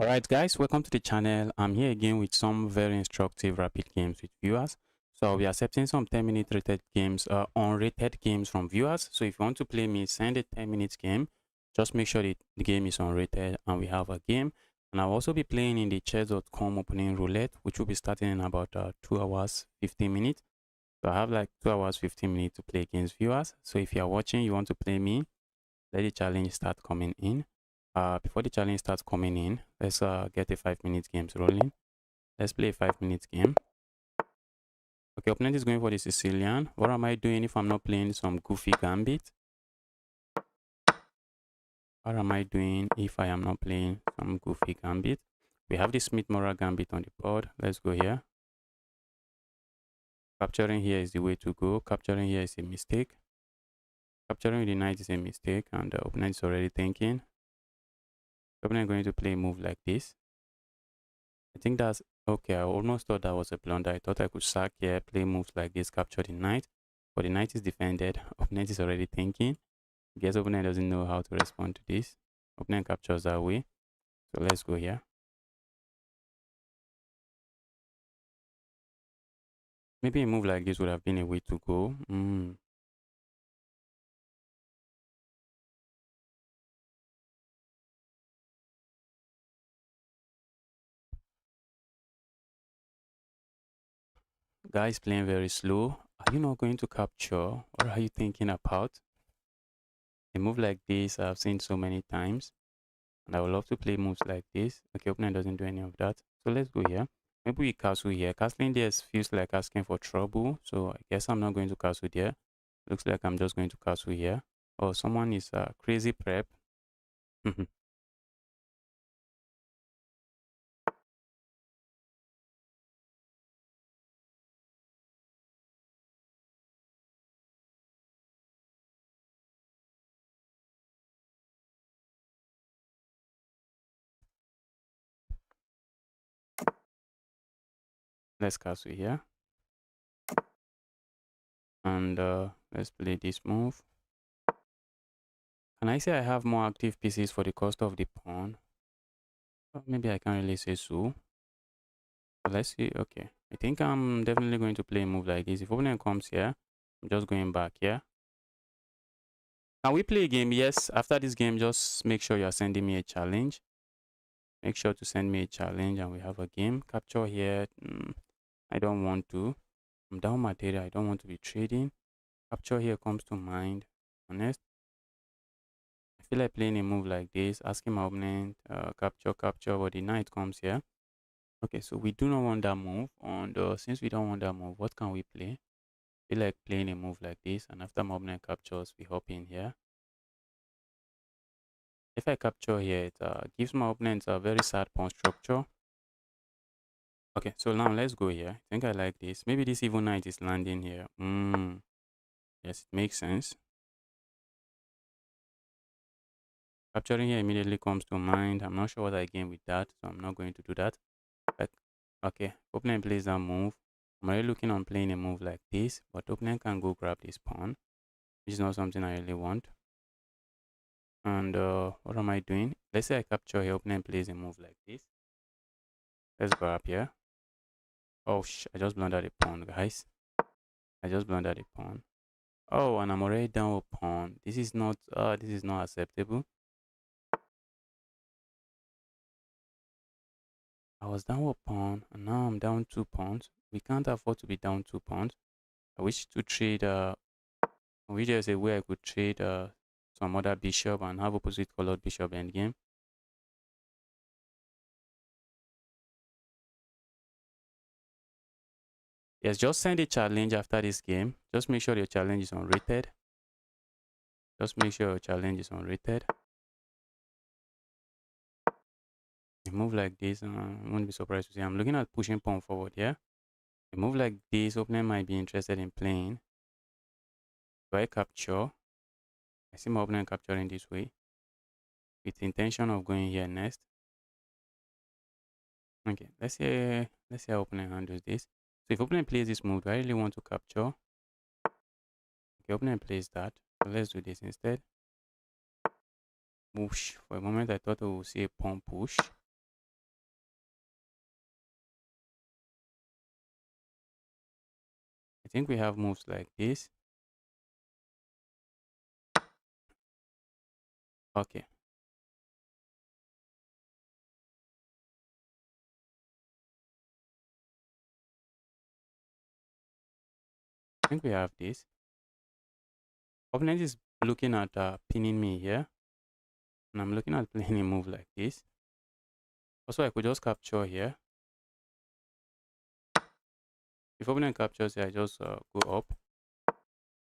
Alright guys, welcome to the channel. I'm here again with some very instructive rapid games with viewers. So I'll be accepting some 10-minute rated games, unrated games from viewers. So if you want to play me, send a 10-minute game. Just make sure the game is unrated and we have a game. And I'll also be playing in the chess.com opening roulette, which will be starting in about 2 hours 15 minutes. So I have like 2 hours 15 minutes to play against viewers. So if you are watching, you want to play me, let the challenge start coming in. Before the challenge starts coming in, let's get a 5-minute games rolling. Let's play a 5-minute game. Okay, opponent is going for the Sicilian. What am I doing if I'm not playing some goofy gambit? What am I doing if I am not playing some goofy gambit? We have the Smith-Morra gambit on the board. Let's go here. Capturing here is the way to go. Capturing here is a mistake. Capturing the knight is a mistake, and the opponent is already thinking. The opponent is going to play a move like this. I think that's okay. I almost thought that was a blunder. I thought I could sack here, play moves like this, capture the knight. But the knight is defended. Opponent is already thinking. Guess opponent doesn't know how to respond to this. Opponent captures that way. So let's go here. Maybe a move like this would have been a way to go. Guys playing very slow. Are you not going to capture? What are you thinking about? A move like this I've seen so many times. And I would love to play moves like this. Okay, opponent doesn't do any of that. So let's go here. Maybe we castle here. Castling there feels like asking for trouble. So I guess I'm not going to castle there. Looks like I'm just going to castle here. Oh, someone is crazy prep. Let's castle here. And let's play this move. Can I say I have more active pieces for the cost of the pawn? Maybe I can't really say so. But let's see. Okay. I think I'm definitely going to play a move like this. If opponent comes here, I'm just going back here. Can we play a game? Yes. After this game, just make sure you're sending me a challenge. Make sure to send me a challenge and we have a game. Capture here. I don't want to. I'm down material. I don't want to be trading. Capture here comes to mind. Honest. I feel like playing a move like this. Asking my opponent. Capture, capture. But the knight comes here. Okay, so we do not want that move. And since we don't want that move, what can we play? I feel like playing a move like this. And after my opponent captures, we hop in here. If I capture here, it gives my opponent a very sad pawn structure. Okay, so now let's go here. I think I like this. Maybe this evil knight is landing here. Yes, it makes sense. Capturing here immediately comes to mind. I'm not sure what I gain with that, so I'm not going to do that. Okay, opponent plays that move. I'm already looking on playing a move like this, but opponent can go grab this pawn, which is not something I really want. And what am I doing? Let's say I capture here, opponent plays a move like this. Let's go up here. Oh, I just blundered a pawn, guys. I just blundered a pawn. Oh, and I'm already down a pawn. This is not acceptable. I was down a pawn, and now I'm down 2 pawns. We can't afford to be down 2 pawns. I wish to trade. I wish there's a way I could trade some other bishop and have opposite colored bishop endgame. Yes, just send a challenge after this game. Just make sure your challenge is unrated. Just make sure your challenge is unrated. A move like this, I won't be surprised to see. I'm looking at pushing pawn forward here. A move like this, opponent might be interested in playing. Do I capture? I see my opponent capturing this way with the intention of going here next. Okay, let's see how opponent handles this. So if opponent plays this move, do I really want to capture? Okay, opponent plays that. So let's do this instead. Whoosh. For a moment, I thought we would see a pawn push. think we have moves like this. Okay. I think we have this. Opponent is looking at pinning me here. And I'm looking at playing a move like this. Also, I could just capture here. If opponent captures here, I just go up.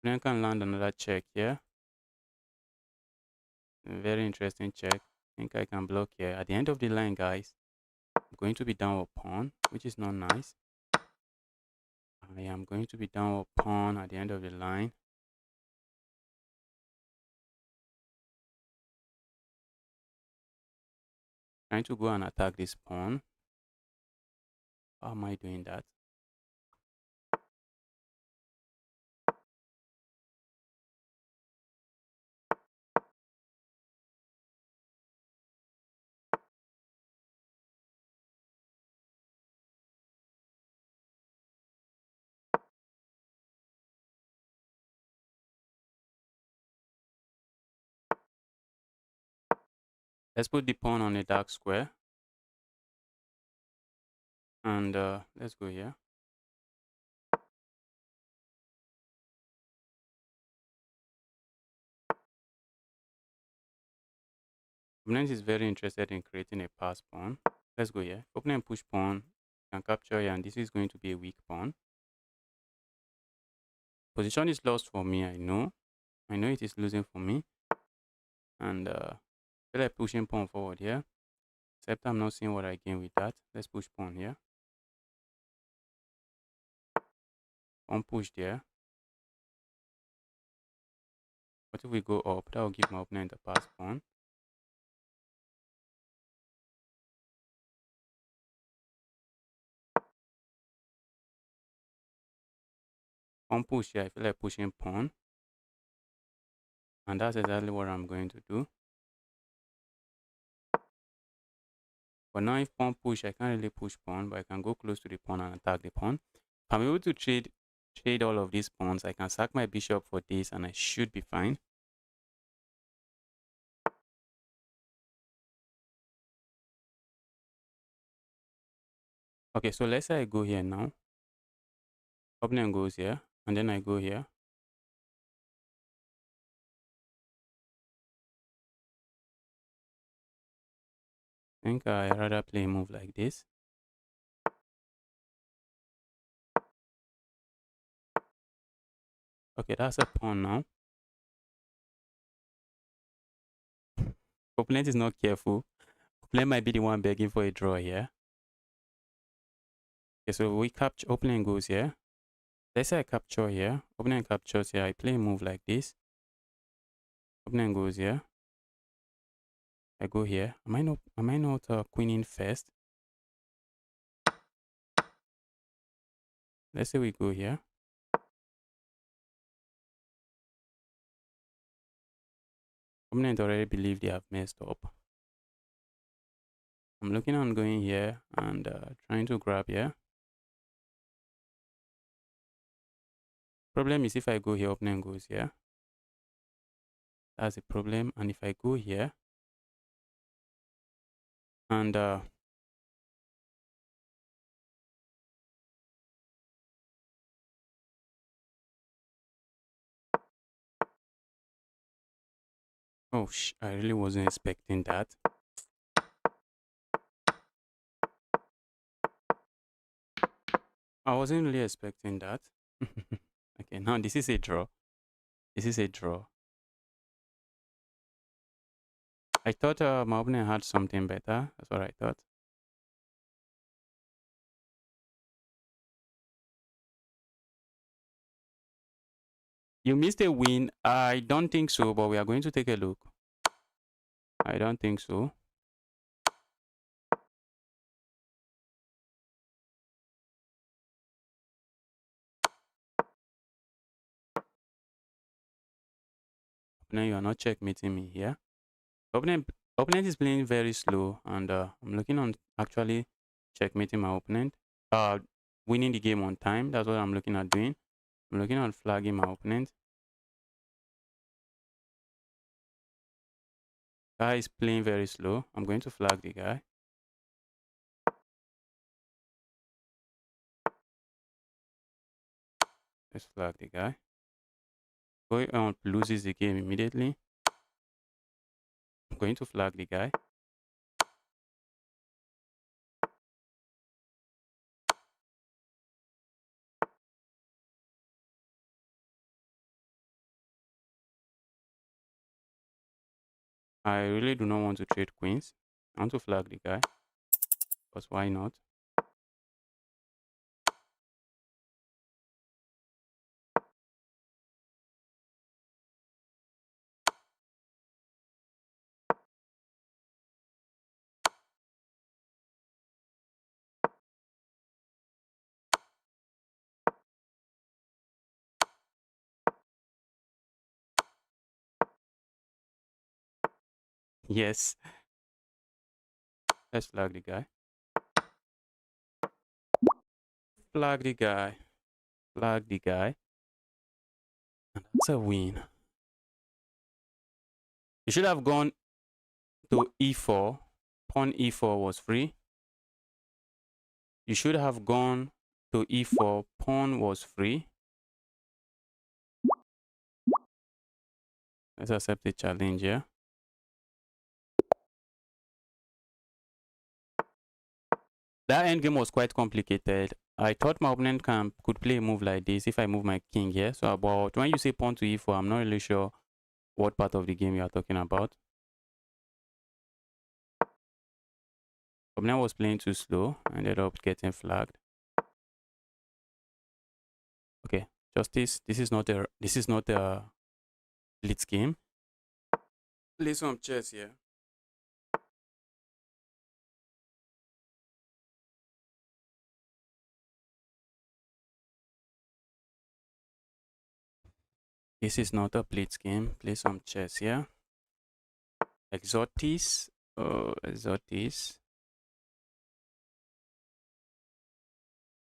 Opponent can land another check here. Very interesting check. I think I can block here. At the end of the line, guys, I'm going to be down a pawn, which is not nice. I am going to be down a pawn at the end of the line. Trying to go and attack this pawn. How am I doing that? Let's put the pawn on a dark square. And let's go here. Opponent is very interested in creating a pass pawn. Let's go here. Opponent push pawn, can capture here, and this is going to be a weak pawn. Position is lost for me, I know. I know it is losing for me. And I feel like pushing pawn forward here. Except I'm not seeing what I gain with that. Let's push pawn here. Pawn push there. What if we go up? That will give my opponent a pass pawn. Pawn push here. I feel like pushing pawn. And that's exactly what I'm going to do. But now if pawn push, I can't really push pawn, but I can go close to the pawn and attack the pawn. If I'm able to trade all of these pawns, I can sack my bishop for this and I should be fine. Okay, so let's say I go here now. Opponent goes here, and then I go here. I think I rather play a move like this. Okay, that's a pawn now. Opponent is not careful. Opponent might be the one begging for a draw here. Okay, so we capture, opponent goes here. Let's say I capture here. Opponent captures here. I play a move like this. Opponent goes here. I go here. Am I not queening first? Let's say we go here. Opponent already believe they have messed up. I'm looking on going here and trying to grab here. Problem is if I go here, opponent goes here. That's the problem. And if I go here and oh, I really wasn't expecting that. I wasn't really expecting that. Okay, now this is a draw. This is a draw. I thought my opponent had something better. That's what I thought. You missed a win. I don't think so, but we are going to take a look. I don't think so. Opponent, you are not checkmating me here. Opponent is playing very slow, and I'm looking on actually checkmating my opponent. Winning the game on time. That's what I'm looking at doing. I'm looking at flagging my opponent. Guy is playing very slow. I'm going to flag the guy. Let's flag the guy. Going on loses the game immediately. I'm going to flag the guy. I really do not want to trade queens. I want to flag the guy. Because why not? Yes. Let's flag the guy. Flag the guy. Flag the guy. And that's a win. You should have gone to e4. Pawn e4 was free. You should have gone to e4. Pawn was free. Let's accept the challenge here. That endgame was quite complicated. I thought my opponent could play a move like this if I move my king here. So about when you say pawn to e4, I'm not really sure what part of the game you are talking about. Opponent was playing too slow. I ended up getting flagged. Okay, justice. This is not a blitz game. Play some chess here. This is not a blitz game. Play some chess here. Exotis. Oh, exotis.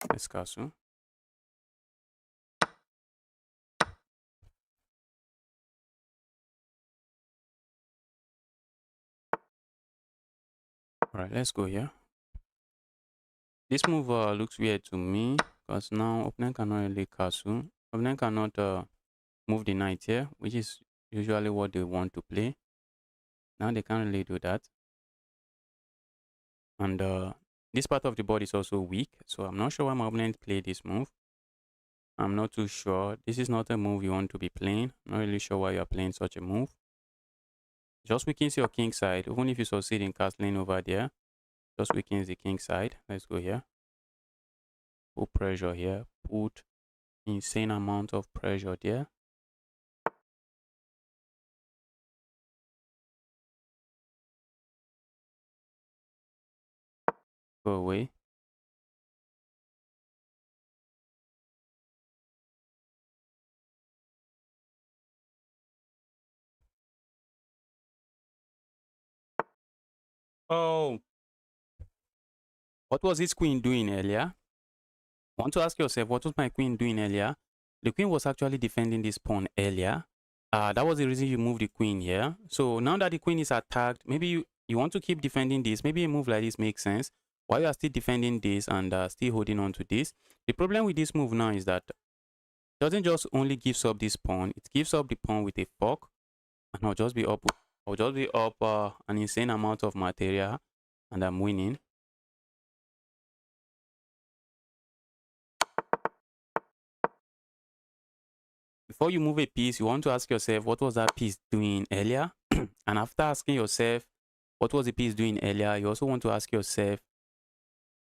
Let's castle. Alright, let's go here. This move looks weird to me because now opponent cannot really castle. Opponent cannot move the knight here, which is usually what they want to play. Now they can't really do that. And this part of the board is also weak, so I'm not sure why my opponent played this move. I'm not too sure. This is not a move you want to be playing. I'm not really sure why you're playing such a move. Just weakens your king side. Even if you succeed in castling over there, just weakens the king side. Let's go here. Put pressure here. Put insane amount of pressure there. Go away. Oh, what was this queen doing earlier? Want to ask yourself, what was my queen doing earlier? The queen was actually defending this pawn earlier. That was the reason you moved the queen here. So now that the queen is attacked, maybe you want to keep defending this. Maybe a move like this makes sense. While you are still defending this and still holding on to this. The problem with this move now is that it doesn't just only gives up this pawn. It gives up the pawn with a fork. And I'll just be up an insane amount of material. And I'm winning. Before you move a piece, you want to ask yourself, what was that piece doing earlier? And after asking yourself, what was the piece doing earlier, you also want to ask yourself,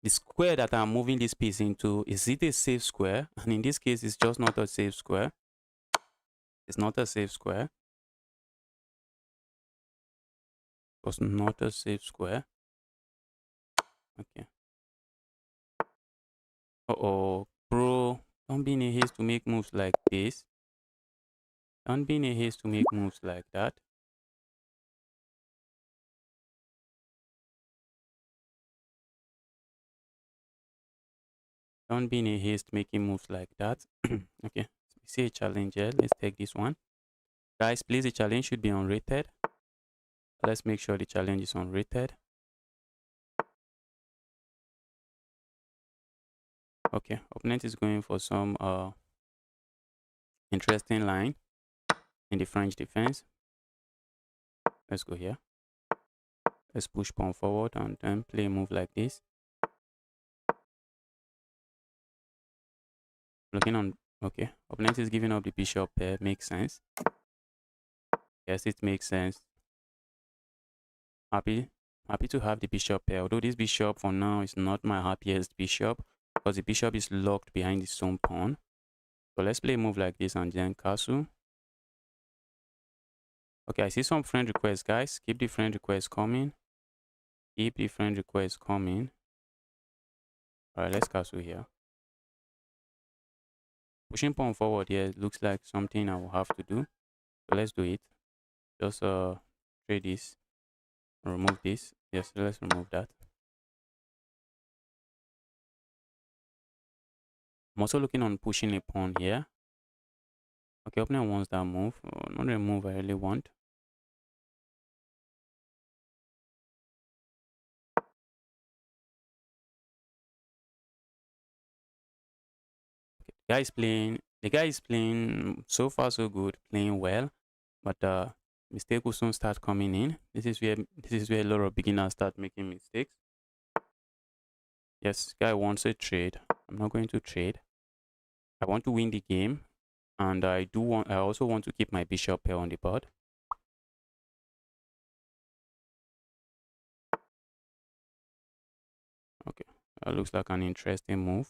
the square that I'm moving this piece into, is it a safe square? And in this case, it's just not a safe square. It's not a safe square. It was not a safe square. Okay. Uh-oh. Bro, don't be in a haste to make moves like this. Don't be in a haste to make moves like that. Don't be in a haste making moves like that. Okay. see a challenge here. Let's take this one. Guys, please, the challenge should be unrated. Let's make sure the challenge is unrated. Okay, opponent is going for some interesting line in the French defense. Let's go here. Let's push pawn forward and then play a move like this. Looking on, okay, opponent is giving up the bishop pair. Makes sense. Yes, it makes sense. Happy to have the bishop pair. Although this bishop for now is not my happiest bishop because the bishop is locked behind the stone pawn. So let's play a move like this and then castle. Okay, I see some friend requests, guys. Keep the friend requests coming. Keep the friend requests coming. All right, let's castle here. Pushing pawn forward here looks like something I will have to do. So let's do it. Just trade this. Remove this. Yes, let's remove that. I'm also looking on pushing a pawn here. Okay, opponent wants that move. Not a move I really want. The guy is playing so far so good, playing well, but mistake will soon start coming in. This is where a lot of beginners start making mistakes. Yes, guy wants a trade. I'm not going to trade. I want to win the game, and I also want to keep my bishop here on the board. Okay, that looks like an interesting move.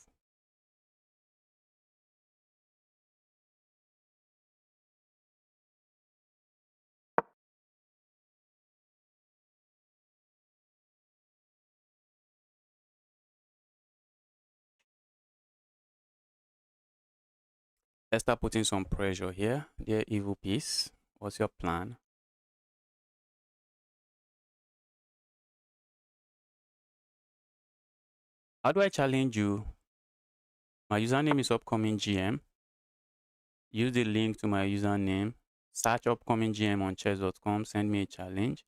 Let's start putting some pressure here. Dear evil piece, what's your plan? How do I challenge you? My username is upcoming GM. Use the link to my username. Search upcoming GM on chess.com. Send me a challenge.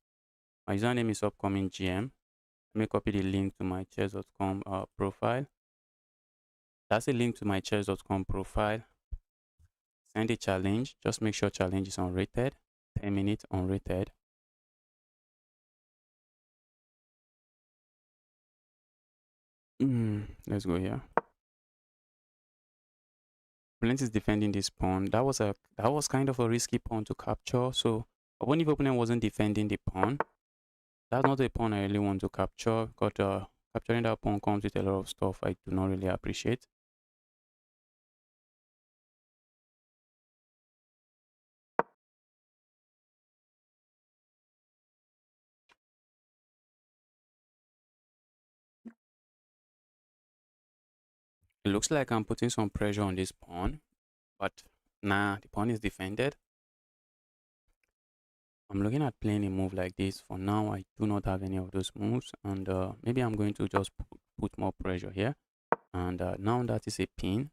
My username is upcoming GM. Let me copy the link to my chess.com profile. That's a link to my chess.com profile. Send a challenge. Just make sure challenge is unrated. 10 minutes unrated. Let's go here. Opponent is defending this pawn. That was kind of a risky pawn to capture. So even if opponent wasn't defending the pawn, that's not a pawn I really want to capture. Because capturing that pawn comes with a lot of stuff I do not really appreciate. It looks like I'm putting some pressure on this pawn, but nah, the pawn is defended. I'm looking at playing a move like this. For now, I do not have any of those moves, and maybe I'm going to just put more pressure here. And now that is a pin.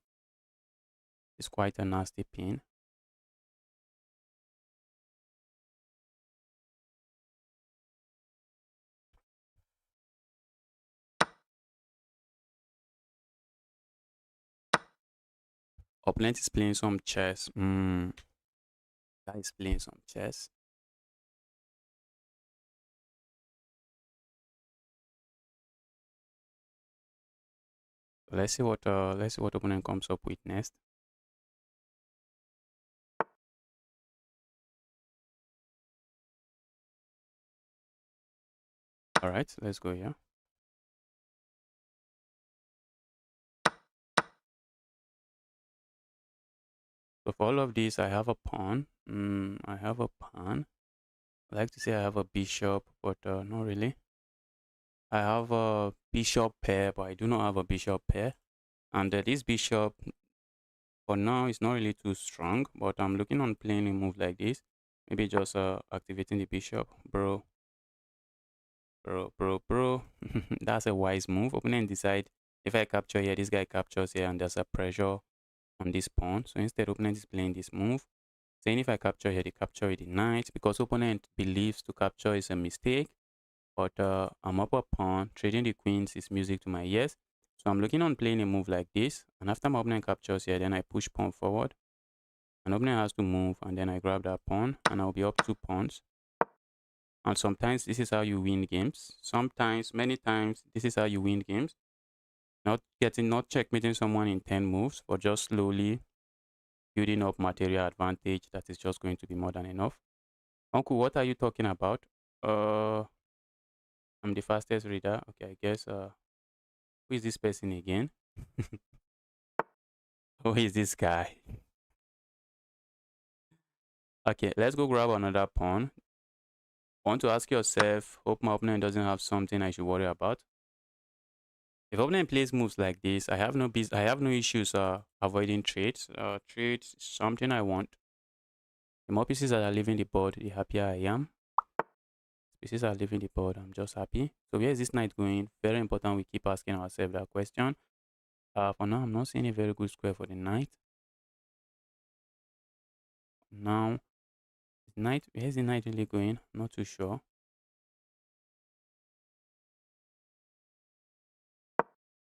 It's quite a nasty pin. Opponent is playing some chess. Guy is playing some chess. Let's see what opponent comes up with next. All right, let's go here. So for all of these, I have a pawn. I have a pawn. I like to say I have a bishop, but not really. I have a bishop pair, but I do not have a bishop pair. And this bishop, for now, is not really too strong, but I'm looking on playing a move like this. Maybe just activating the bishop. Bro. That's a wise move. Opponent decide if I capture here, this guy captures here, and there's a pressure on this pawn. So instead, opponent is playing this move, saying if I capture here, they capture with the knight, because opponent believes to capture is a mistake. But I'm up a pawn, trading the queens is music to my ears. So I'm looking on playing a move like this, and after my opponent captures here, then I push pawn forward. And opponent has to move, and then I grab that pawn, and I'll be up 2 pawns. And sometimes this is how you win games. Sometimes, many times, this is how you win games. Not checkmating someone in 10 moves, but just slowly building up material advantage that is just going to be more than enough. Uncle, what are you talking about? I'm the fastest reader. Okay, I guess who is this person again? Who is this guy? Okay, let's go grab another pawn. Want to ask yourself, hope my opponent doesn't have something I should worry about. If opponent plays moves like this, I have no issues avoiding trades. Trades is something I want. The more pieces that are leaving the board, the happier I am. Pieces are leaving the board, I'm just happy. So where is this knight going? Very important we keep asking ourselves that question. For now, I'm not seeing a very good square for the knight. Now, knight, where's the knight really going? I'm not too sure.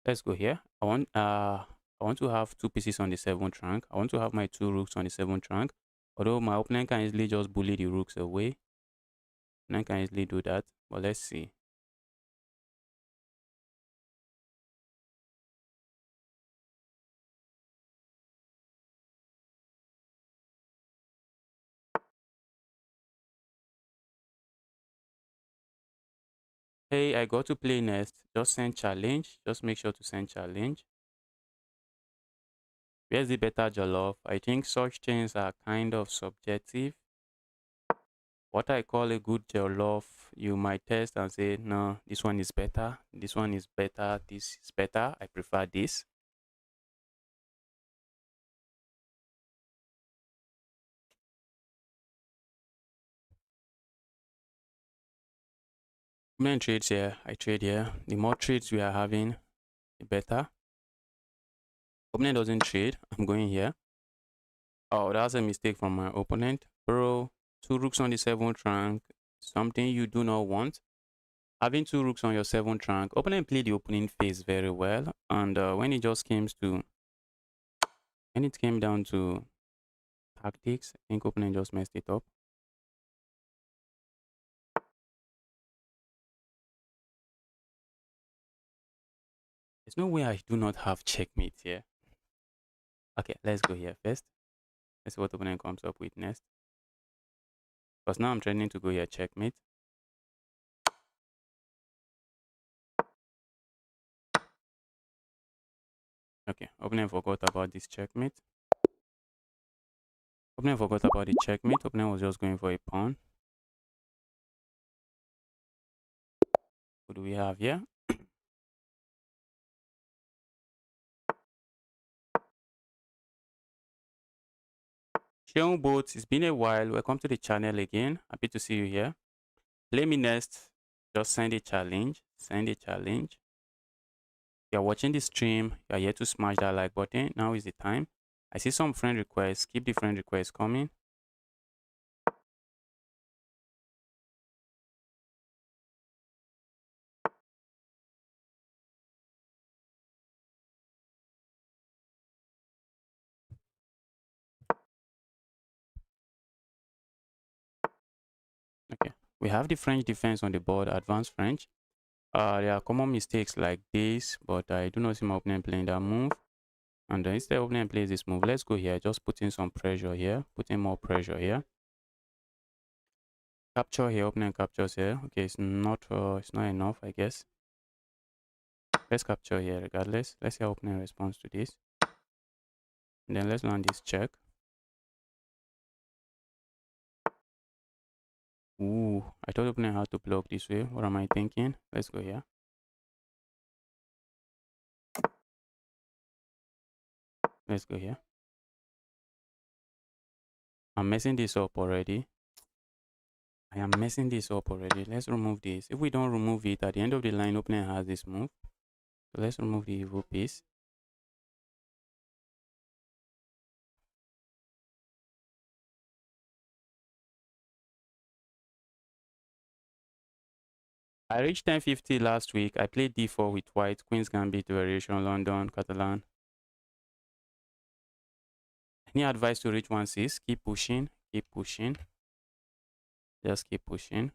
Let's go here. I want to have 2 pieces on the 7th rank. I want to have my 2 rooks on the 7th rank. Although my opponent can easily just bully the rooks away. Opponent can easily do that. But let's see. Hey, I got to play next. Just send challenge. Just make sure to send challenge. Where's the better jollof? I think such things are kind of subjective. What I call a good jollof, you might test and say, no, this one is better. This one is better. This is better. I prefer this. Many trades here. I trade here. The more trades we are having, the better. Opponent doesn't trade. I'm going here. Oh, that's a mistake from my opponent. Bro, 2 rooks on the 7th rank. Something you do not want. Having 2 rooks on your 7th rank. Opponent played the opening phase very well. And when it came down to tactics, I think opponent just messed it up. There's no way I do not have checkmate here. Okay, let's go here first. Let's see what opponent comes up with next. Because now I'm trying to go here checkmate. Okay, opponent forgot about this checkmate. Opponent forgot about the checkmate. Opponent was just going for a pawn. What do we have here? Sheung Boats, it's been a while. Welcome to the channel again. Happy to see you here. Play me next. Just send a challenge. Send a challenge. You're watching the stream. You're here to smash that like button. Now is the time. I see some friend requests. Keep the friend requests coming. Okay. We have the French defense on the board. Advanced French. There are common mistakes like this, but I do not see my opponent playing that move. And instead, opponent plays this move. Let's go here. Just put in some pressure here. Put in more pressure here. Capture here. Opponent captures here. Okay, it's not enough, I guess. Let's capture here regardless. Let's see how opponent responds to this. And then let's land this check. Ooh, I thought opponent had to block this way. What am I thinking? Let's go here. Let's go here. I'm messing this up already. I am messing this up already. Let's remove this. If we don't remove it, at the end of the line, opponent has this move. So let's remove the evil piece. I reached 1050 last week. I played d4 with white, queen's gambit, variation, London, Catalan. Any advice to reach 1-6? Keep pushing, keep pushing. Just keep pushing.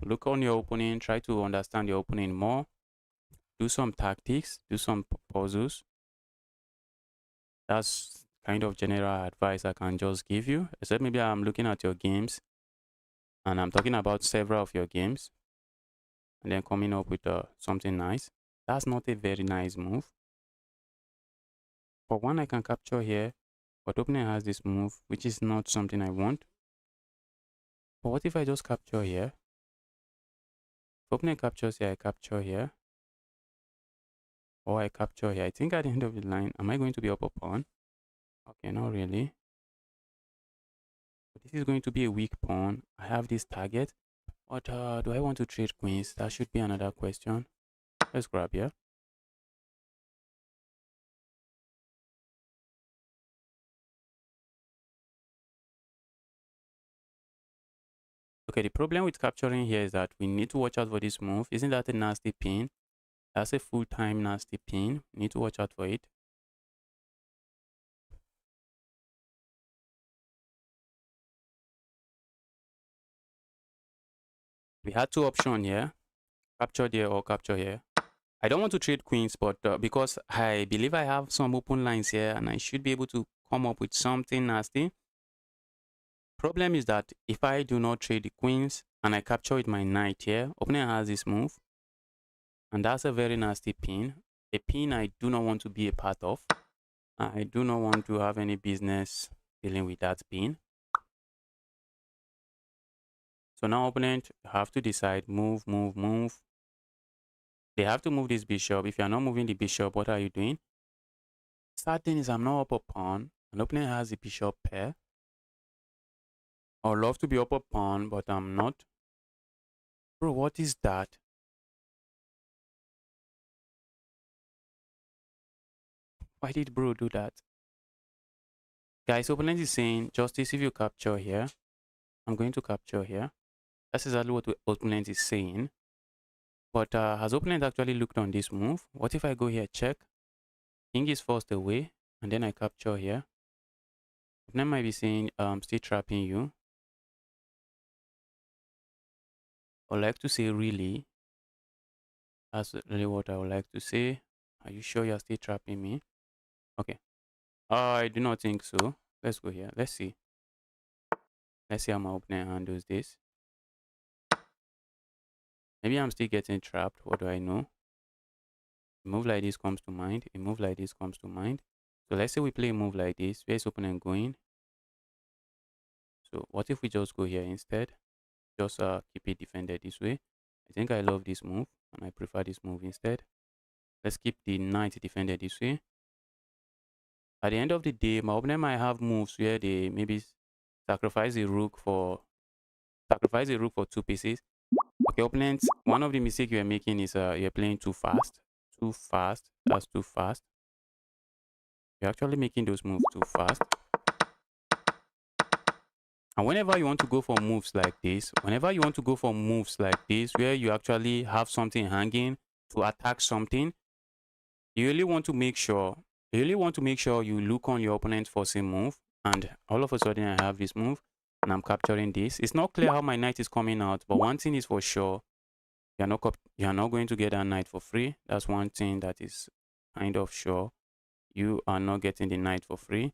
Look on your opening, try to understand your opening more. Do some tactics, do some puzzles. That's kind of general advice I can just give you. Except maybe I'm looking at your games and I'm talking about several of your games and then coming up with something nice. That's not a very nice move. For one, I can capture here, but opening has this move, which is not something I want. But what if I just capture here? If opening captures here, I capture here. Or I capture here. I think at the end of the line, am I going to be up a pawn? Okay, not really. But this is going to be a weak pawn. I have this target. But do I want to trade queens? That should be another question. Let's grab here. Okay, the problem with capturing here is that we need to watch out for this move. Isn't that a nasty pin? That's a full-time nasty pin. We need to watch out for it. We had two options here. Capture there or capture here. I don't want to trade queens, but because I believe I have some open lines here and I should be able to come up with something nasty. Problem is that if I do not trade the queens and I capture with my knight here, opponent has this move. And that's a very nasty pin. A pin I do not want to be a part of. I do not want to have any business dealing with that pin. So now opponent have to decide, move, move, move. They have to move this bishop. If you're not moving the bishop, what are you doing? Sad thing is I'm not up a pawn. An opponent has the bishop pair. I would love to be up a pawn, but I'm not. Bro, what is that? Why did bro do that? Guys, opponent is saying, Justice, if you capture here, I'm going to capture here. That's exactly what the opponent is saying. But has opponent actually looked on this move? What if I go here, check? King is forced away, and then I capture here. Opponent might be saying, still trapping you. I would like to say, really? That's really what I would like to say. Are you sure you're still trapping me? Okay. I do not think so. Let's go here. Let's see. Let's see how my opponent handles this. Maybe I'm still getting trapped. What do I know? A move like this comes to mind. A move like this comes to mind. So let's say we play a move like this. Where's opponent going? So what if we just go here instead? Just keep it defended this way. I think I love this move and I prefer this move instead. Let's keep the knight defended this way. At the end of the day, my opponent might have moves where they maybe sacrifice a rook for two pieces. Okay, opponents, one of the mistakes you're making is you're playing too fast. Too fast. That's too fast. You're actually making those moves too fast. And whenever you want to go for moves like this, where you actually have something hanging to attack something, you really want to make sure you look on your opponent's forcing move. And all of a sudden I have this move and I'm capturing this. It's not clear how my knight is coming out, but one thing is for sure, you're not going to get that knight for free. That's one thing that is kind of sure. You are not getting the knight for free.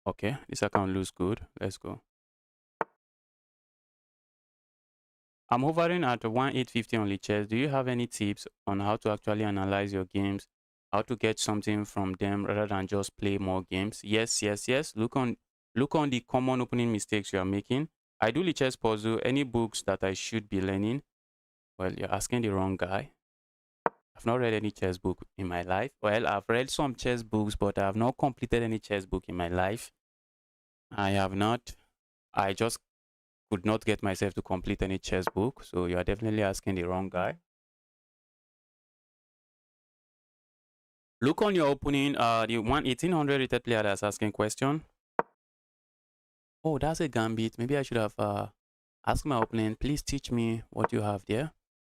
Okay, this account looks good. Let's go. I'm hovering at 1850 on chess. Do you have any tips on how to actually analyze your games, how to get something from them rather than just play more games? Yes, yes, yes. Look on the common opening mistakes you are making. I do the chess puzzle. Any books that I should be learning? Well, you're asking the wrong guy. I've not read any chess book in my life. Well, I've read some chess books, but I have not completed any chess book in my life. I have not. I just could not get myself to complete any chess book. So you are definitely asking the wrong guy. Look on your opening, the 1800 rated player that's asking question. Oh, that's a gambit. Maybe I should have asked my opponent, please teach me what you have there.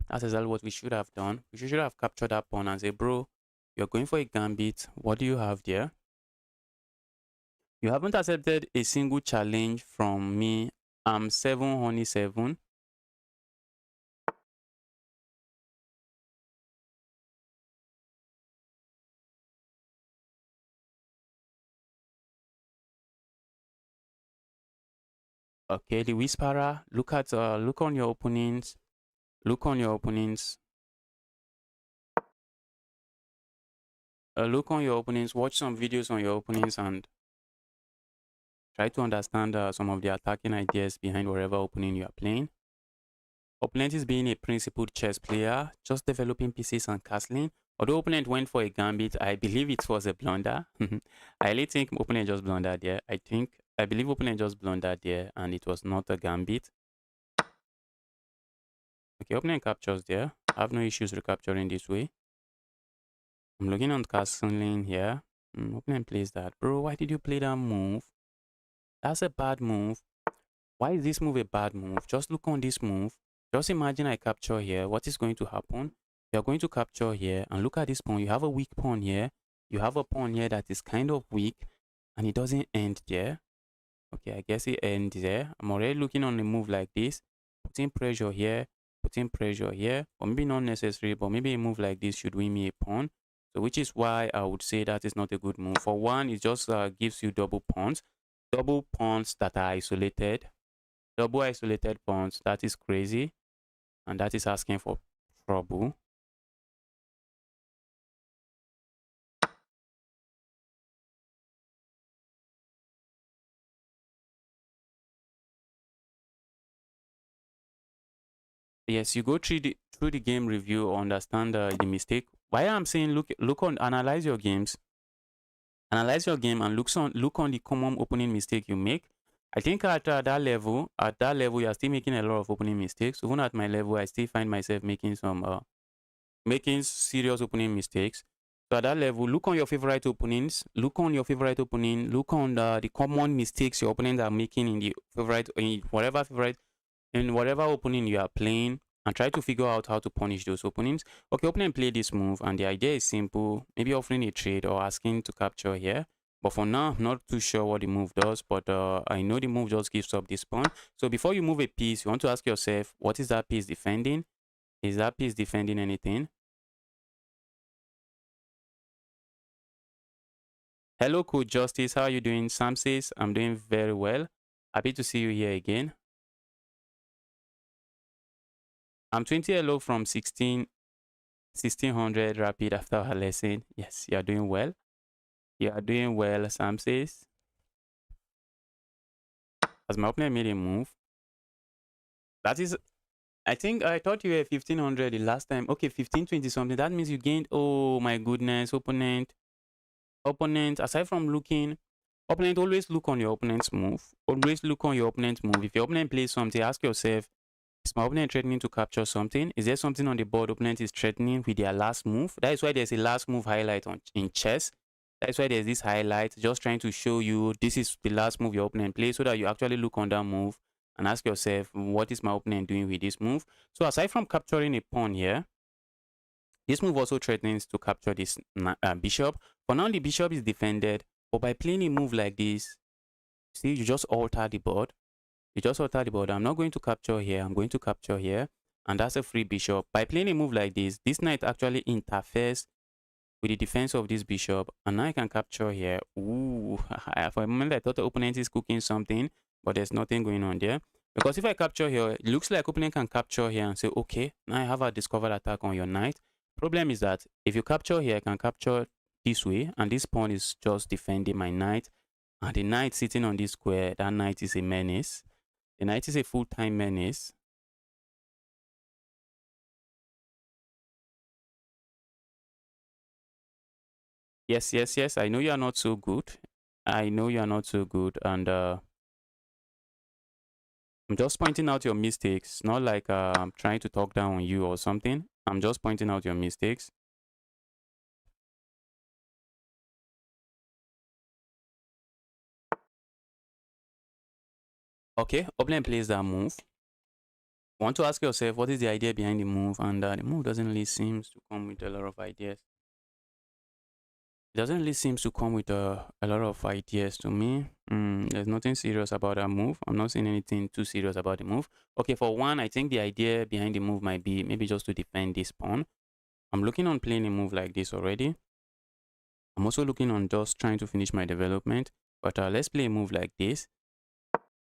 That's exactly what we should have done. We should have captured that pawn and say, bro, you're going for a gambit. What do you have there? You haven't accepted a single challenge from me. I'm 7 honey 7. Okay, the whisperer. Look at look on your opponents. Look on your opponents. Look on your opponents. Watch some videos on your opponents and try to understand some of the attacking ideas behind whatever opening you are playing. Opponent is being a principled chess player, just developing pieces and castling. Although opponent went for a gambit, I believe it was a blunder. I really think opponent just blundered there. I believe opponent just blundered there and it was not a gambit. Okay, opponent captures there. I have no issues recapturing this way. I'm looking on castling here. Opponent plays that. Bro, why did you play that move? That's a bad move. Why is this move a bad move? Just look on this move. Just imagine I capture here. What is going to happen? You're going to capture here and look at this pawn. You have a weak pawn here. You have a pawn here that is kind of weak and it doesn't end there. Okay, I guess it ends there. I'm already looking on a move like this. Putting pressure here, putting pressure here. Or maybe not necessary, but maybe a move like this should win me a pawn. So which is why I would say that is not a good move. For one, it just gives you double pawns. Double pawns that are isolated. Double isolated pawns, that is crazy. And that is asking for trouble. Yes, you go through the game review, understand the mistake. Why I'm saying analyze your games. Analyze your game and look on the common opening mistake you make. I think at that level, you are still making a lot of opening mistakes. Even at my level, I still find myself making some making serious opening mistakes. So at that level, look on your favorite openings. Look on your favorite opening. Look on the common mistakes your opponents are making in the favorite, in whatever opening you are playing, and try to figure out how to punish those openings. Okay, opponent play this move, and the idea is simple. Maybe offering a trade or asking to capture here. But for now, I'm not too sure what the move does, but I know the move just gives up this pawn. So before you move a piece, you want to ask yourself, what is that piece defending? Is that piece defending anything? Hello, Coach Justice. How are you doing? Sam says, I'm doing very well. Happy to see you here again. I'm 20 hello from 1600 rapid after our lesson. Yes, you are doing well. You are doing well, Sam says. As my opponent made a move. That is, I think I thought you were 1500 the last time. Okay, 1520 something. That means you gained, oh my goodness, opponent. Aside from looking, opponent, always look on your opponent's move. Always look on your opponent's move. If your opponent plays something, ask yourself, is my opponent threatening to capture something? Is there something on the board opponent is threatening with their last move? That is why there's a last move highlight in chess. That's why there's this highlight just trying to show you this is the last move your opponent plays, so that you actually look on that move and ask yourself, what is my opponent doing with this move? So aside from capturing a pawn here, this move also threatens to capture this bishop. For now, the bishop is defended, but by playing a move like this, see, you just alter the board. You just alter the board. I'm not going to capture here. I'm going to capture here. And that's a free bishop. By playing a move like this knight actually interferes with the defense of this bishop. And now I can capture here. Ooh, for a moment I thought the opponent is cooking something, but there's nothing going on there. Because if I capture here, it looks like opponent can capture here and say, okay, now I have a discovered attack on your knight. Problem is that if you capture here, I can capture this way, and this pawn is just defending my knight. And the knight sitting on this square, that knight is a menace. The knight is a full-time menace. Yes, yes, yes. I know you are not so good. I know you are not so good. And I'm just pointing out your mistakes. Not like I'm trying to talk down on you or something. I'm just pointing out your mistakes. Okay, opponent plays that move. You want to ask yourself, what is the idea behind the move? And the move doesn't really seem to come with a lot of ideas. It doesn't really seem to come with a lot of ideas to me. There's nothing serious about that move. I'm not seeing anything too serious about the move. Okay, for one, I think the idea behind the move might be maybe just to defend this pawn. I'm looking on playing a move like this already. I'm also looking on just trying to finish my development. But let's play a move like this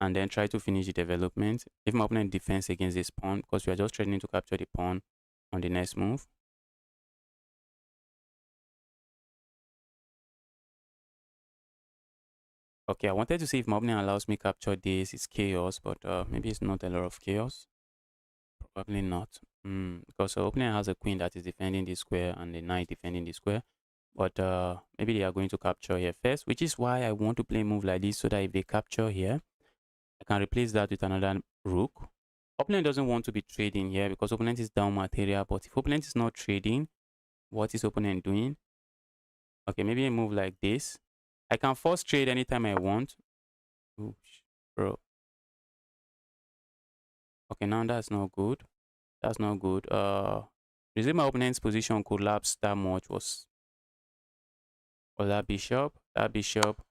and then try to finish the development. If my opponent defends against this pawn, because we are just threatening to capture the pawn on the next move. Okay, I wanted to see if my opponent allows me capture this. It's chaos, but maybe it's not a lot of chaos. Probably not. Because the opponent has a queen that is defending the square and the knight defending the square. But maybe they are going to capture here first, which is why I want to play a move like this so that if they capture here, I can replace that with another rook. Opponent doesn't want to be trading here because opponent is down material. But if opponent is not trading, what is opponent doing? Okay, maybe a move like this. I can force trade anytime I want. Ooh, bro. Okay, now that's not good. That's not good. Reason my opponent's position collapsed that much was that bishop. That bishop.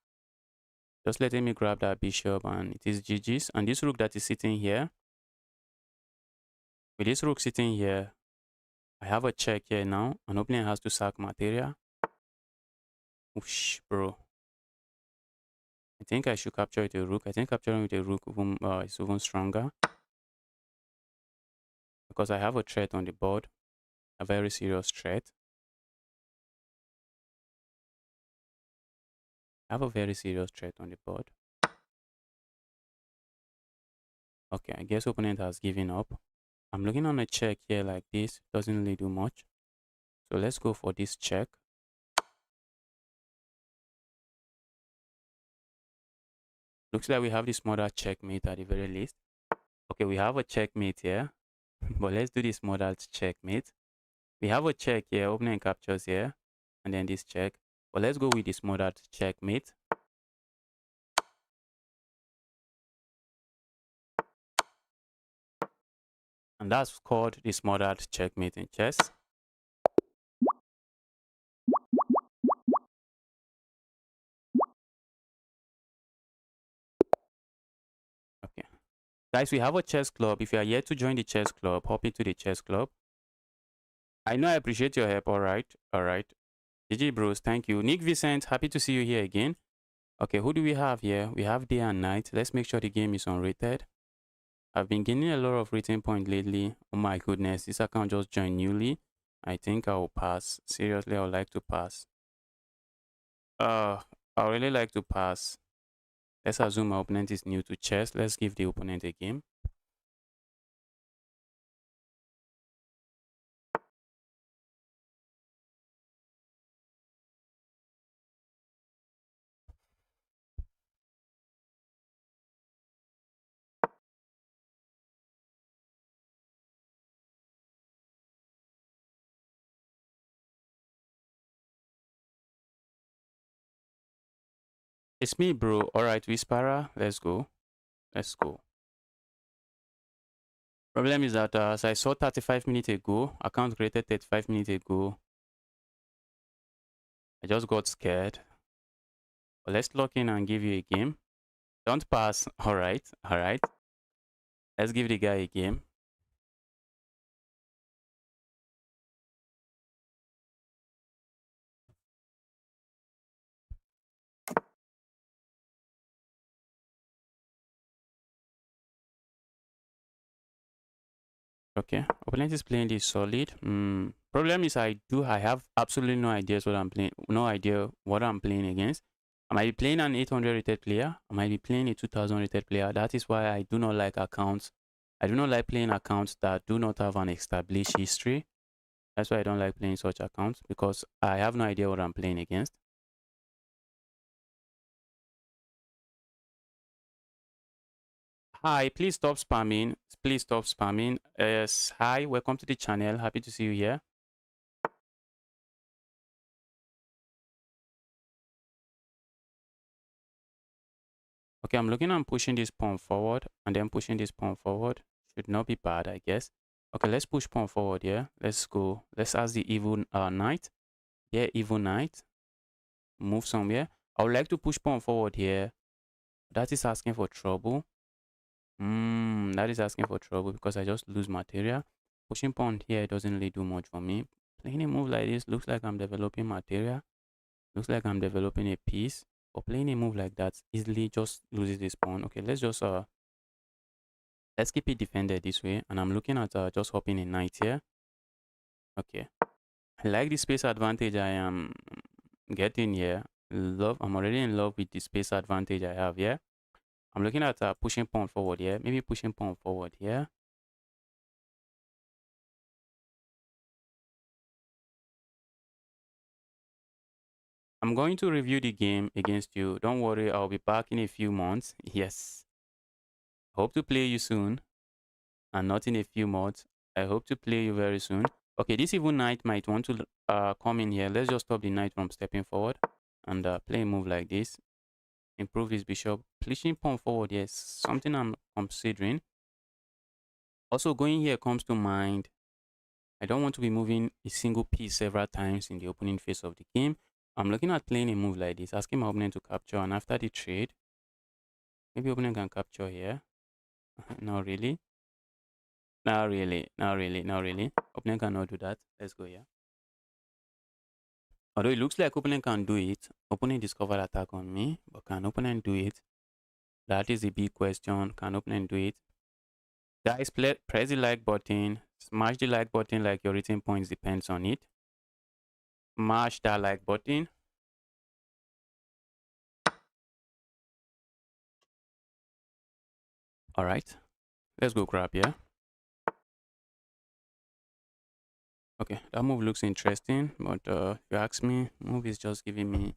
Just letting me grab that bishop and it is GG's. And this rook that is sitting here. With this rook sitting here, I have a check here now. An opponent has to sack material. Whoosh, bro. I think I should capture with a rook. I think capturing with a rook is even stronger. Because I have a threat on the board. A very serious threat. I have a very serious threat on the board. Okay, I guess opponent has given up. I'm looking on a check here like this. Doesn't really do much. So let's go for this check. Looks like we have this model checkmate at the very least. Okay, we have a checkmate here. But let's do this model checkmate. We have a check here. Opponent captures here. And then this check. But let's go with this model checkmate. And that's called this model checkmate in chess. Okay. Guys, we have a chess club. If you are yet to join the chess club, hop into the chess club. I know I appreciate your help. All right. All right. GG bros. Thank you. Nick Vicent, happy to see you here again. Okay, who do we have here? We have day and night. Let's make sure the game is unrated. I've been gaining a lot of rating points lately. Oh my goodness, this account just joined newly. I think I will pass. Seriously, I would like to pass. I really like to pass. Let's assume my opponent is new to chess. Let's give the opponent a game. It's me, bro. Alright, Whisperer. Let's go. Let's go. Problem is that as I saw 35 minutes ago, account created 35 minutes ago. I just got scared. But let's lock in and give you a game. Don't pass. Alright. Alright. Let's give the guy a game. Okay, opponent is playing this solid. Problem is I have absolutely no idea what I'm playing, no idea what I'm playing against. I might be playing an 800 rated player. I might be playing a 2000 rated player. That is why I do not like accounts. I do not like playing accounts that do not have an established history. That's why I don't like playing such accounts because I have no idea what I'm playing against. Hi, please stop spamming. Please stop spamming. Yes, hi, welcome to the channel. Happy to see you here. Okay, Okay, I'm looking at pushing this pawn forward and then pushing this pawn forward. Should not be bad, I guess. Okay, let's push pawn forward here. Let's go. Let's ask the evil knight. Yeah, evil knight. Move somewhere. I would like to push pawn forward here. That is asking for trouble. That is asking for trouble because I just lose material. Pushing pawn here doesn't really do much for me. Playing a move like this looks like I'm developing material. Looks like I'm developing a piece. But playing a move like that easily just loses this pawn. Okay, let's just let's keep it defended this way. And I'm looking at just hopping a knight here. Okay. I like the space advantage I am getting here. I'm already in love with the space advantage I have here. I'm looking at pushing pawn forward here. Maybe pushing pawn forward here. I'm going to review the game against you. Don't worry, I'll be back in a few months. Yes. Hope to play you soon. And not in a few months. I hope to play you very soon. Okay, this evil knight might want to come in here. Let's just stop the knight from stepping forward. And play a move like this. Improve his bishop. Pushing pawn forward, yes. Something I'm considering. Also, going here comes to mind. I don't want to be moving a single piece several times in the opening phase of the game. I'm looking at playing a move like this, asking my opponent to capture, and after the trade, maybe opponent can capture here. Not really. Not really. Not really. Not really. Opponent cannot do that. Let's go here. Although it looks like opponent can do it, opponent discovered attack on me, but can opponent do it? That is the big question. Can opponent do it? Guys, press the like button. Smash the like button like your rating points depends on it. Smash that like button. All right, let's go grab here. Okay, that move looks interesting, but if you ask me, move is just giving me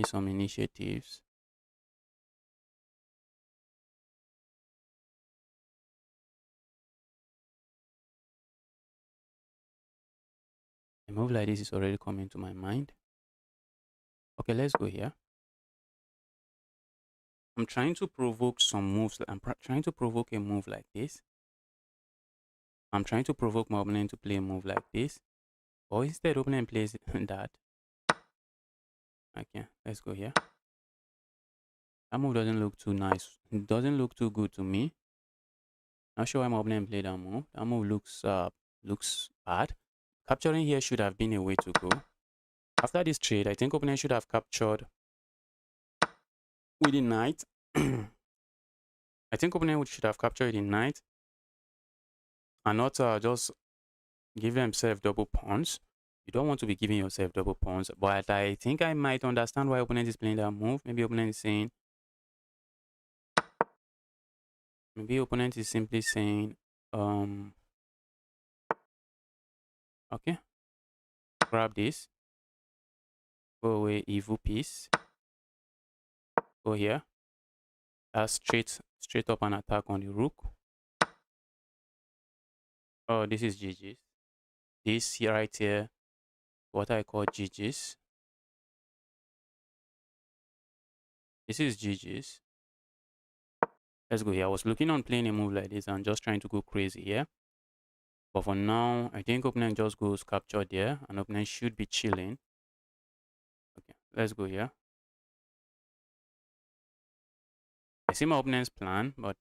some initiatives. A move like this is already coming to my mind. Okay, let's go here. I'm trying to provoke some moves. I'm trying to provoke a move like this. I'm trying to provoke my opponent to play a move like this. Or instead, opponent plays that. Okay, let's go here. That move doesn't look too nice. It doesn't look too good to me. Not sure why my opponent played that move. That move looks bad. Capturing here should have been a way to go. After this trade, I think opponent should have captured with the knight. I think opponent should have captured the knight and not just give themselves double pawns. You don't want to be giving yourself double pawns, but I think I might understand why opponent is playing that move. Maybe opponent is saying, simply saying, okay, grab this, go away, evil piece, go here, straight up an attack on the rook. Oh, this is GG's. This here right here, what I call GG's. This is GG's. Let's go here. I was looking on playing a move like this and just trying to go crazy here. But for now, I think opponent just goes capture there and opponent should be chilling. Okay, let's go here. I see my opponent's plan, but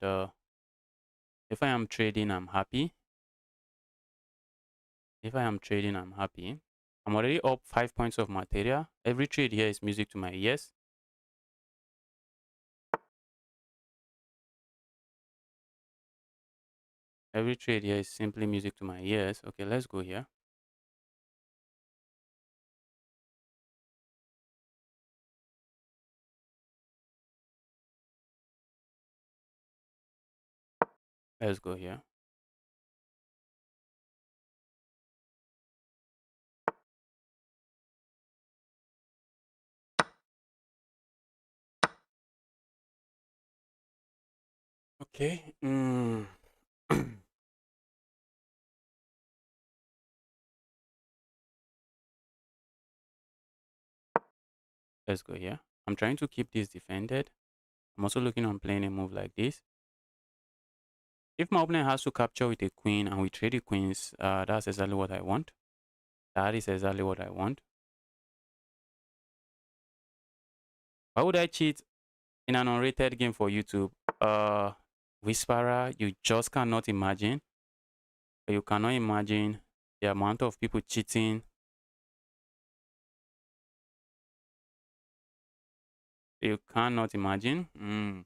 if I am trading, I'm happy. If I am trading, I'm happy. I'm already up 5 points of material. Every trade here is music to my ears. Every trade here is simply music to my ears. Okay, let's go here. Let's go here. Okay. Let's go here. I'm trying to keep this defended. I'm also looking on playing a move like this. If my opponent has to capture with a queen and we trade the queens, that's exactly what I want. That is exactly what I want. Why would I cheat in an unrated game for YouTube? Whisperer, you just cannot imagine. You cannot imagine the amount of people cheating. You cannot imagine.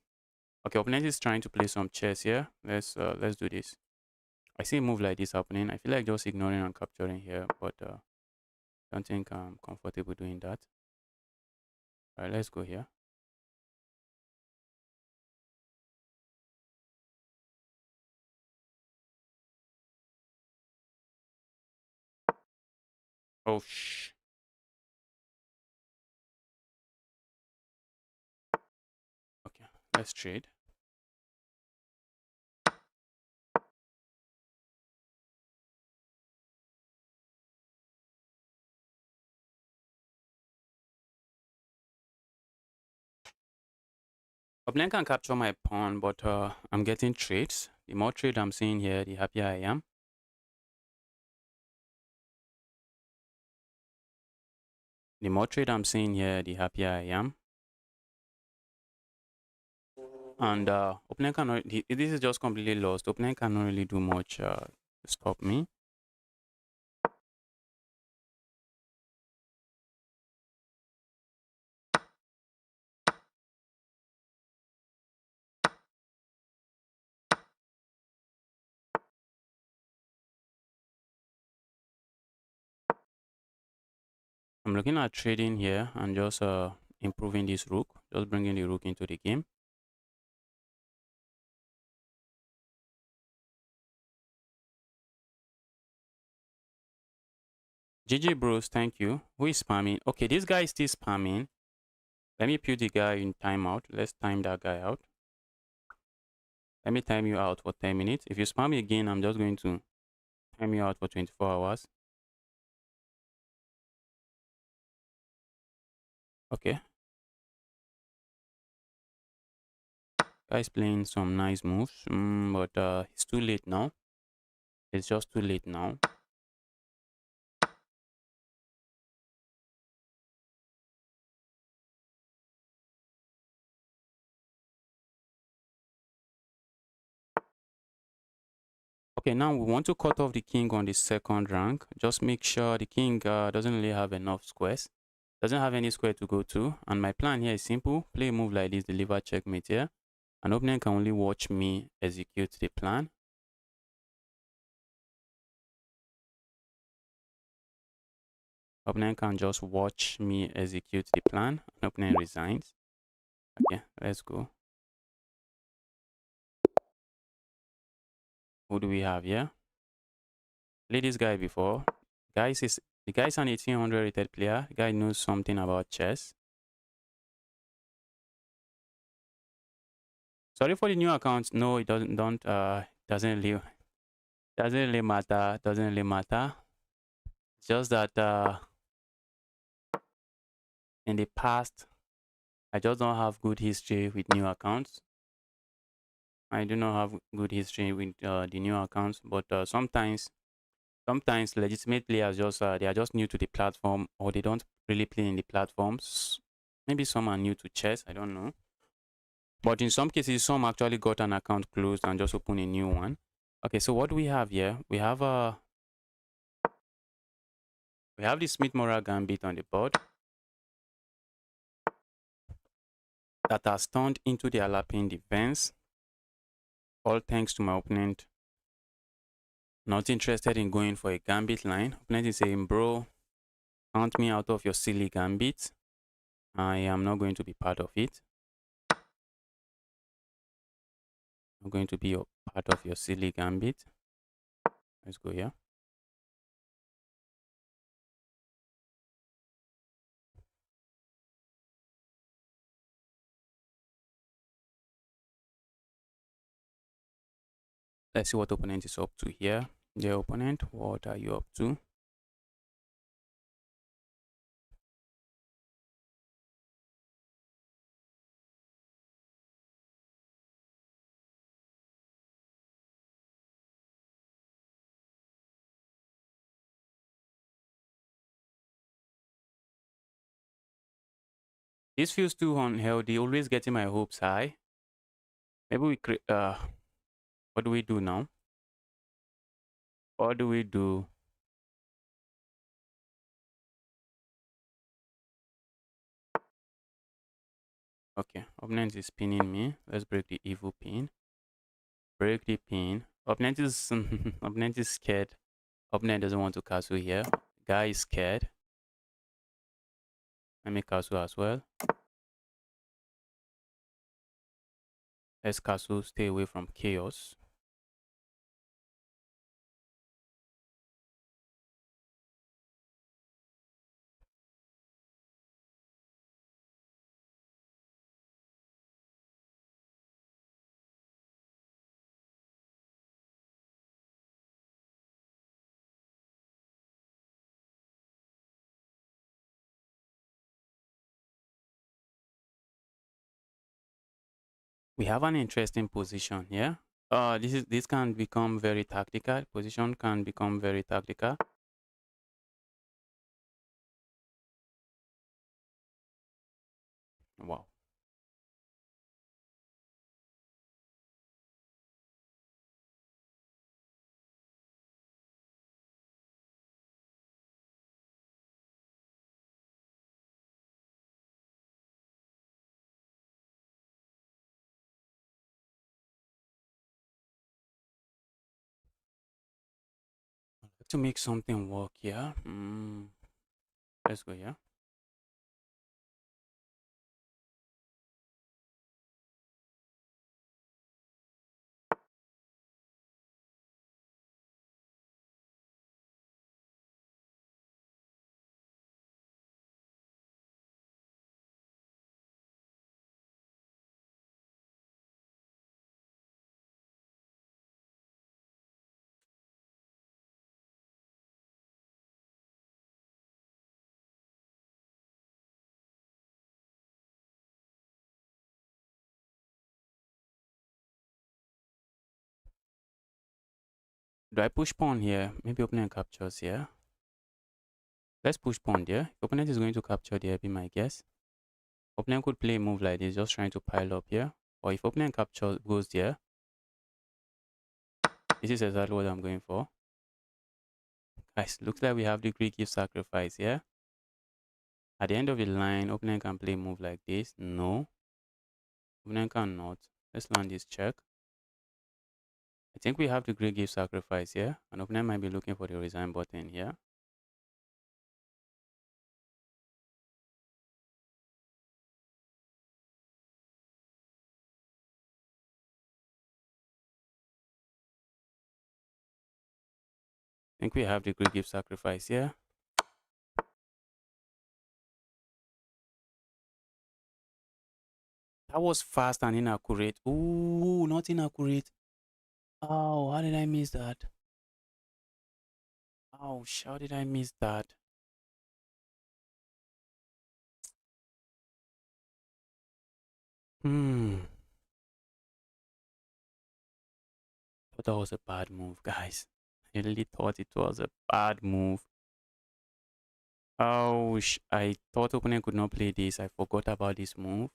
Okay, opponent is trying to play some chess here. Let's do this. I see a move like this happening. I feel like just ignoring and capturing here, but don't think I'm comfortable doing that. All right, let's go here. Oh shh. Okay, let's trade. Opponent can capture my pawn, but I'm getting trades. The more trade I'm seeing here, the happier I am. The more trade I'm seeing here, the happier I am. And opponent cannot. This is just completely lost. Opponent cannot really do much to stop me. I'm looking at trading here and just improving this rook, just bringing the rook into the game. GG bros, thank you. Who is spamming? Okay, this guy is still spamming. Let me put the guy in timeout. Let's time that guy out. Let me time you out for 10 minutes. If you spam me again, I'm just going to time you out for 24 hours. Okay. Guy's playing some nice moves, but it's too late now. It's just too late now. Okay, now we want to cut off the king on the second rank. Just make sure the king doesn't really have enough squares. Doesn't have any square to go to. And my plan here is simple. Play a move like this, deliver checkmate here. An opponent can only watch me execute the plan. Opponent can just watch me execute the plan. An opponent resigns. Okay, let's go. Who do we have here? Played this guy before. The guy's an 1800 rated player. The guy knows something about chess. Sorry for the new account. No, it doesn't really matter. Doesn't really matter. It's just that in the past, I just don't have good history with new accounts. I do not have good history with the new accounts, but sometimes legitimate players just they are just new to the platform, or they don't really play in the platforms. Maybe some are new to chess. I don't know. But in some cases, some actually got an account closed and just open a new one. Okay, so what do we have here? We have the Smith-Morra gambit on the board that has turned into the Alapin defense. All thanks to my opponent not interested in going for a gambit line. Opponent is saying, bro, count me out of your silly gambit. I am not going to be part of it. I'm going to be a part of your silly gambit. Let's go here. Let's see what opponent is up to here. Dear opponent, what are you up to? This feels too unhealthy, always getting my hopes high. Maybe we create, what do we do now? What do we do? Okay, opponent is pinning me. Let's break the evil pin. Break the pin. Opponent is opponent is scared. Opponent doesn't want to castle here. Guy is scared. Let me castle as well. Let's castle, stay away from chaos. We have an interesting position here. This can become very tactical. Position can become very tactical. Wow. To make something work here. Let's go here. Do I push pawn here? Maybe opponent captures here. Let's push pawn there. If opponent is going to capture there, be my guess. Opponent could play a move like this, just trying to pile up here. Or if opponent capture goes there, this is exactly what I'm going for. Guys, looks like we have the Greek gift sacrifice here. At the end of the line, opponent can play a move like this. No, opponent cannot. Let's land this check. I think we have the Greek gift sacrifice here. An opponent might be looking for the resign button here. I think we have the Greek gift sacrifice here. That was fast and inaccurate. Ooh, not inaccurate. Oh, how did I miss that? Ouch, how did I miss that? Hmm. Thought that was a bad move, guys. I really thought it was a bad move. Ouch, I thought opponent could not play this. I forgot about this move.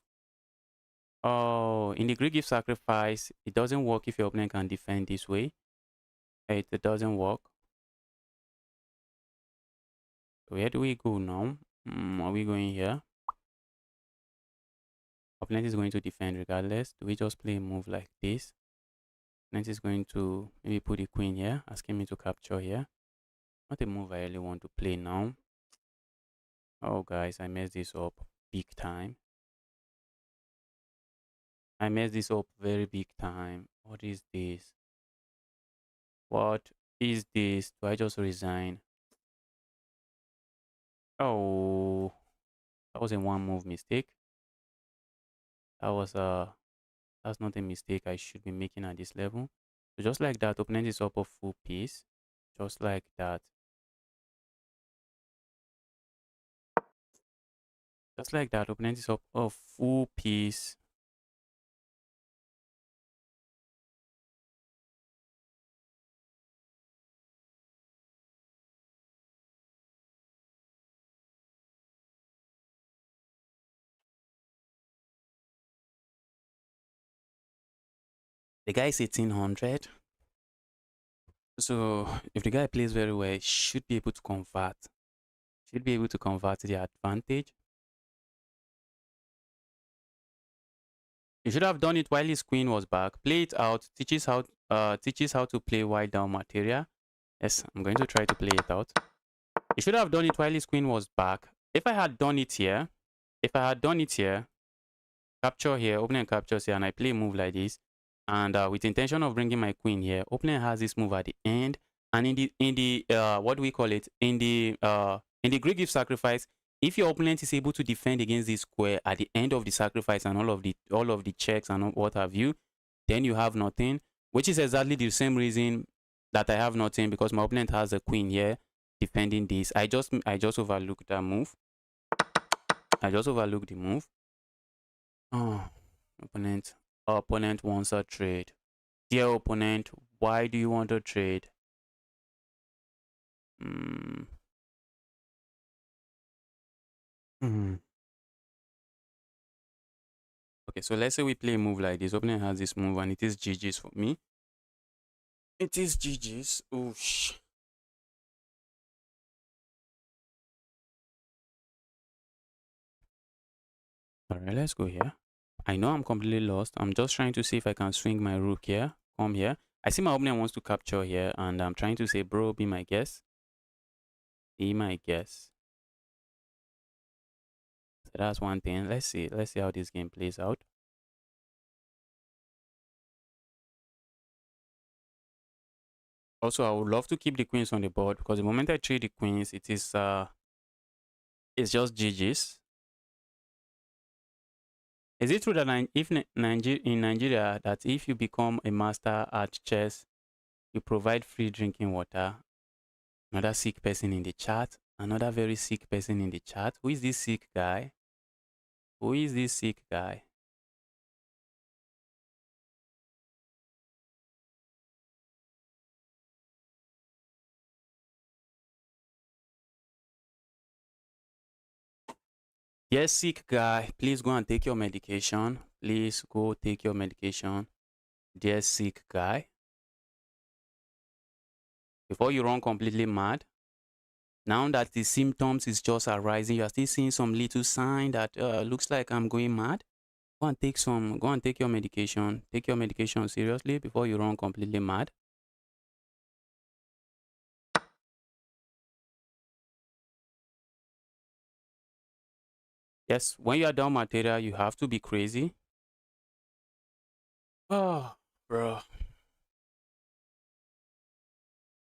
Oh, in the Greek gift sacrifice, it doesn't work if your opponent can defend this way. It doesn't work. Where do we go now? Are we going here? Opponent is going to defend regardless. Do we just play a move like this? Opponent is going to maybe put the queen here, asking me to capture here. Not a move I really want to play now. Oh, guys, I messed this up big time. I messed this up very big time. What is this? What is this? Do I just resign? Oh, that was a one move mistake. That was that's not a mistake I should be making at this level. So just like that, opponent is up a full piece. Just like that. Just like that, opponent is up a full piece. The guy is 1800. So if the guy plays very well, he should be able to convert. Should be able to convert the advantage. He should have done it while his queen was back. Play it out. Teaches how to play while down material. Yes, I'm going to try to play it out. He should have done it while his queen was back. If I had done it here, capture here, opponent captures here, and I play a move like this, and with intention of bringing my queen here, opponent has this move at the end, and in the what do we call it? In the Greek gift sacrifice, if your opponent is able to defend against this square at the end of the sacrifice and all of the checks and what have you, then you have nothing, which is exactly the same reason that I have nothing, because my opponent has a queen here defending this. I just overlooked that move. I just overlooked the move. Oh, opponent wants a trade. Dear opponent, why do you want a trade? Hmm. Okay, so let's say we play a move like this. Opponent has this move and it is GG's for me. It is GG's. Oosh. Alright, let's go here. I know I'm completely lost. I'm just trying to see if I can swing my rook here. Come here. I see my opponent wants to capture here, and I'm trying to say, bro, be my guest. Be my guest. So that's one thing. Let's see how this game plays out. Also, I would love to keep the queens on the board, because the moment I trade the queens, it's just GG's. Is it true that in Nigeria that if you become a master at chess, you provide free drinking water? Another sick person in the chat. Another very sick person in the chat. Who is this sick guy? Who is this sick guy? Yes, sick guy. Please go and take your medication. Please go take your medication. Dear sick guy. Before you run completely mad. Now that the symptoms is just arising, you are still seeing some little sign that looks like I'm going mad. Go and take your medication. Take your medication seriously before you run completely mad. Yes, when you are down material, you have to be crazy. Oh, bro.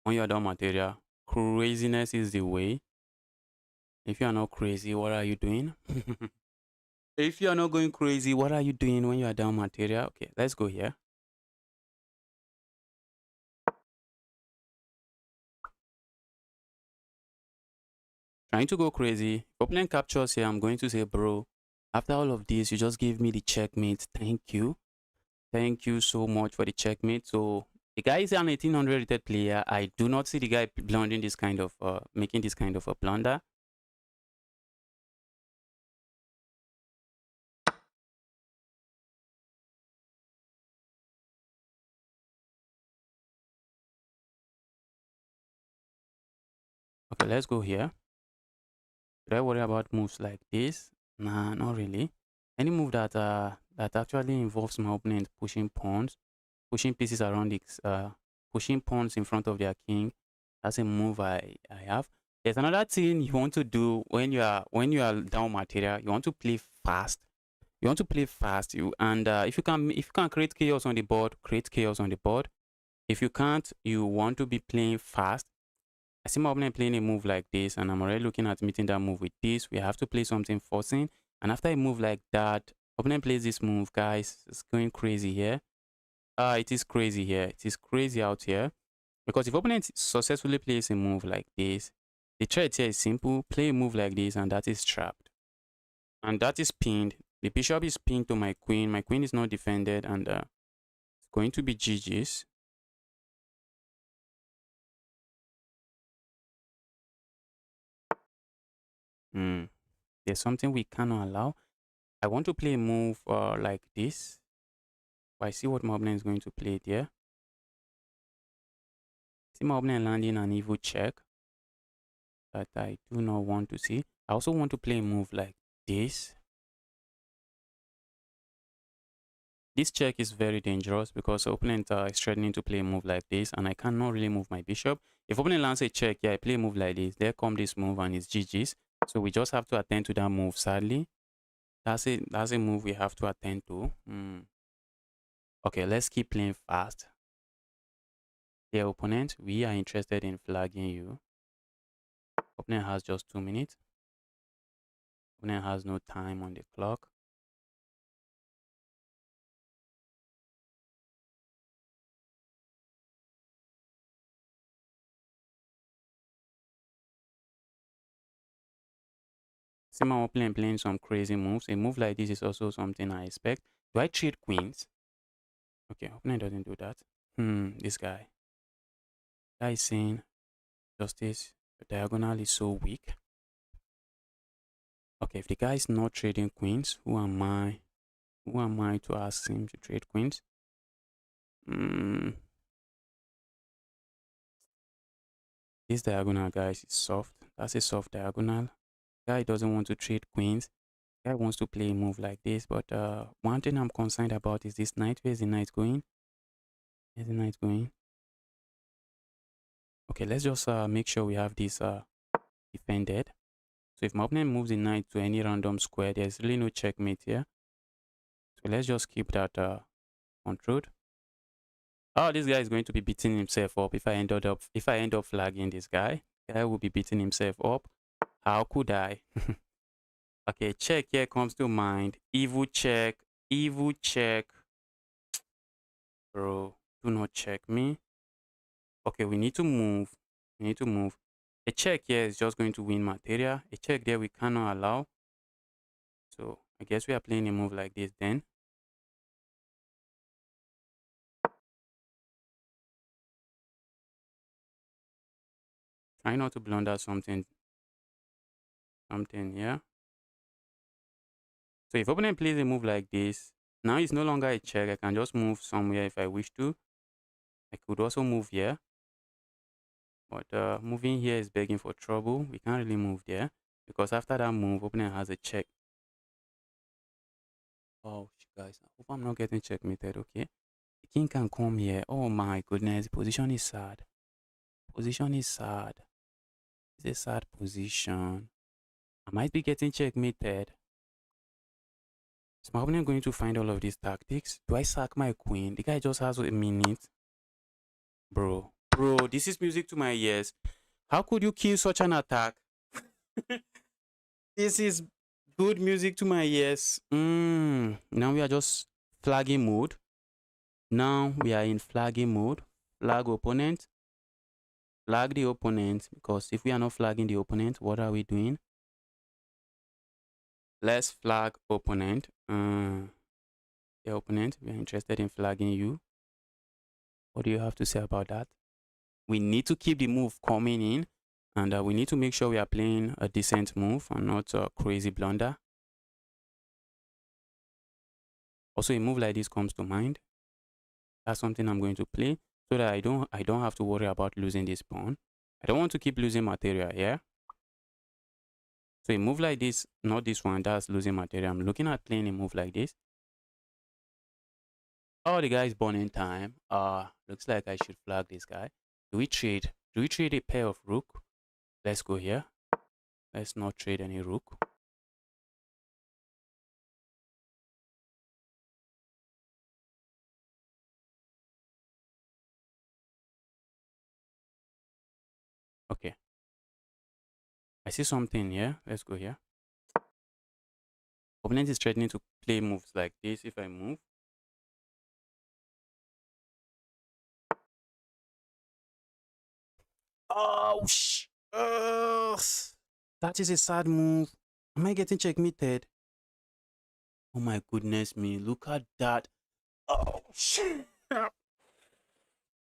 When you are down material, craziness is the way. If you are not crazy, what are you doing? If you are not going crazy, what are you doing when you are down material? Okay, let's go here. Trying to go crazy. Opponent captures here. I'm going to say, bro, after all of this, you just gave me the checkmate. Thank you. Thank you so much for the checkmate. So the guy is an 1800 rated player. I do not see the guy blundering this kind of, making this kind of a blunder. Okay, let's go here. Should I worry about moves like this? Nah, not really. Any move that that actually involves my opponent pushing pawns, pushing pieces around the, pushing pawns in front of their king, that's a move I have. There's another thing you want to do when you are down material. You want to play fast. You want to play fast. If you can create chaos on the board, create chaos on the board. If you can't, you want to be playing fast. I see my opponent playing a move like this, and I'm already looking at meeting that move with this. We have to play something forcing. And after a move like that, opponent plays this move, guys. It's going crazy here. It is crazy here. It is crazy out here. Because if opponent successfully plays a move like this, the threat here is simple. Play a move like this, and that is trapped. And that is pinned. The bishop is pinned to my queen. My queen is not defended, and it's going to be GG's. There's something we cannot allow. I want to play a move like this. I see what my opponent is going to play there. See my opponent landing an evil check that I do not want to see. I also want to play a move like this. This check is very dangerous because opponent is threatening to play a move like this, and I cannot really move my bishop. If opponent lands a check, yeah, I play a move like this. There come this move and it's GG's. So we just have to attend to that move, sadly. That's a move we have to attend to. Okay, let's keep playing fast. Dear opponent, we are interested in flagging you. Opponent has just 2 minutes. Opponent has no time on the clock. See my opponent playing some crazy moves. A move like this is also something I expect. Do I trade queens? Okay, opponent doesn't do that. This guy. Guy is saying, Justice, the diagonal is so weak. Okay, if the guy is not trading queens, who am I? Who am I to ask him to trade queens? This diagonal, guys, is soft. That's a soft diagonal. Guy doesn't want to trade queens. Guy wants to play a move like this, but one thing I'm concerned about is this knight. Where's the knight going? Where's the knight going? Okay, let's just make sure we have this defended. So if my opponent moves the knight to any random square, there's really no checkmate here. So let's just keep that controlled. Oh, this guy is going to be beating himself up if I end up flagging this guy. Guy will be beating himself up. How could I? Okay, check here comes to mind. Evil check. Evil check. Bro, do not check me. Okay, we need to move. We need to move. A check here is just going to win material. A check there we cannot allow. So I guess we are playing a move like this then. Try not to blunder something. Yeah. So if opponent plays a move like this, now it's no longer a check. I can just move somewhere if I wish to. I could also move here. But moving here is begging for trouble. We can't really move there because after that move, opponent has a check. Oh, guys, I hope I'm not getting checkmated. Okay, the king can come here. Oh my goodness, position is sad. Position is sad. It's a sad position. I might be getting checkmated. Is my opponent going to find all of these tactics? Do I sack my queen? The guy just has a minute. Bro, this is music to my ears. How could you kill such an attack? This is good music to my ears. Now we are just flagging mode. Now we are in flagging mode. Flag opponent. Flag the opponent, because if we are not flagging the opponent, what are we doing? Let's flag opponent. The opponent, we are interested in flagging you. What do you have to say about that? We need to keep the move coming in, and we need to make sure we are playing a decent move and not a crazy blunder. Also, a move like this comes to mind. That's something I'm going to play so that I don't have to worry about losing this pawn. I don't want to keep losing material here. So a move like this, not this one, that's losing material. I'm looking at playing a move like this. Oh, the guy is born in time. Looks like I should flag this guy. Do we trade a pair of rook? Let's go here. Let's not trade any rook. Okay. I see something here. Let's go here. Opponent is threatening to play moves like this if I move. Oh, that is a sad move. Am I getting checkmated? Oh my goodness me. Look at that. Oh, shit.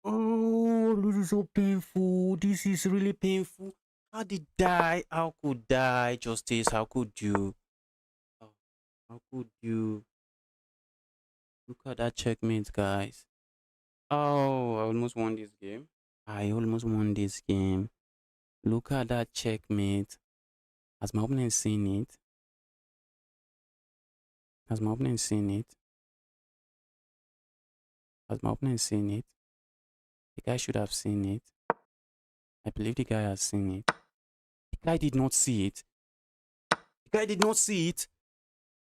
Oh, this is so painful. This is really painful. How did die? How could die? Justice, how could you? How could you? Look at that checkmate, guys. Oh, I almost won this game. I almost won this game. Look at that checkmate. Has my opponent seen it? Has my opponent seen it? Has my opponent seen it? The guy should have seen it. I believe the guy has seen it. The guy did not see it. The guy did not see it.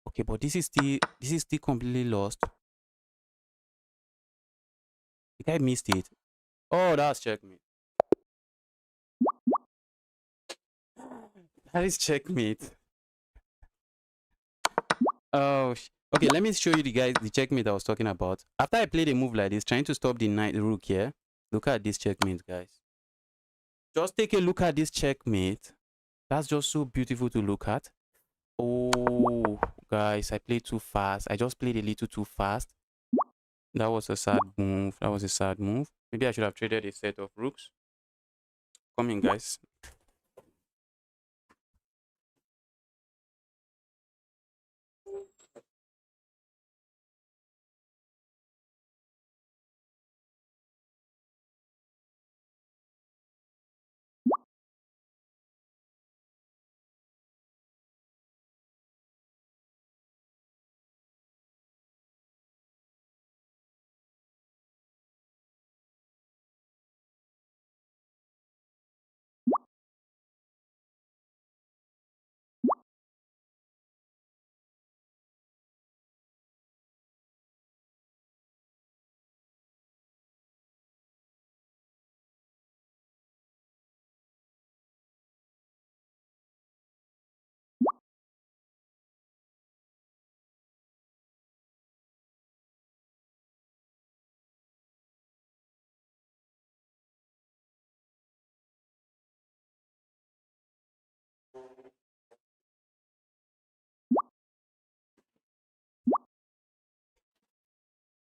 Okay, but this is still completely lost. The guy missed it. Oh, that's checkmate. That is checkmate. Oh, okay. Let me show you the checkmate I was talking about. After I played a move like this, trying to stop the knight rook here. Look at this checkmate, guys. Just take a look at this checkmate. That's just so beautiful to look at. Oh, guys, I played too fast. I just played a little too fast. That was a sad move. That was a sad move. Maybe I should have traded a set of rooks. Come in, guys.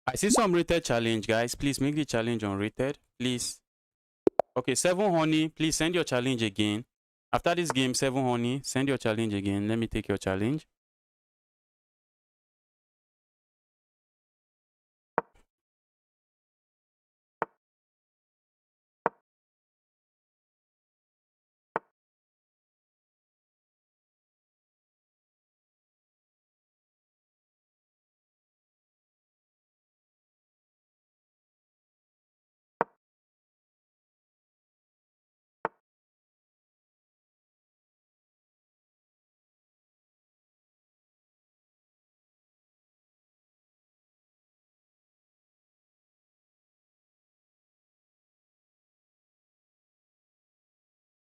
I see some rated challenge, guys. Please make the challenge unrated. Please. Okay, 7 honey. Please send your challenge again. After this game, 7 honey. Send your challenge again. Let me take your challenge.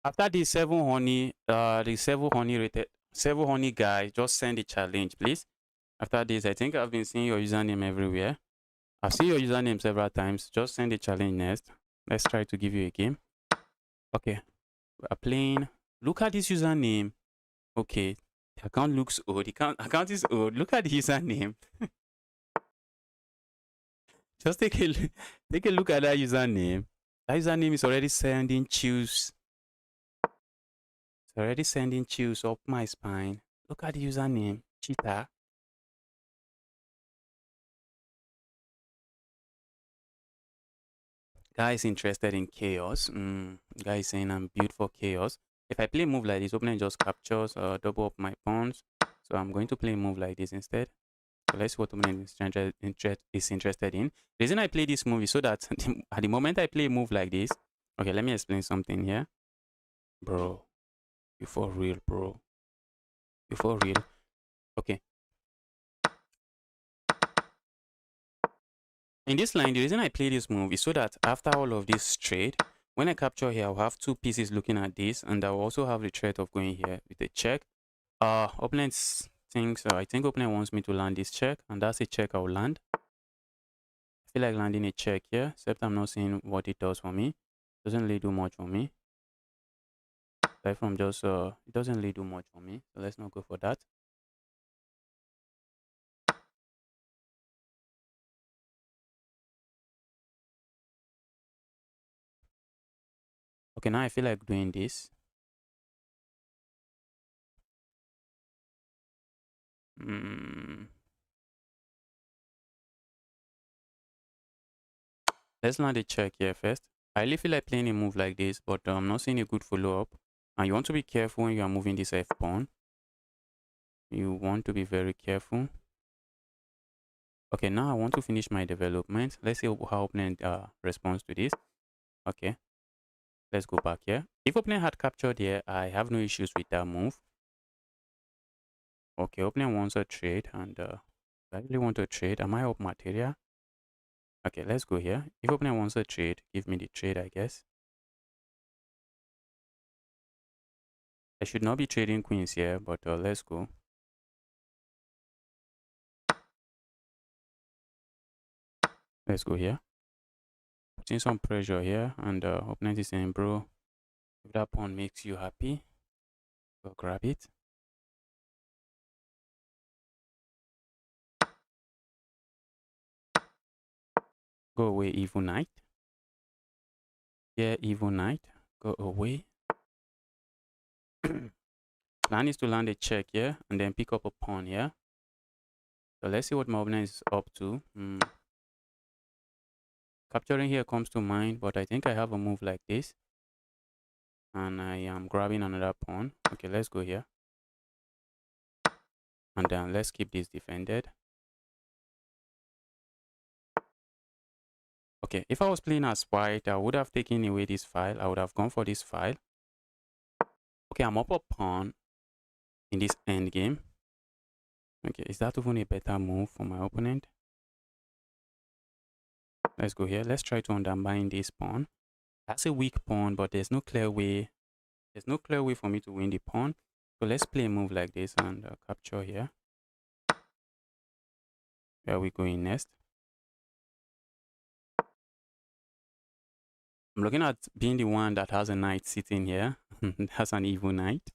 After the 7 honey, the 7 honey rated 7 honey guy, just send the challenge, please. After this, I think I've been seeing your username everywhere. I've seen your username several times. Just send the challenge next. Let's try to give you a game. Okay, we're playing. Look at this username. Okay, the account looks old. The account is old. Look at the username. Just take a look at that username. That username is already sending chills. It's already sending chills up my spine. Look at the username. Cheetah. Guy is interested in chaos. Guy is saying I'm built for chaos. If I play a move like this, opponent just captures or double up my pawns. So I'm going to play a move like this instead. So let's see what opponent is interested in. The reason I play this move is so that at the moment I play a move like this. Okay, let me explain something here. Bro, you for real, bro. You for real. Okay. In this line, the reason I play this move is so that after all of this trade, when I capture here, I'll have two pieces looking at this, and I'll also have the threat of going here with a check. Opponent thinks, I think opponent wants me to land this check, and that's a check I'll land. I feel like landing a check here, except I'm not seeing what it does for me. Doesn't really do much for me. Aside from just, it doesn't really do much for me, so let's not go for that. Okay, now I feel like doing this. Let's land a check here first. I really feel like playing a move like this, but I'm not seeing a good follow-up. And you want to be careful when you are moving this F pawn. You want to be very careful. Okay, now I want to finish my development. Let's see how opponent responds to this. Okay, let's go back here. If opponent had captured here, I have no issues with that move. Okay, opponent wants a trade, and I really want to trade. Am I up material? Okay, let's go here. If opponent wants a trade, give me the trade, I guess. I should not be trading queens here, but let's go. Let's go here. Putting some pressure here, and opponent is saying, bro, if that pawn makes you happy, go grab it. Go away, evil knight. Yeah, evil knight. Go away. Plan is to land a check here, and then pick up a pawn here. So let's see what my opponent is up to. Capturing here comes to mind, but I think I have a move like this. And I am grabbing another pawn. Okay, let's go here. And then let's keep this defended. Okay, if I was playing as white, I would have taken away this file. I would have gone for this file. Okay, I'm up a pawn in this endgame. Okay, is that even a better move for my opponent? Let's go here. Let's try to undermine this pawn. That's a weak pawn, but there's no clear way. There's no clear way for me to win the pawn. So let's play a move like this and capture here. Where are we going next? I'm looking at being the one that has a knight sitting here. That's an evil knight.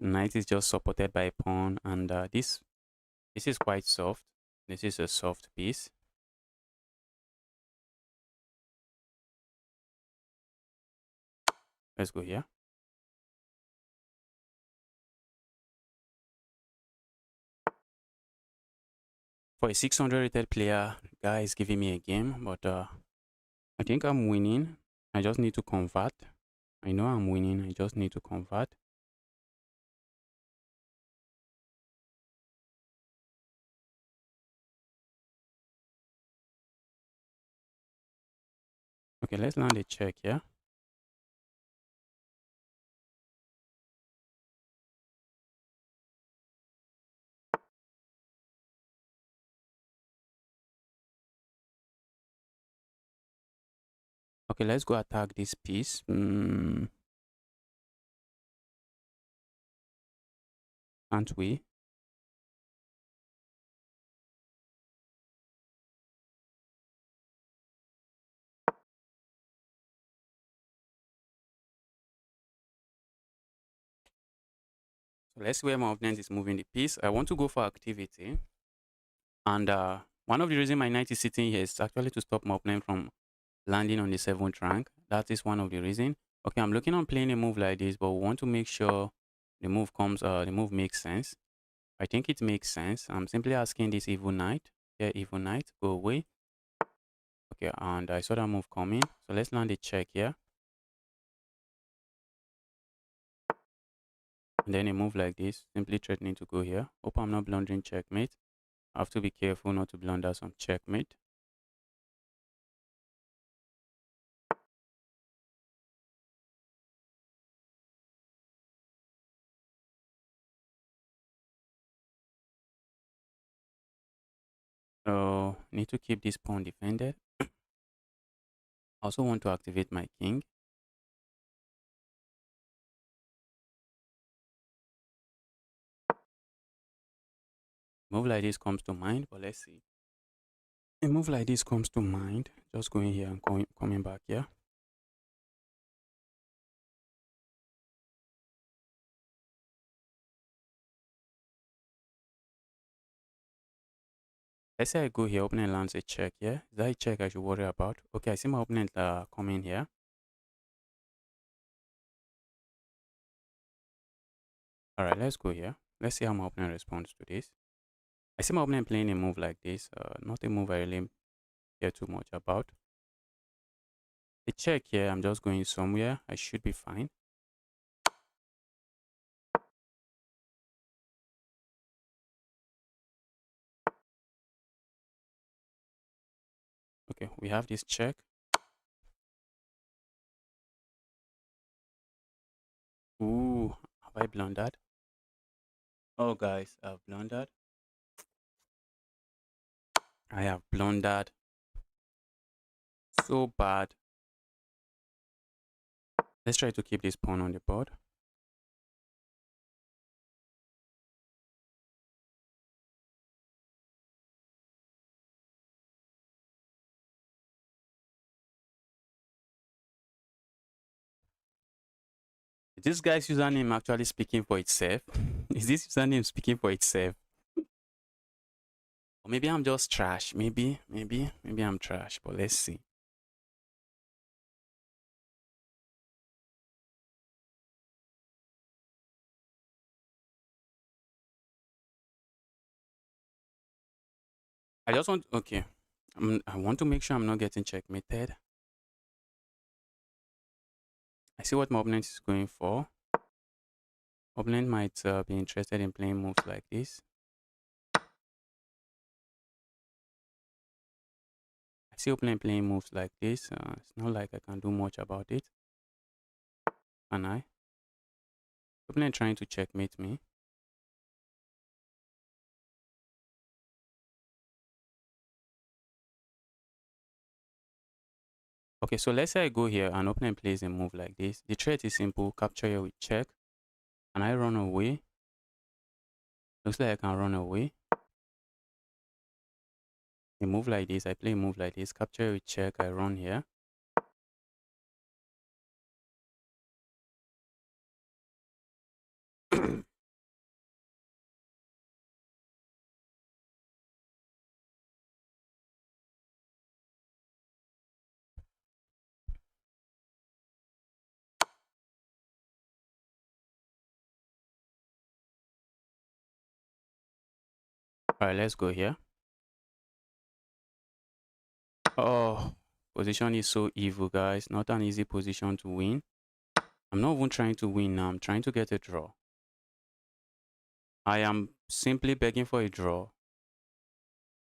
Knight is just supported by a pawn, and this is quite soft. This is a soft piece. Let's go here. For a 600 rated player, guy is giving me a game, but I think I'm winning. I just need to convert. I know I'm winning. I just need to convert. Okay, let's land a check here. Okay, let's go attack this piece. Can't we? So let's see where my opponent is moving the piece. I want to go for activity. And one of the reasons my knight is sitting here is actually to stop my opponent from landing on the 7th rank. That is one of the reasons. Okay, I'm looking on playing a move like this, but we want to make sure the move makes sense. I think it makes sense. I'm simply asking this evil knight. Yeah, evil knight, go away. Okay, and I saw that move coming. So let's land a check here. And then a move like this, simply threatening to go here. Hope I'm not blundering checkmate. I have to be careful not to blunder some checkmate. So need to keep this pawn defended. I also want to activate my king. Move like this comes to mind, but let's see. A move like this comes to mind. Just going here and coming back here. Let's say I go here, opponent lands a check here. Is that a check I should worry about? Okay, I see my opponent coming here. Alright, let's go here. Let's see how my opponent responds to this. I see my opponent playing a move like this. Not a move I really care too much about. a check here. I'm just going somewhere. I should be fine. Okay, we have this check. Ooh, have I blundered? Oh, guys, I've blundered. I have blundered so bad. Let's try to keep this pawn on the board. Is this guy's username actually speaking for itself? Is this username speaking for itself? Or maybe I'm just trash. Maybe I'm trash, but let's see. I just want, okay. I want to make sure I'm not getting checkmated. I see what my opponent is going for. Opponent might be interested in playing moves like this. I see opponent playing moves like this. It's not like I can do much about it. Can I? Opponent trying to checkmate me. Okay, so let's say I go here and opponent plays a move like this. The threat is simple. Capture here with check. Can I run away? Looks like I can run away. A move like this. I play a move like this. Capture with check. I run here. Alright, let's go here. Oh, position is so evil, guys. Not an easy position to win. I'm not even trying to win now. I'm trying to get a draw. I am simply begging for a draw.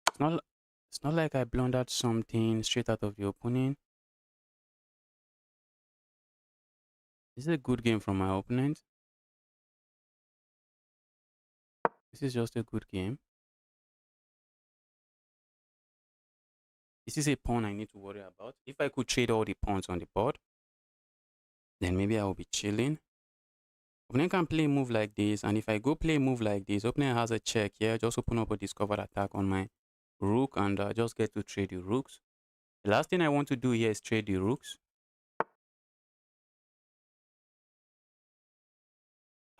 It's not like I blundered something straight out of the opening. This is a good game from my opponent. This is just a good game. This is a pawn I need to worry about. If I could trade all the pawns on the board, then maybe I will be chilling. Opponent can play a move like this, and if I go play a move like this, opponent has a check here. Just open up a discovered attack on my rook and just get to trade the rooks. The last thing I want to do here is trade the rooks.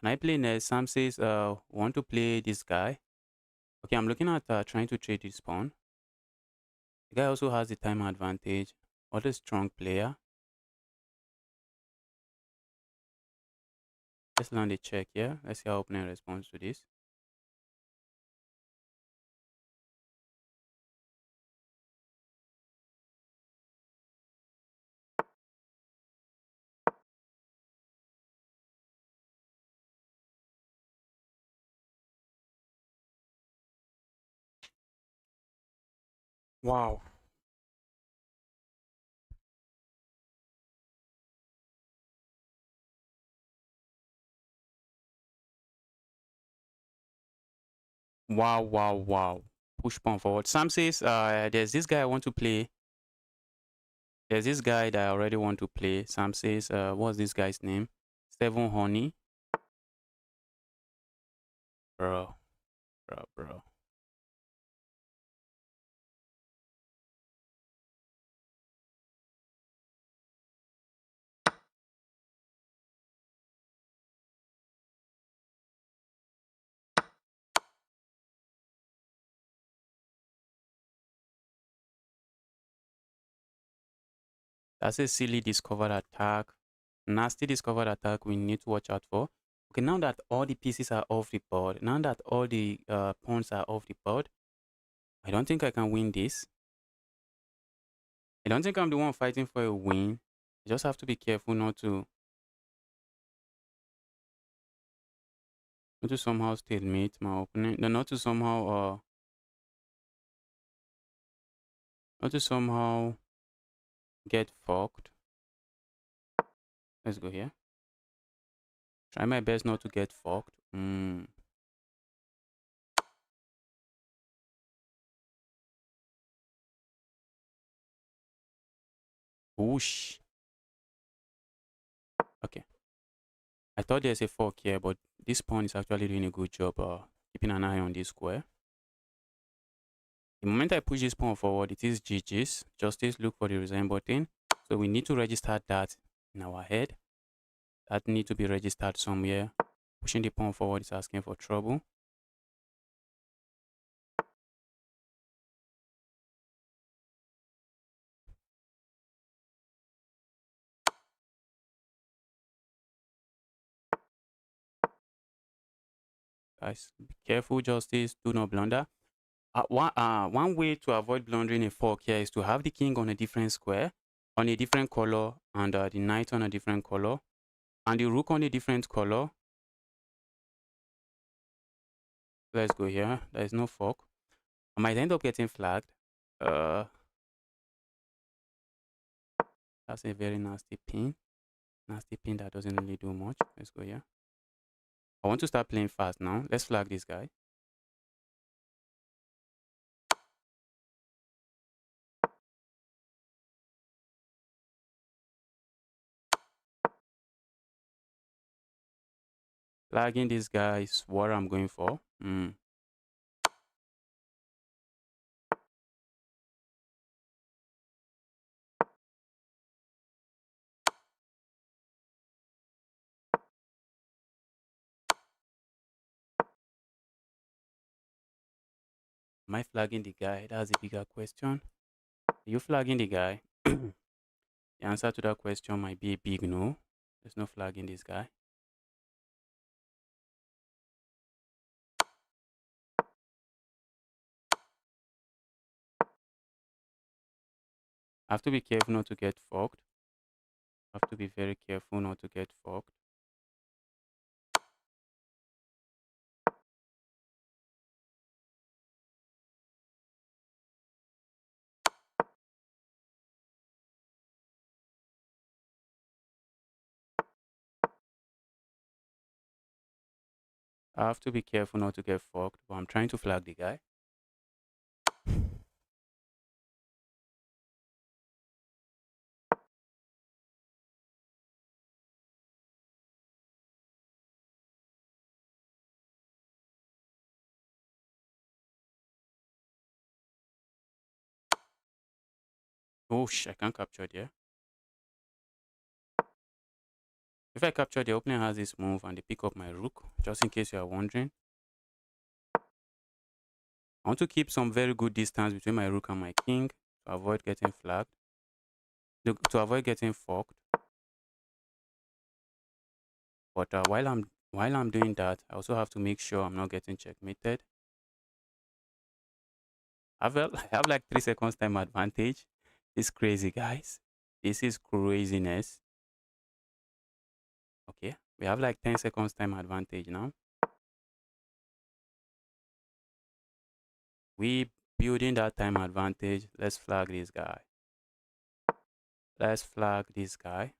Can I play next? Sam says, want to play this guy. Okay, I'm looking at trying to trade this pawn. The guy also has the time advantage. What a strong player. Let's land a check here. Let's see how opponent responds to this. Wow. Wow, wow, wow. Push pawn forward. Sam says, there's this guy I want to play. There's this guy that I already want to play. Sam says, what's this guy's name? Seven Honey. Bro. Bro. That's a silly discovered attack. Nasty discovered attack we need to watch out for. Okay, now that all the pieces are off the board, now that all the pawns are off the board, I don't think I can win this. I don't think I'm the one fighting for a win. I just have to be careful not to somehow stalemate my opponent. No, not to somehow get fucked. Let's go here. Try my best not to get fucked. Whoosh. Okay. I thought there's a fork here, but this pawn is actually doing a good job keeping an eye on this square. The moment I push this pawn forward, it is GG's. Justice, look for the resign button. So we need to register that in our head. That need to be registered somewhere. Pushing the pawn forward is asking for trouble. Guys, be careful, Justice. Do not blunder. One way to avoid blundering a fork here is to have the king on a different square, on a different color, and the knight on a different color, and the rook on a different color. Let's go here. There is no fork. I might end up getting flagged. That's a very nasty pin. Nasty pin that doesn't really do much. Let's go here. I want to start playing fast now. Let's flag this guy. Flagging this guy is what I'm going for. Am I flagging the guy? That's a bigger question. Are you flagging the guy? The answer to that question might be a big no. There's no flagging this guy. I have to be careful not to get fucked. I have to be very careful not to get fucked. I have to be careful not to get fucked, but I'm trying to flag the guy. Oh, I can't capture there. If I capture, the opening has this move and they pick up my rook, just in case you are wondering. I want to keep some very good distance between my rook and my king to avoid getting flagged, to avoid getting forked. But while I'm doing that, I also have to make sure I'm not getting checkmated. I have like 3 seconds time advantage. This crazy, guys. This is craziness. Okay, we have like 10 seconds time advantage now. We building that time advantage. Let's flag this guy. Let's flag this guy.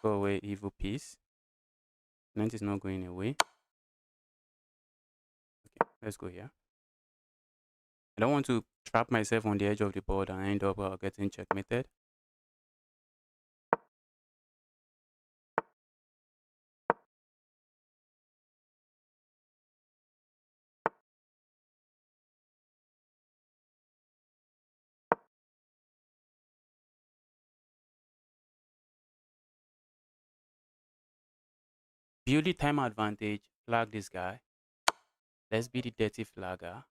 Go away, evil piece. Knight is not going away. Okay, let's go here. I don't want to trap myself on the edge of the board and end up getting checkmated. Build the time advantage. Flag this guy. Let's be the dirty flagger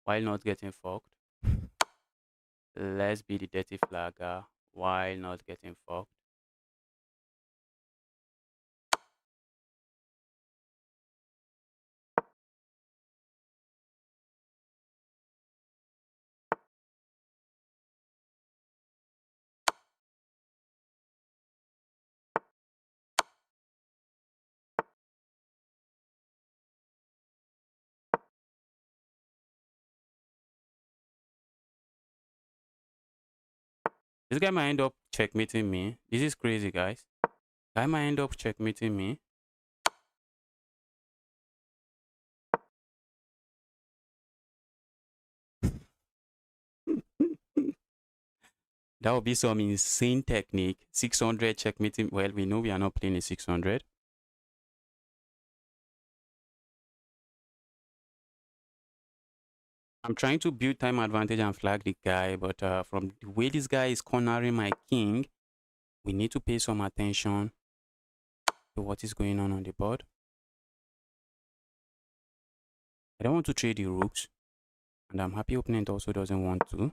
while not getting fucked. Let's be the dirty flagger while not getting fucked. This guy might end up checkmating me. This is crazy, guys. Guy might end up checkmating me. That would be some insane technique. 600 checkmating. Well, we know we are not playing a 600. I'm trying to build time advantage and flag the guy, but from the way this guy is cornering my king, we need to pay some attention to what is going on the board. I don't want to trade the rooks, and I'm happy opponent also doesn't want to.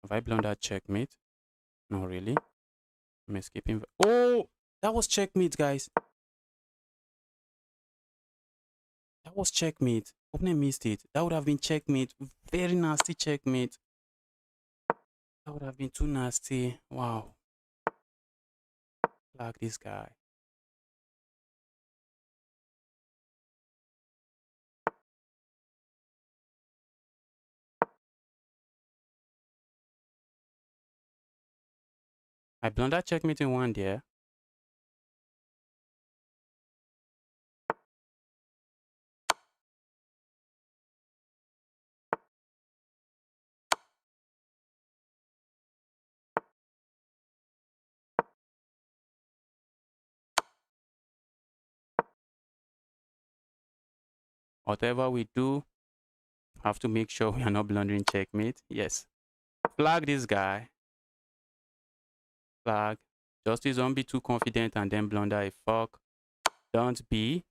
Have I blundered checkmate? Not really. I'm escaping. Oh, that was checkmate, guys. That was checkmate. Opponent missed it. That would have been checkmate. Very nasty checkmate. That would have been too nasty. Wow. Flag this guy. I blundered checkmate in one there. Whatever we do, have to make sure we are not blundering checkmate. Yes. Flag this guy. Flag. Justice, don't be too confident and then blunder a fuck. Don't be.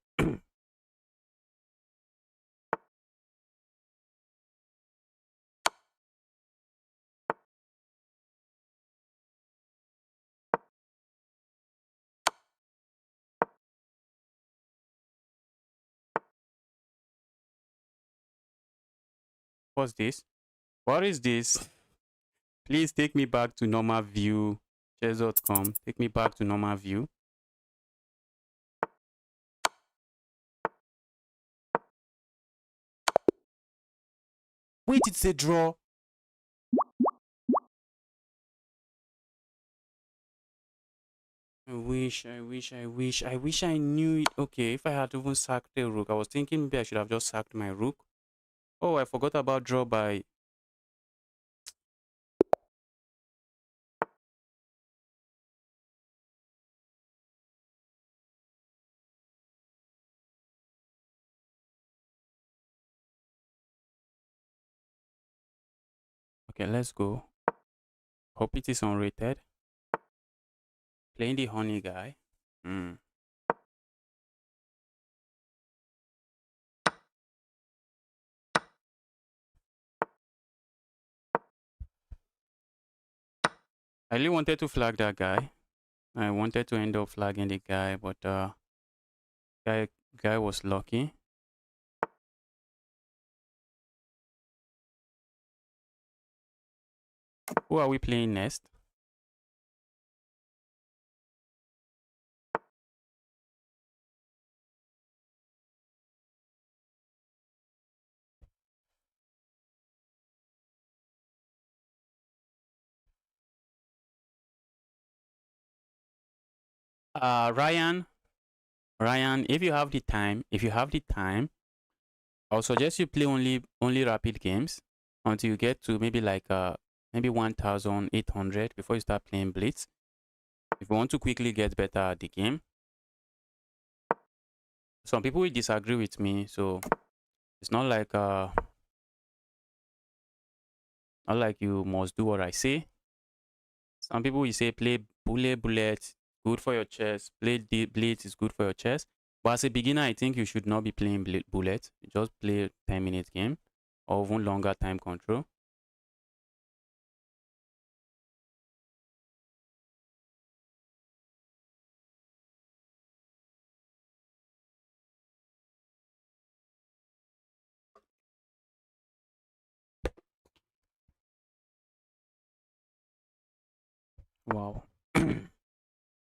What's this? What is this? Please take me back to normal view. Chess.com. Take me back to normal view. Wait, it's a draw. I wish I knew it. Okay, if I had even sacked the rook, I was thinking maybe I should have just sacked my rook. Oh, I forgot about draw by. Okay, let's go. Hope it is unrated. Playing the honey guy. I really wanted to flag that guy. I wanted to end up flagging the guy, but guy was lucky. Who are we playing next? Ryan. Ryan, if you have the time, I'll suggest you play only rapid games until you get to maybe like maybe 1,800 before you start playing blitz. If you want to quickly get better at the game. Some people will disagree with me, so it's not like you must do what I say. Some people will say play bullet, good for your chest. Play blitz is good for your chest. But as a beginner, I think you should not be playing bullet. Just play 10-minute game or even longer time control. Wow.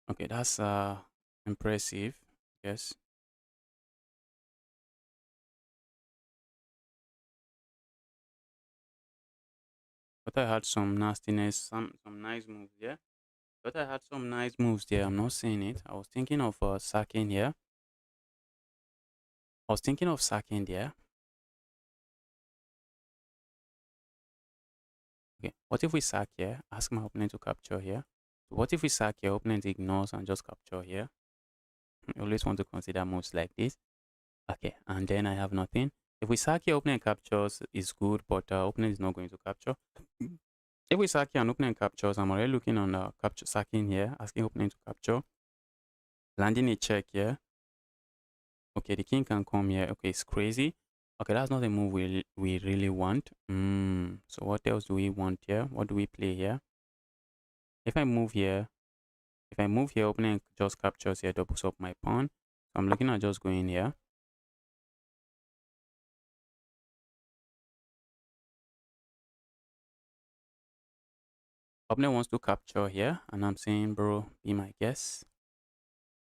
Okay, that's impressive. Yes. But I had some nastiness, some nice moves, yeah. But I had some nice moves there. I'm not saying it. I was thinking of sacking here. I was thinking of sacking there. Okay. What if we sack here? Ask my opponent to capture here. So what if we sack here? Opponent ignores and just capture here. You always want to consider moves like this. Okay. And then I have nothing. If we sack here, opponent captures is good, but opponent is not going to capture. If we sack here and opponent captures, I'm already looking on capture sacking here, asking opponent to capture. Landing a check here. Okay, the king can come here. Okay, it's crazy. Okay, that's not a move we really want. So what else do we want here? What do we play here? If I move here, opponent just captures here, doubles up my pawn. So I'm looking at just going here. Opponent wants to capture here, and I'm saying, bro, be my guest.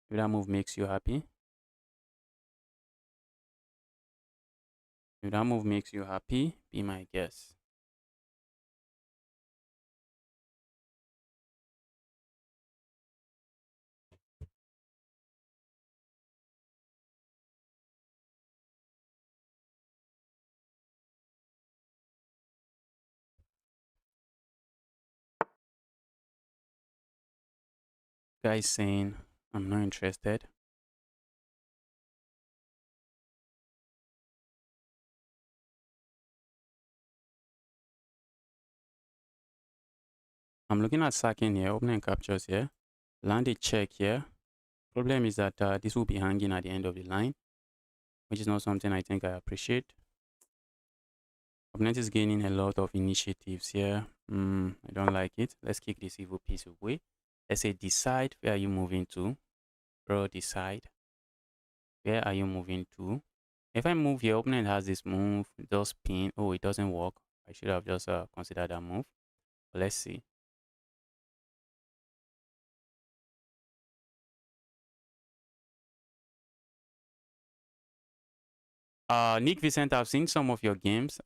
If that move makes you happy. If that move makes you happy, be my guest. Guys saying, I'm not interested. I'm looking at sacking here, opponent captures here. Land a check here. Problem is that this will be hanging at the end of the line, which is not something I think I appreciate. Opponent is gaining a lot of initiatives here. I don't like it. Let's kick this evil piece away. Let's say decide, where are you moving to? Bro, decide. Where are you moving to? If I move here, opponent has this move, does spin. Oh, it doesn't work. I should have just considered that move. But let's see. Nick Vicente, I've seen some of your games.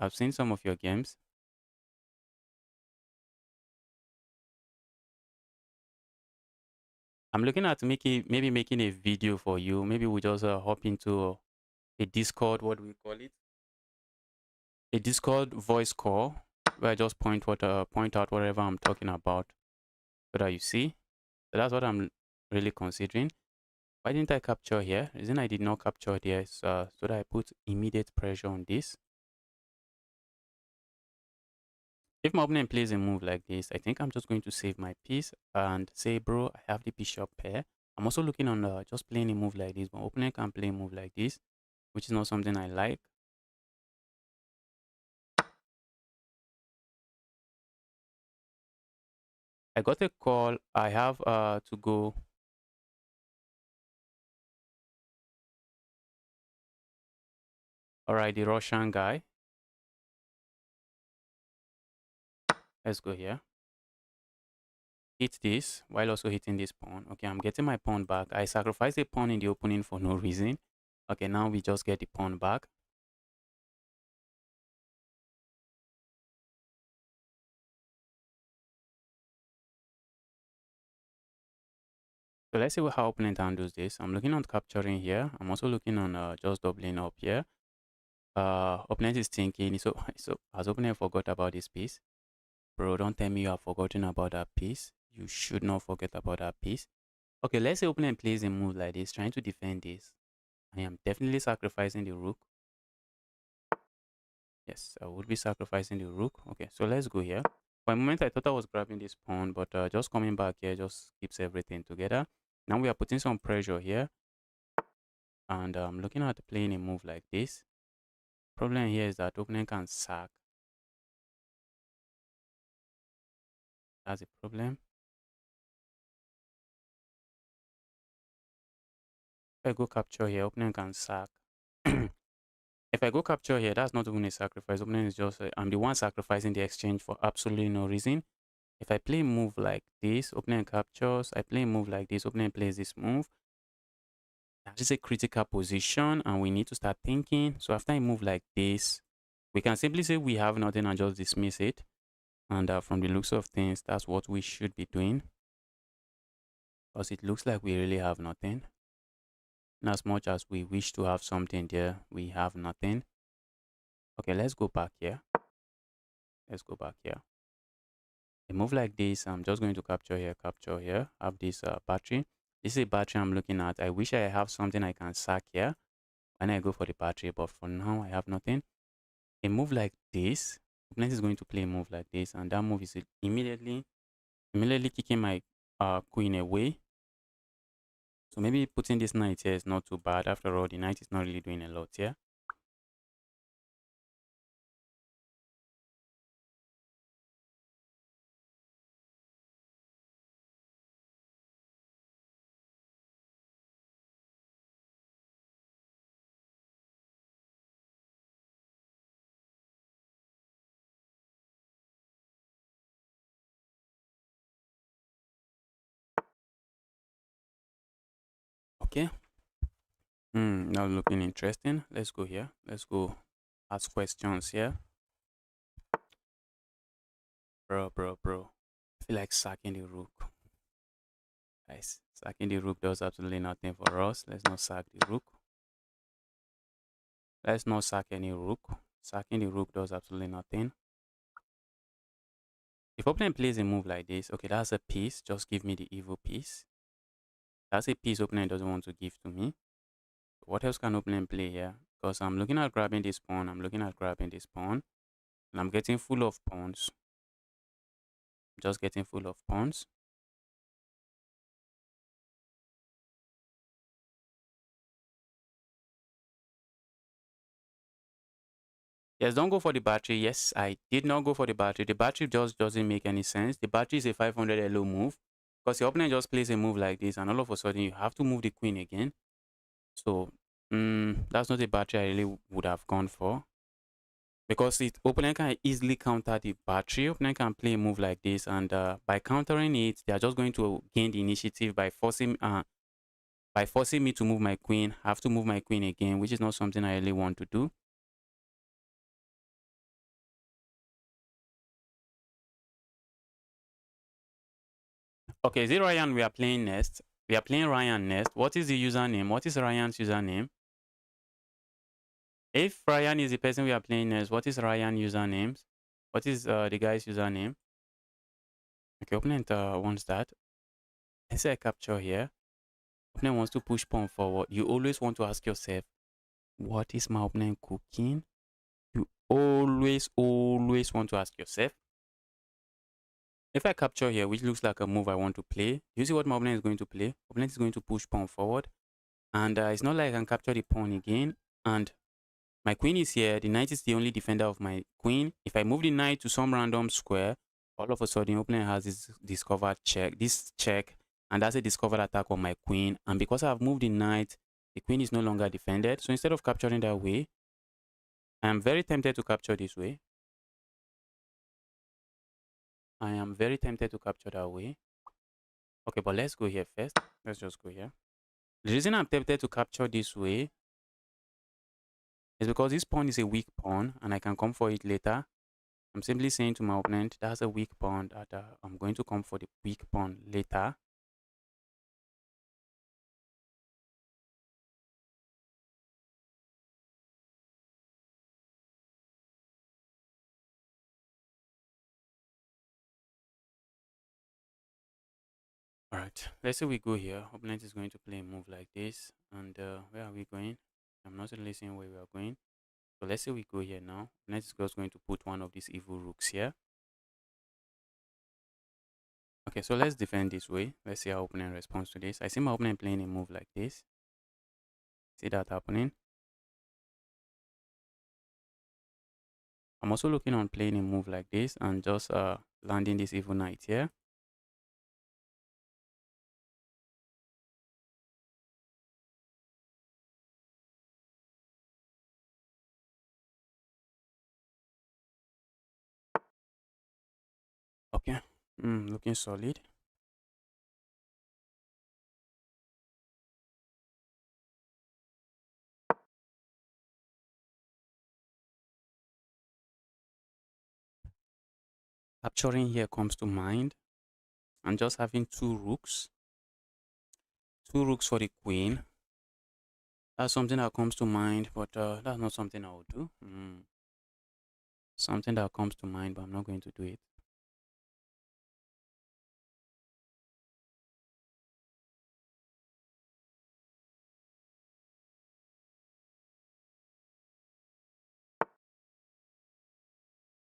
I'm looking at maybe making a video for you. Maybe we just hop into a Discord. What do we call it? A Discord voice call where I just point out whatever I'm talking about, so that you see. So that's what I'm really considering. Why didn't I capture here? The reason I did not capture there is so that I put immediate pressure on this. If my opponent plays a move like this, I think I'm just going to save my piece and say, bro, I have the bishop pair. I'm also looking on just playing a move like this, but opponent can play a move like this, which is not something I like. I got a call. I have to go. All right, the Russian guy. Let's go here. Hit this while also hitting this pawn. Okay, I'm getting my pawn back. I sacrificed a pawn in the opening for no reason. Okay, now we just get the pawn back. So let's see how opponent handles this. I'm looking on capturing here. I'm also looking on just doubling up here. Opponent is thinking, so has opponent forgot about this piece? Bro, don't tell me you have forgotten about that piece. You should not forget about that piece. Okay, let's say opponent plays a move like this, trying to defend this. I am definitely sacrificing the rook. Yes, I would be sacrificing the rook. Okay, so let's go here. For a moment, I thought I was grabbing this pawn, but just coming back here just keeps everything together. Now we are putting some pressure here. And I'm looking at playing a move like this. Problem here is that opponent can sack. That's a problem. If I go capture here, opponent can sack. If I go capture here, that's not even a sacrifice. Opponent is just, I'm the one sacrificing the exchange for absolutely no reason. If I play a move like this, opponent captures. I play a move like this, opponent plays this move. That is a critical position and we need to start thinking. So after I move like this, we can simply say we have nothing and just dismiss it. And from the looks of things, that's what we should be doing. Because it looks like we really have nothing. And as much as we wish to have something there, we have nothing. Okay, let's go back here. Let's go back here. A move like this, I'm just going to capture here, have this battery. This is a battery I'm looking at. I wish I have something I can sack here when I go for the battery, but for now I have nothing. A move like this, opponent is going to play a move like this, and that move is immediately kicking my queen away. So maybe putting this knight here is not too bad. After all, the knight is not really doing a lot here. Okay. Now looking interesting. Let's go here. Let's go ask questions here. Bro. I feel like sacking the rook. Guys, sacking the rook does absolutely nothing for us. Let's not sack the rook. Let's not sack any rook. Sacking the rook does absolutely nothing. If opponent plays a move like this, okay, that's a piece. Just give me the evil piece. That's a piece opponent doesn't want to give to me. What else can opponent play here? Because I'm looking at grabbing this pawn. I'm looking at grabbing this pawn. And I'm getting full of pawns. Just getting full of pawns. Yes, don't go for the battery. Yes, I did not go for the battery. The battery just doesn't make any sense. The battery is a 500 LO move. Because your opponent just plays a move like this, and all of a sudden you have to move the queen again. So, that's not a battery I really would have gone for. Because opponent can easily counter the battery. Opponent can play a move like this, and by countering it, they are just going to gain the initiative by forcing me to move my queen. I have to move my queen again, which is not something I really want to do. Okay, is it Ryan we are playing next? We are playing Ryan next. What is the username? What is Ryan's username? If Ryan is the person we are playing next, what is Ryan's username? What is the guy's username? Okay, opponent wants that. Let's say I capture here. Opponent wants to push pawn forward. You always want to ask yourself, what is my opponent cooking? You always want to ask yourself. If I capture here, which looks like a move I want to play, you see what my opponent is going to play? Opponent is going to push pawn forward. And it's not like I can capture the pawn again. And my queen is here. The knight is the only defender of my queen. If I move the knight to some random square, all of a sudden, opponent has this check, and that's a discovered attack on my queen. And because I've moved the knight, the queen is no longer defended. So instead of capturing that way, I am very tempted to capture this way. I am very tempted to capture that way. Okay, but let's go here first. Let's just go here. The reason I'm tempted to capture this way is because this pawn is a weak pawn and I can come for it later. I'm simply saying to my opponent, that's a weak pawn that I'm going to come for the weak pawn later. All right, let's say we go here. Opponent is going to play a move like this. And where are we going? I'm not really seeing where we are going. So let's say we go here now. Opponent is just going to put one of these evil rooks here. Okay, so let's defend this way. Let's see how opponent responds to this. I see my opponent playing a move like this. See that happening? I'm also looking on playing a move like this and just landing this evil knight here. Okay, looking solid. Capturing here comes to mind. And just having two rooks for the queen. That's something that comes to mind, but that's not something I will do. Something that comes to mind, but I'm not going to do it.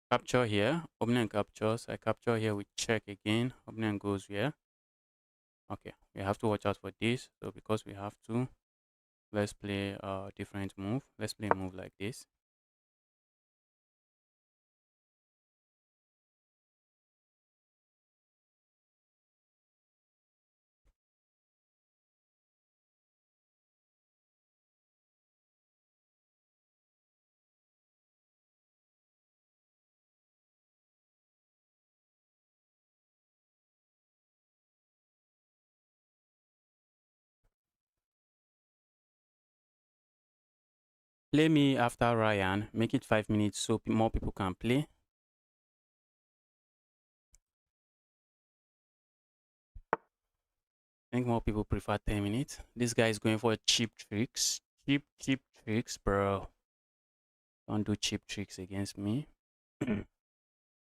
Capture here, opening captures. I capture here with check again. Opening goes here. Okay, we have to watch out for this. So because we have to, let's play a different move. Let's play a move like this. Play me after Ryan. Make it 5 minutes so more people can play. I think more people prefer 10 minutes. This guy is going for cheap tricks. Cheap tricks, bro. Don't do cheap tricks against me.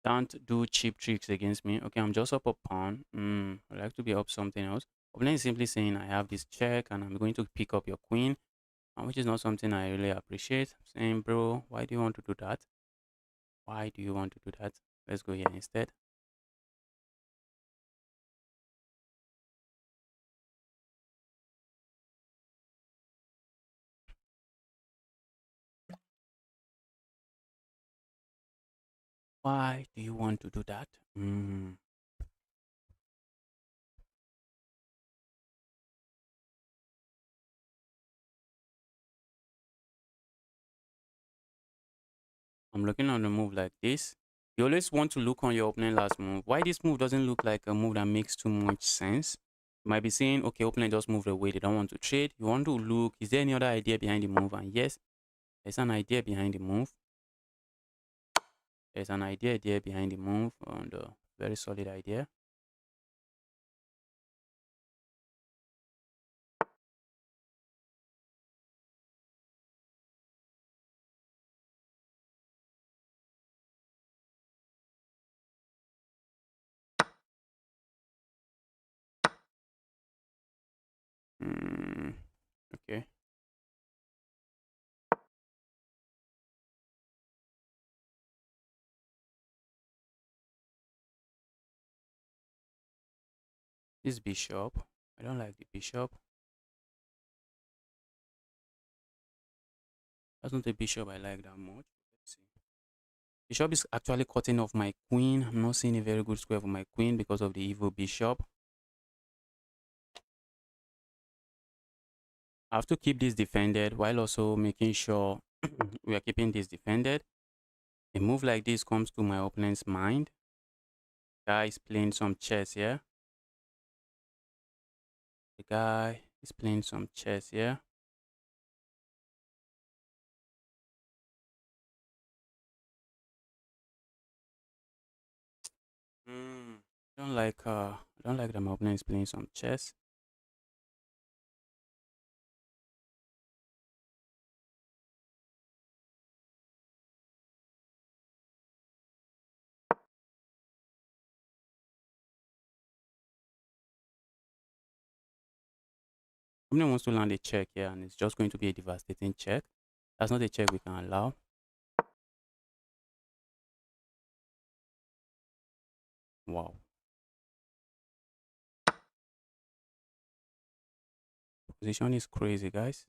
Don't do cheap tricks against me. Okay, I'm just up a pawn. I'd like to be up something else. Opponent is simply saying I have this check and I'm going to pick up your queen, which is not something I really appreciate. Saying, bro, why do you want to do that? Why do you want to do that? Let's go here instead. Why do you want to do that? I'm looking on the move like this. You always want to look on your opening last move. Why this move doesn't look like a move that makes too much sense? You might be saying, okay, opening just moved away. They don't want to trade. You want to look, is there any other idea behind the move? And yes, there's an idea behind the move. There's an idea there behind the move, and a very solid idea. Okay. This bishop. I don't like the bishop. That's not a bishop I like that much. Let's see. Bishop is actually cutting off my queen. I'm not seeing a very good square for my queen because of the evil bishop. I have to keep this defended while also making sure we are keeping this defended. A move like this comes to my opponent's mind. Guy is playing some chess here. The guy is playing some chess here. I don't like that my opponent is playing some chess. Opponent wants to land a check here, and it's just going to be a devastating check. That's not a check we can allow. Wow. Position is crazy, guys.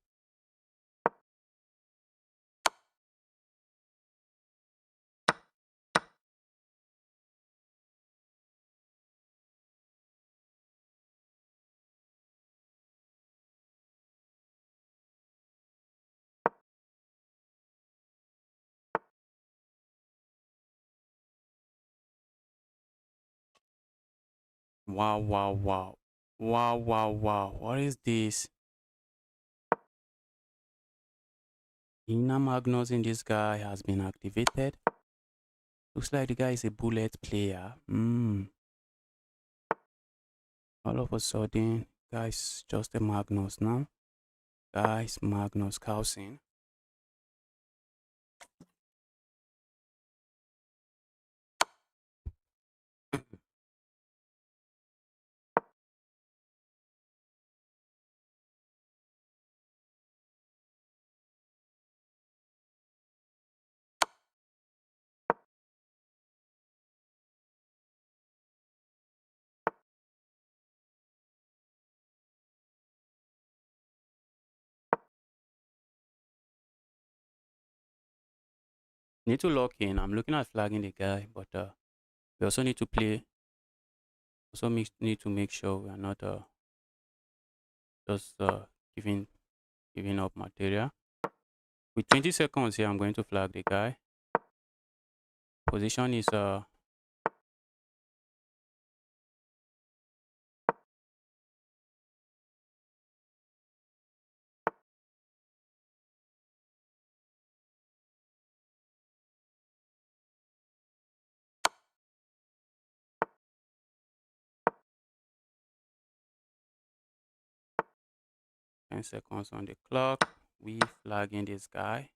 Wow, wow, wow. Wow, wow, wow. What is this? Inner Magnus in this guy has been activated. Looks like the guy is a bullet player. All of a sudden, guys, just a Magnus now. Guys, Magnus Carlsen. Need to lock in. I'm looking at flagging the guy, but we also need to play. Also need to make sure we are not just giving up material. With 20 seconds here, I'm going to flag the guy. Position is 10 seconds on the clock. We flagging this guy.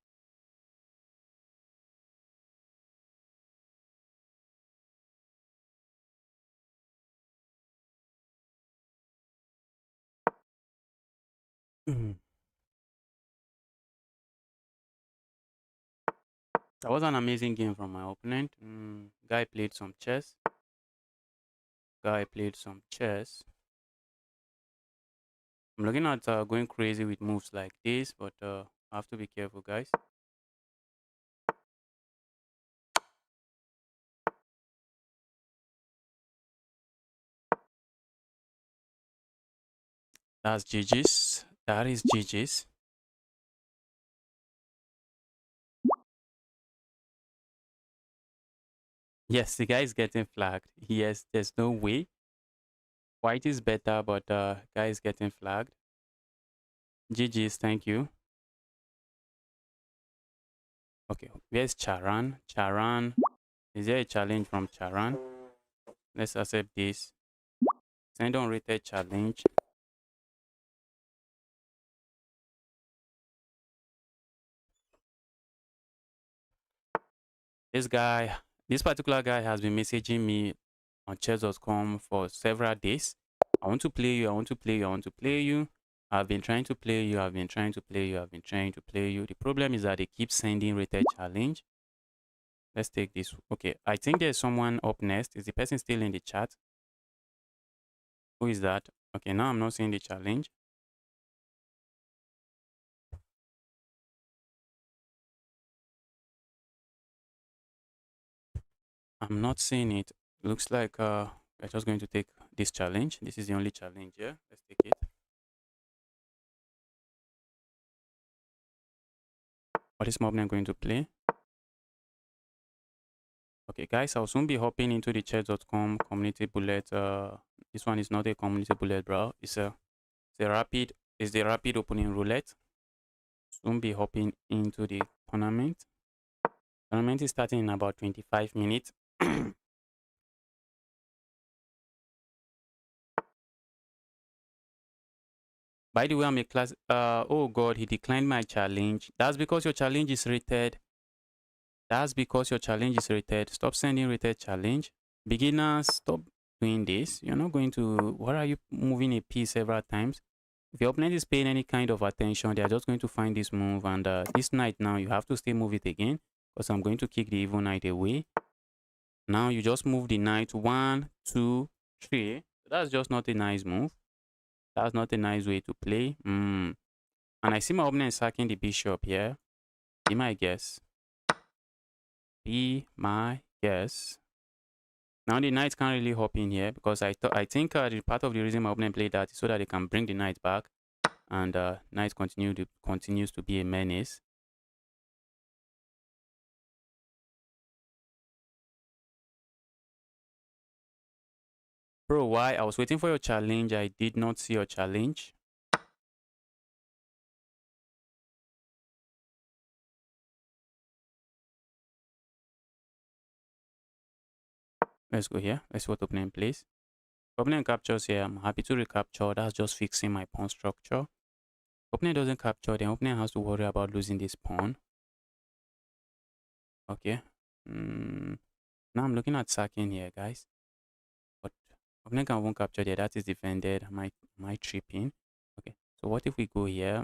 That was an amazing game from my opponent. Guy played some chess. I'm looking at going crazy with moves like this, but I have to be careful, guys. That's GG's. That is GG's. Yes, the guy is getting flagged. Yes, there's no way. White is better, but guy is getting flagged. GG's, thank you. Okay, where's Charan? Charan, is there a challenge from Charan? Let's accept this. Send unrated challenge. This particular guy has been messaging me on chess.com for several days. I want to play you, I want to play you, I want to play you. I've been trying to play you, I've been trying to play you, I've been trying to play you. The problem is that they keep sending rated challenge. Let's take this. Okay, I think there's someone up next. Is the person still in the chat? Who is that? Okay, now I'm not seeing the challenge. I'm not seeing it. Looks like we're just going to take this challenge. This is the only challenge here. Let's take it. What is Mobman going to play? Okay, guys, I'll soon be hopping into the chess.com community bullet. This one is not a community bullet, bro. It's the rapid opening roulette. Soon be hopping into the tournament. Tournament is starting in about 25 minutes. By the way, I'm a class. Oh God, he declined my challenge. That's because your challenge is rated. That's because your challenge is rated. Stop sending rated challenge. Beginners, stop doing this. You're not going to. What are you moving a piece several times? If your opponent is paying any kind of attention, they are just going to find this move. And this knight now, you have to still move it again because I'm going to kick the evil knight away. Now you just move the knight 1, 2, 3. That's just not a nice move. That's not a nice way to play. And I see my opponent sacking the bishop here. Be my guess. Be my guess. Now the knight can't really hop in here because I think the part of the reason my opponent played that is so that they can bring the knight back, and knight continues to be a menace. Bro, why? I was waiting for your challenge. I did not see your challenge. Let's go here. Let's see what opening plays. Opening captures here. I'm happy to recapture. That's just fixing my pawn structure. Opening doesn't capture, then opening has to worry about losing this pawn. Okay. Now I'm looking at sacking here, guys. But opening won't capture there. That is defended. My tripping. Okay. So what if we go here?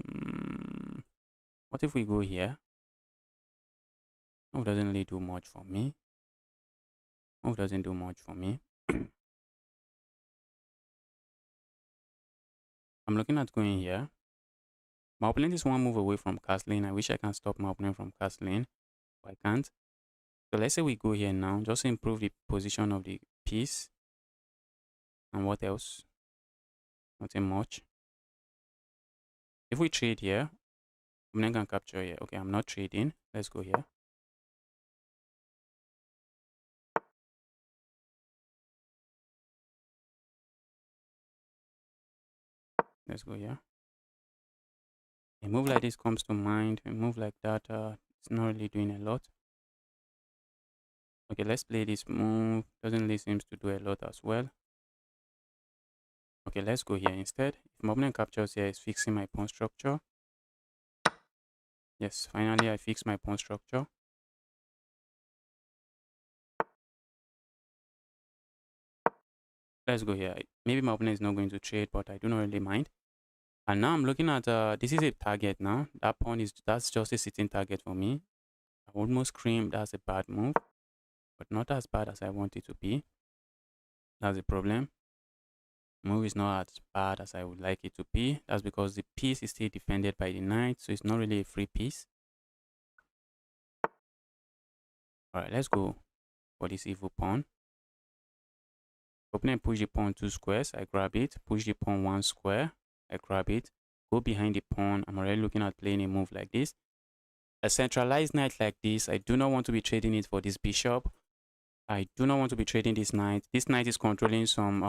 What if we go here? Move doesn't really do much for me. Move doesn't do much for me. I'm looking at going here. My opponent is one move away from castling. I wish I can stop my opponent from castling, but I can't. So let's say we go here now, just improve the position of the piece. And what else? Nothing much. If we trade here, opponent can capture here. Okay, I'm not trading. Let's go here. Let's go here. A move like this comes to mind. A move like that, it's not really doing a lot. Okay, let's play this move. Doesn't really seem to do a lot as well. Okay, let's go here instead. If my opponent captures here, it's fixing my pawn structure. Yes, finally I fixed my pawn structure. Let's go here. Maybe my opponent is not going to trade, but I do not really mind. And now I'm looking at, this is a target now. That's just a sitting target for me. I almost screamed that's a bad move, but not as bad as I want it to be. That's the problem. Move is not as bad as I would like it to be. That's because the piece is still defended by the knight, so it's not really a free piece. Alright, let's go for this evil pawn. Opponent push the pawn 2 squares, I grab it. Push the pawn 1 square, I grab it. Go behind the pawn. I'm already looking at playing a move like this. A centralized knight like this, I do not want to be trading it for this bishop. I do not want to be trading this knight. This knight is controlling some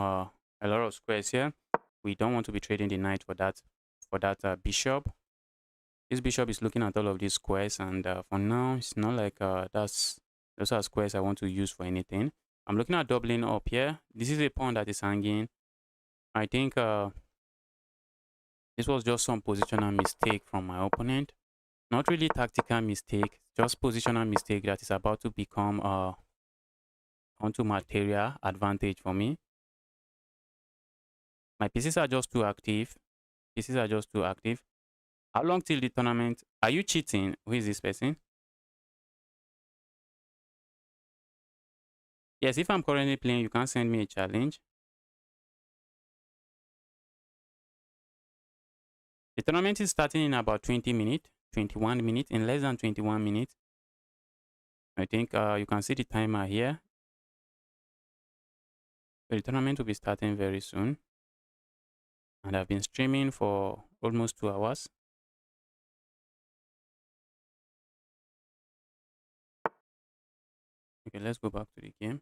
a lot of squares here. We don't want to be trading the knight for that bishop. This bishop is looking at all of these squares, and for now, it's not like those are squares I want to use for anything. I'm looking at doubling up here. This is a pawn that is hanging. I think this was just some positional mistake from my opponent. Not really tactical mistake, just positional mistake that is about to become onto material advantage for me. My pieces are just too active. Pieces are just too active. How long till the tournament? Are you cheating? Who is this person? Yes, if I'm currently playing, you can send me a challenge. The tournament is starting in about 20 minutes, 21 minutes, in less than 21 minutes. I think you can see the timer here. So the tournament will be starting very soon. And I've been streaming for almost 2 hours. Okay, let's go back to the game.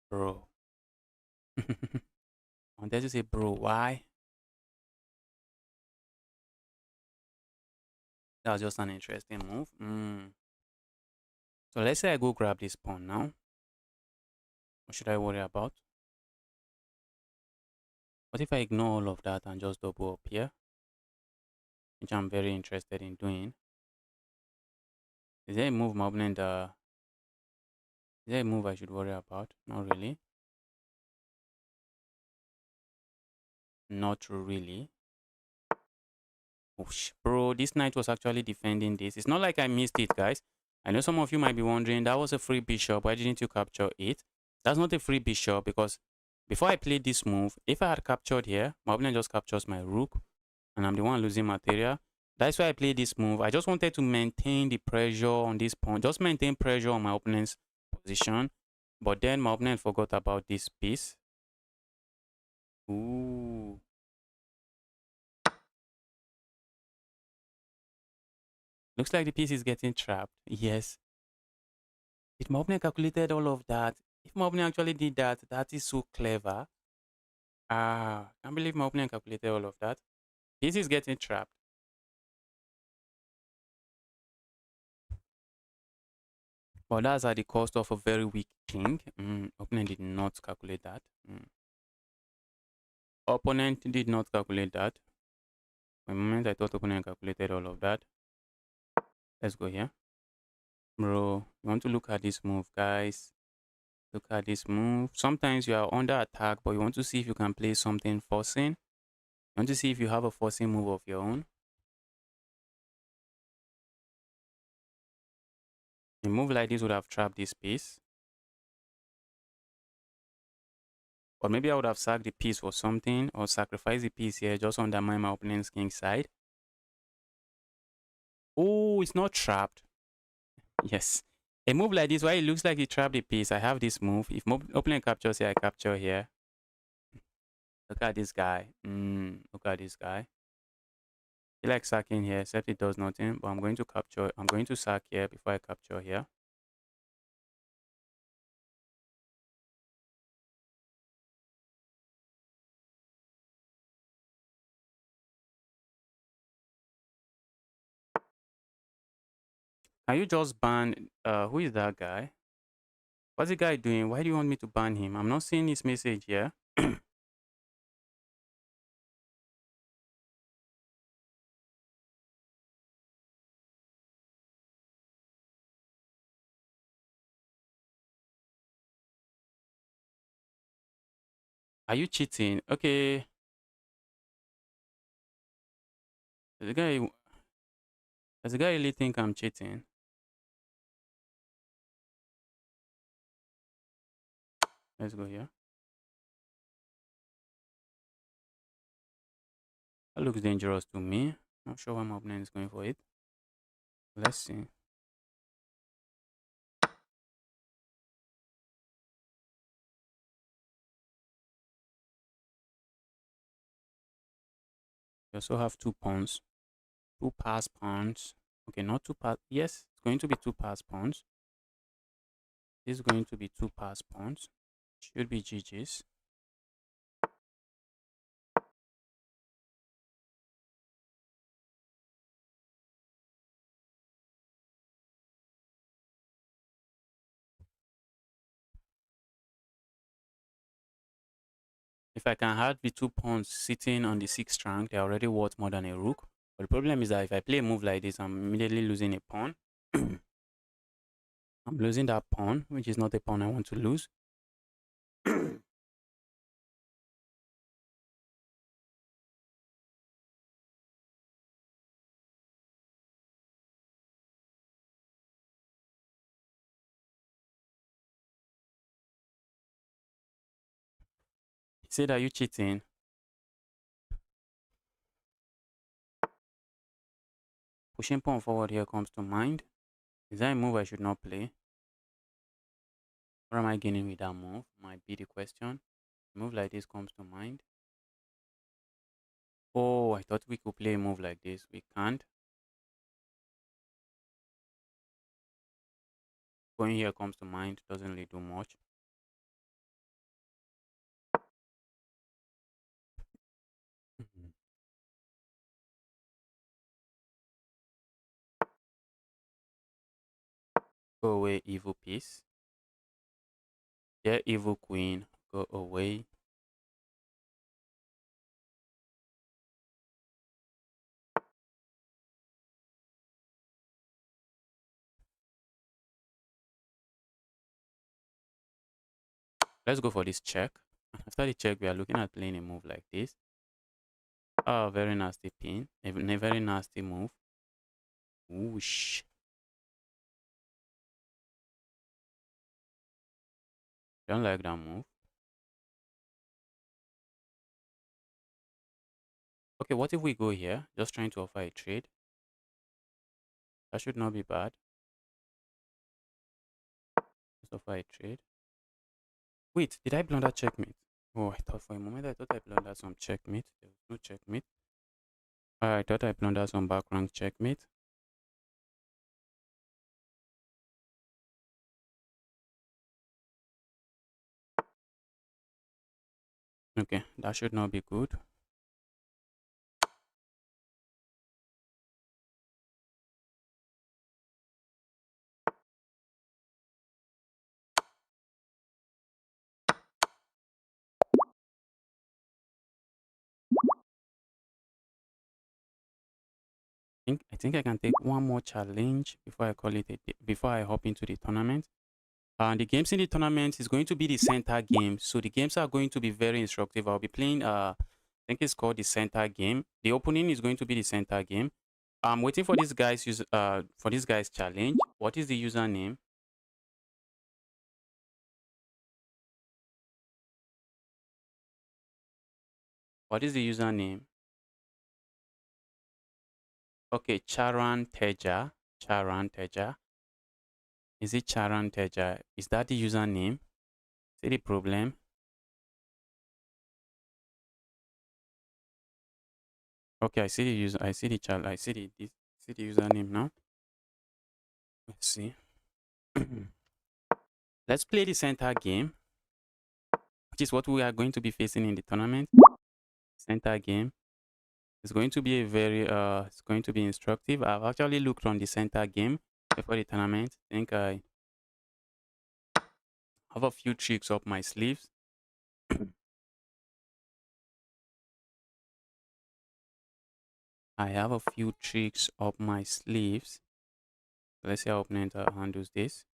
Bro. I wanted to say, bro, why? That was just an interesting move. So let's say I go grab this pawn now. What should I worry about? What if I ignore all of that and just double up here? Which I'm very interested in doing. Is there a move my opponent is there a move I should worry about? Not really. Not really. Oosh, bro, this knight was actually defending this. It's not like I missed it, guys. I know some of you might be wondering, that was a free bishop. Why didn't you capture it? That's not a free bishop because before I played this move, if I had captured here, my opponent just captures my rook and I'm the one losing material. That's why I played this move. I just wanted to maintain the pressure on this pawn. Just maintain pressure on my opponent's position. But then my opponent forgot about this piece. Ooh. Looks like the piece is getting trapped. Yes. If my opponent calculated all of that, if my opponent actually did that, that is so clever. Ah, can't believe my opponent calculated all of that. Piece is getting trapped. But that's at the cost of a very weak king. Opponent did not calculate that. Opponent did not calculate that. For a moment, I thought opponent calculated all of that. Let's go here. Bro, you want to look at this move, guys. Look at this move. Sometimes you are under attack, but you want to see if you can play something forcing. You want to see if you have a forcing move of your own. A move like this would have trapped this piece. Or maybe I would have sacked the piece for something, or sacrificed the piece here, just undermine my opponent's king side. Oh, it's not trapped. Yes. A move like this, why it looks like he trapped the piece. I have this move. If opponent captures here, I capture here. Look at this guy. Look at this guy. He likes sacking here, except it does nothing. But I'm going to capture. I'm going to sack here before I capture here. Can you just ban? Who is that guy? What's the guy doing? Why do you want me to ban him? I'm not seeing his message here. Are you cheating? Okay. Does the guy really think I'm cheating? Let's go here. That looks dangerous to me. Not sure why my opponent is going for it. Let's see. You also have 2 pawns. 2 pass pawns. Okay, not 2 pass. Yes, it's going to be 2 pass pawns. This is going to be 2 pass pawns. Should be GG's. If I can have the 2 pawns sitting on the 6th rank, they're already worth more than a rook. But the problem is that if I play a move like this, I'm immediately losing a pawn. I'm losing that pawn, which is not a pawn I want to lose. He said, are you cheating? Pushing pawn forward here comes to mind. Is that a move I should not play? What am I gaining with that move? Might be the question. A move like this comes to mind. Oh, I thought we could play a move like this. We can't. Going here comes to mind. Doesn't really do much. Mhm. Go away, evil piece. Yeah, evil queen. Go away. Let's go for this check. After the check, we are looking at playing a move like this. Oh, very nasty pin. A very nasty move. Whoosh. Don't like that move. Okay, what if we go here? Just trying to offer a trade. That should not be bad. Let's offer a trade. Wait, did I blunder checkmate? Oh, I thought for a moment I thought I blundered some checkmate. There was no checkmate. I thought I blundered some back rank checkmate. Okay, that should not be good. I think I can take one more challenge before I call it before I hop into the tournament. The games in the tournament is going to be the center game. So the games are going to be very instructive. I'll be playing I think it's called the center game. The opening is going to be the center game. I'm waiting for this guy's challenge. What is the username? What is the username? Okay, Charan Teja. Charan Teja. Is it Charan Teja? Is that the username? See the problem? Okay, I see the user. I see the child. I see see the username now. Let's see. Let's play the center game, which is what we are going to be facing in the tournament. Center game. It's going to be it's going to be instructive. I've actually looked on the center game before the tournament. I think I have a few tricks up my sleeves. I have a few tricks up my sleeves. Let's see how opponent handles this.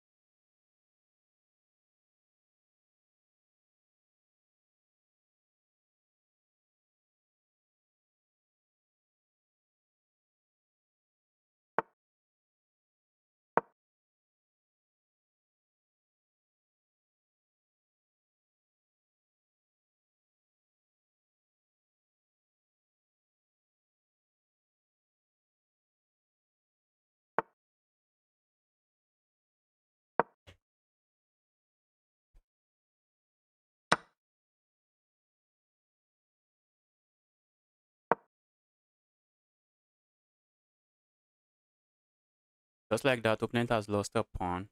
Just like that, opponent has lost a pawn.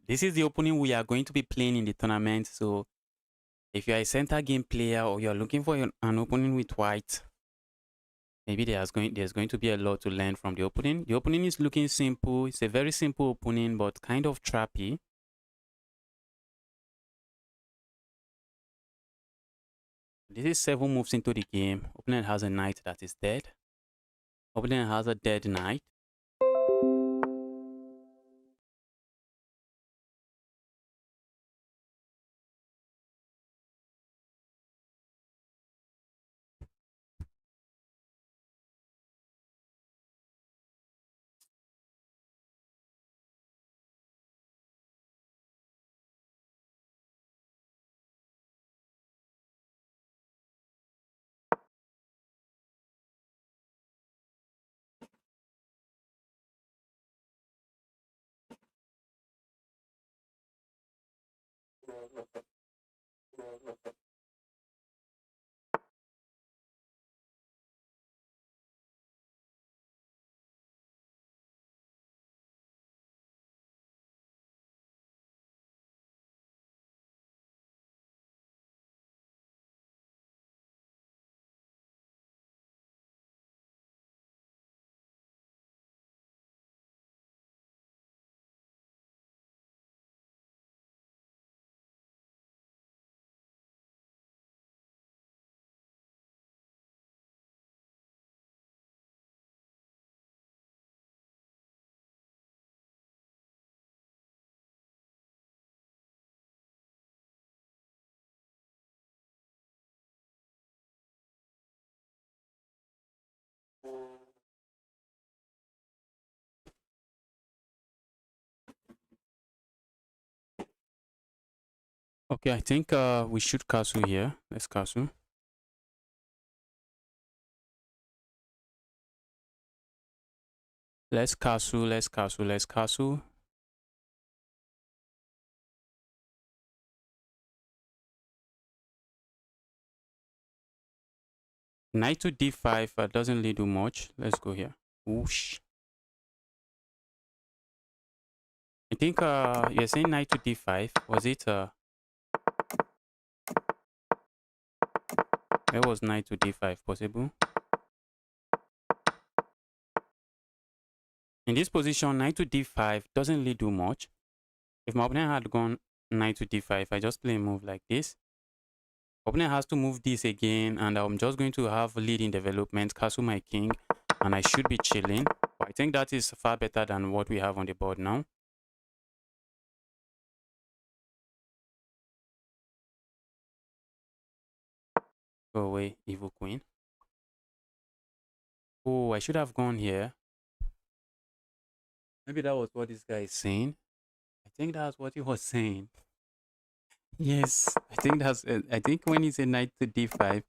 This is the opening we are going to be playing in the tournament. So if you are a center game player or you are looking for an opening with white, maybe there's going to be a lot to learn from the opening. The opening is looking simple. It's a very simple opening, but kind of trappy. This is 7 moves into the game. Opponent has a knight that is dead. Opponent has a dead knight. Okay, I think we should castle here. Let's castle. Let's castle, let's castle, let's castle. Knight to d5 doesn't really do much. Let's go here. Whoosh. I think you're saying knight to d5. Was it where was knight to d5 possible? In this position, knight to d5 doesn't really do much. If my opponent had gone knight to d5, I just play a move like this. Opponent has to move this again, and I'm just going to have lead in development, castle my king, and I should be chilling. But I think that is far better than what we have on the board now. Go away, evil queen. Oh, I should have gone here. Maybe that was what this guy is saying. I think that's what he was saying. Yes, I think that's. I think when he said knight to d5,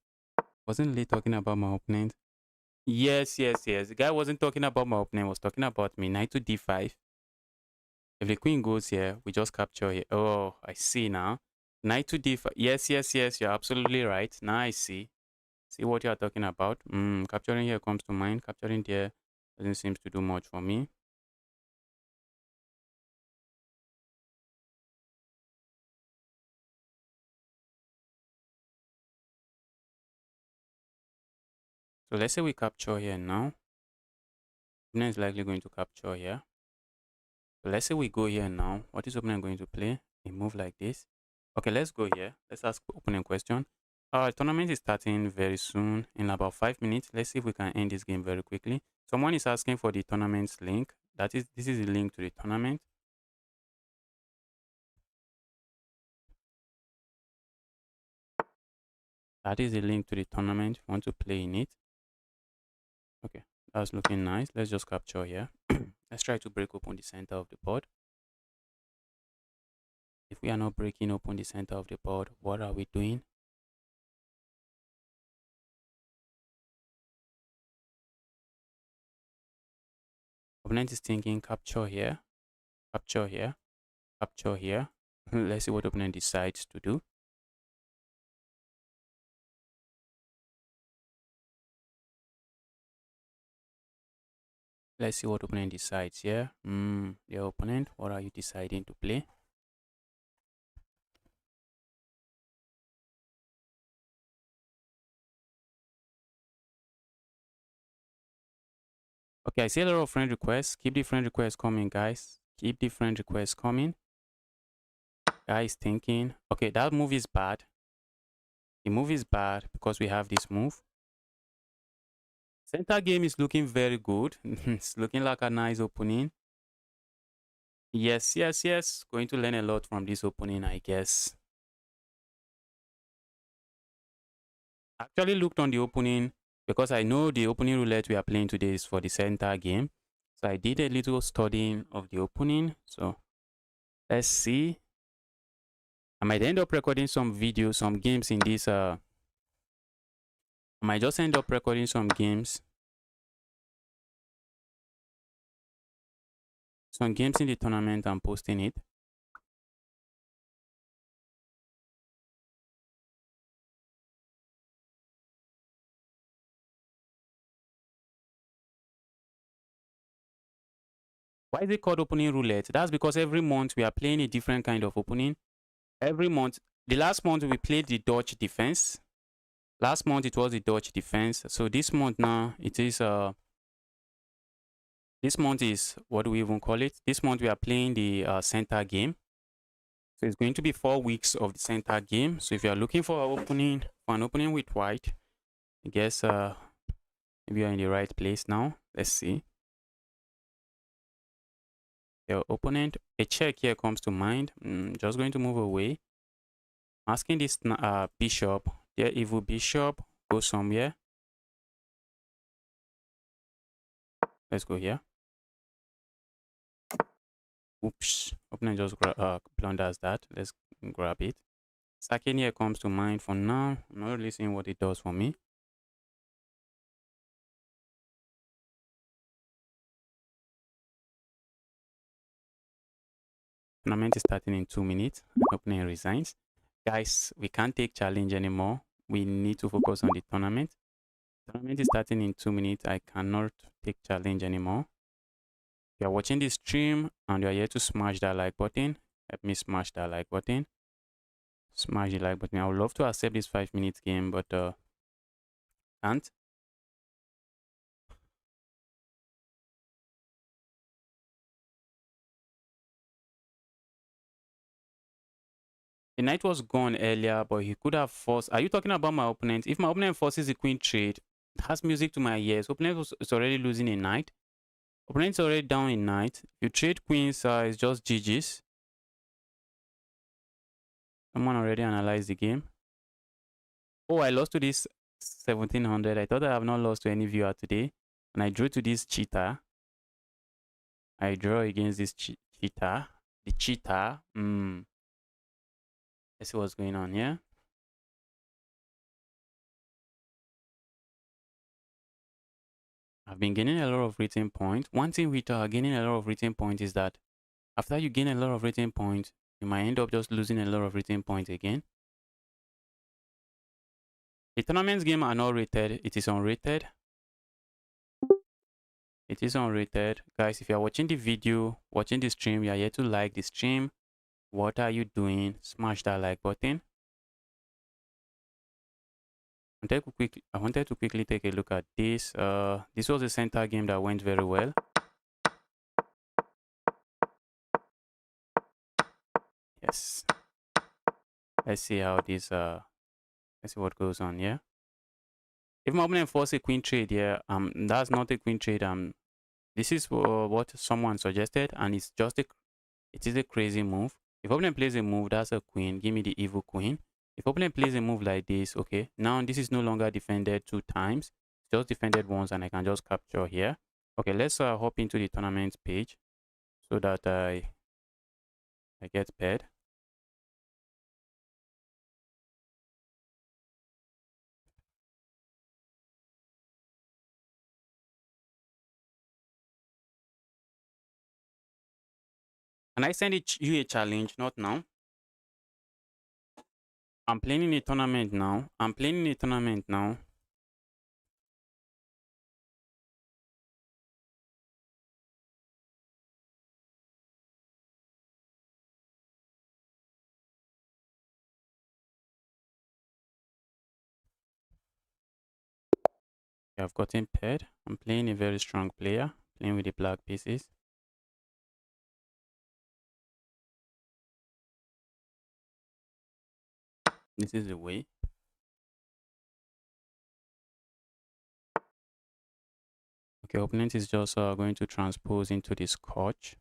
wasn't really talking about my opponent. Yes, yes, yes. The guy wasn't talking about my opponent. Was talking about me. Knight to d5. If the queen goes here, we just capture here. Oh, I see now. Knight to d5. Yes, yes, yes. You're absolutely right. Now I see. See what you are talking about. Capturing here comes to mind. Capturing there doesn't seem to do much for me. So let's say we capture here now. Opponent is likely going to capture here. So let's say we go here now. What is opponent going to play? A move like this. Okay, let's go here. Let's ask opponent question. Our tournament is starting very soon, in about 5 minutes. Let's see if we can end this game very quickly. Someone is asking for the tournament's link. This is the link to the tournament. That is the link to the tournament. If you want to play in it. Okay, that's looking nice. Let's just capture here. Let's try to break open the center of the board. If we are not breaking open the center of the board, what are we doing? Opponent is thinking capture here, capture here, capture here. Let's see what opponent decides to do. Let's see what opponent decides here. Your opponent, what are you deciding to play? Okay, I see a lot of friend requests. Keep the friend requests coming, guys. Keep the friend requests coming. Guys thinking, okay, that move is bad. The move is bad because we have this move. Center game is looking very good. It's looking like a nice opening. Yes, yes, yes. Going to learn a lot from this opening, I guess. Actually looked on the opening because I know the opening roulette we are playing today is for the center game. So I did a little studying of the opening. So let's see. I might end up recording some videos, some games in this. I might just end up recording some games. Some games in the tournament and posting it. Why is it called opening roulette? That's because every month we are playing a different kind of opening. Every month, the last month we played the Dutch defense. Last month it was the Dutch defense. So this month now it is this month is, what do we even call it? This month we are playing the center game. So it's going to be 4 weeks of the center game. So if you are looking for an opening with white, I guess maybe you're in the right place now. Let's see. Your opponent, a check here comes to mind. Just going to move away. Asking this bishop, their evil bishop, go somewhere. Let's go here. Oops, opponent just blunders that. Let's grab it. Second here comes to mind for now. I'm not really seeing what it does for me. Tournament is starting in 2 minutes. Opponent resigns. Guys, we can't take challenge anymore. We need to focus on the tournament. Tournament is starting in 2 minutes. I cannot take challenge anymore. If you are watching this stream and you are here to smash that like button, help me smash that like button. Smash the like button. I would love to accept this 5 minutes game, but can't. The knight was gone earlier, but he could have forced. Are you talking about my opponent? If my opponent forces the queen trade, It has music to my ears. Opponent is already losing a knight. Opponent's already down a knight. If you trade queens, it's just GG's. Someone already analyzed the game. Oh, I lost to this 1700. I thought I have not lost to any viewer today. And I drew to this cheetah. I draw against this cheetah. The cheetah. Let's see what's going on here. I've been gaining a lot of rating points. One thing with gaining a lot of rating points is that after you gain a lot of rating points, you might end up just losing a lot of rating points again. The tournaments game are not rated. It is unrated. It is unrated. Guys, if you are watching the video, watching the stream, you are here to like the stream. What are you doing? Smash that like button. I wanted to quickly take a look at this. This was a center game that went very well. Yes. Let's see how this let's see what goes on here. If my opponent forces a queen trade here, that's not a queen trade. This is what someone suggested, and it is a crazy move. If opponent plays a move, that's a queen. Give me the evil queen. If opponent plays a move like this, okay, now this is no longer defended 2 times. It's just defended once, and I can just capture here. Okay, let's hop into the tournament page so that I get paired. Can I send you a challenge? Not now. I'm playing in a tournament now. I've gotten paired. I'm playing a very strong player, playing with the black pieces. This is the way. Okay, opponent is just going to transpose into the scotch.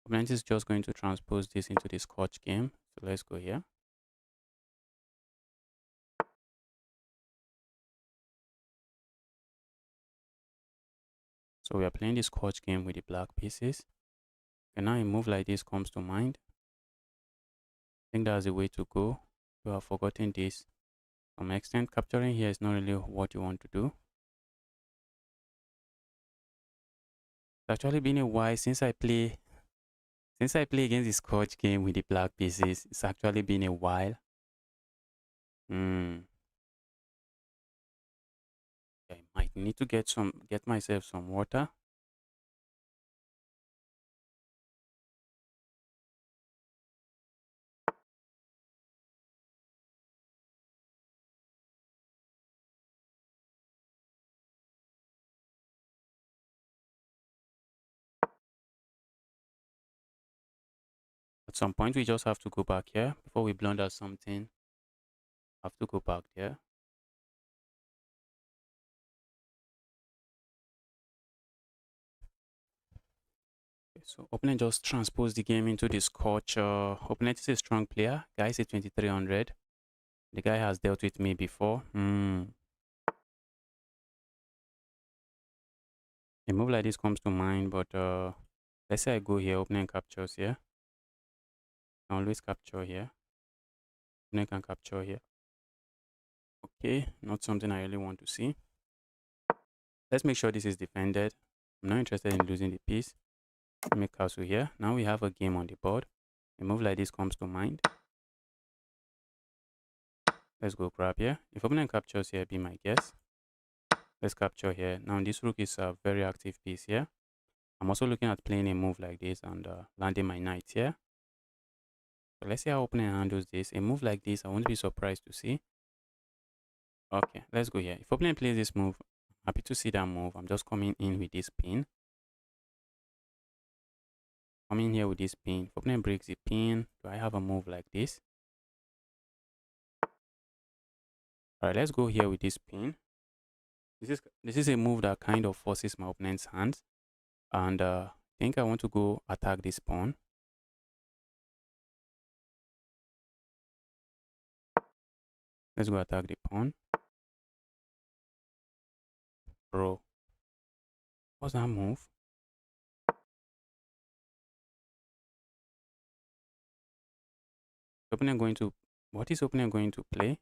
Opponent is just going to transpose this into the scotch game. So let's go here. So we are playing the scotch game with the black pieces. And now a move like this comes to mind. I think that's the way to go. You have forgotten this. To some extent, capturing here is not really what you want to do. It's actually been a while since I play against the scotch game with the black pieces. It's actually been a while. I might need to get myself some water. At some point, we just have to go back here before we blunder something. Have to go back there. Okay, so opponent just transposed the game into the scotch. Opponent is a strong player. Guy is a 2300. The guy has dealt with me before. A move like this comes to mind, but let's say I go here, opponent captures here. I always capture here. Opponent can capture here. Okay, not something I really want to see. Let's make sure this is defended. I'm not interested in losing the piece. Let me castle here. Now we have a game on the board. A move like this comes to mind. Let's go grab here. If opponent captures here, be my guess. Let's capture here. Now this rook is a very active piece here. I'm also looking at playing a move like this and landing my knight here. So let's see how opponent handles this. A move like this, I won't be surprised to see. Okay, let's go here. If opponent plays this move, happy to see that move. I'm just coming in with this pin. come in here with this pin. If opponent breaks the pin, do I have a move like this? All right, let's go here with this pin. This is a move that kind of forces my opponent's hands, and I think I want to go attack this pawn. Let's go attack the pawn. Bro, what's that move? Opponent going to, what is opponent going to play?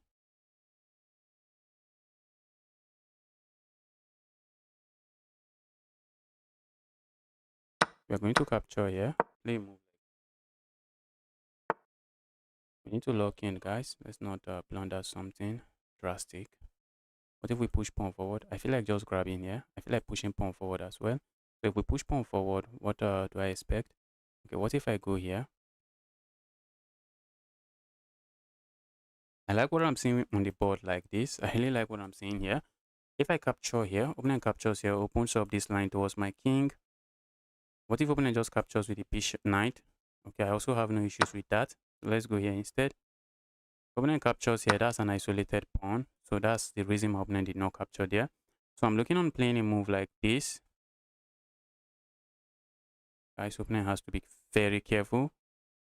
We are going to capture here. Play move. We need to lock in, guys. Let's not blunder something drastic. What if we push pawn forward? I feel like just grabbing here. I feel like pushing pawn forward as well. So if we push pawn forward, what do I expect? Okay, what if I go here? I like what I'm seeing on the board like this. I really like what I'm seeing here. If I capture here, opponent captures here, opens up this line towards my king. What if opponent just captures with the bishop knight? Okay, I also have no issues with that. So let's go here instead. Opponent captures here, that's an isolated pawn. So that's the reason my opponent did not capture there. So I'm looking on playing a move like this. Guys, opponent has to be very careful.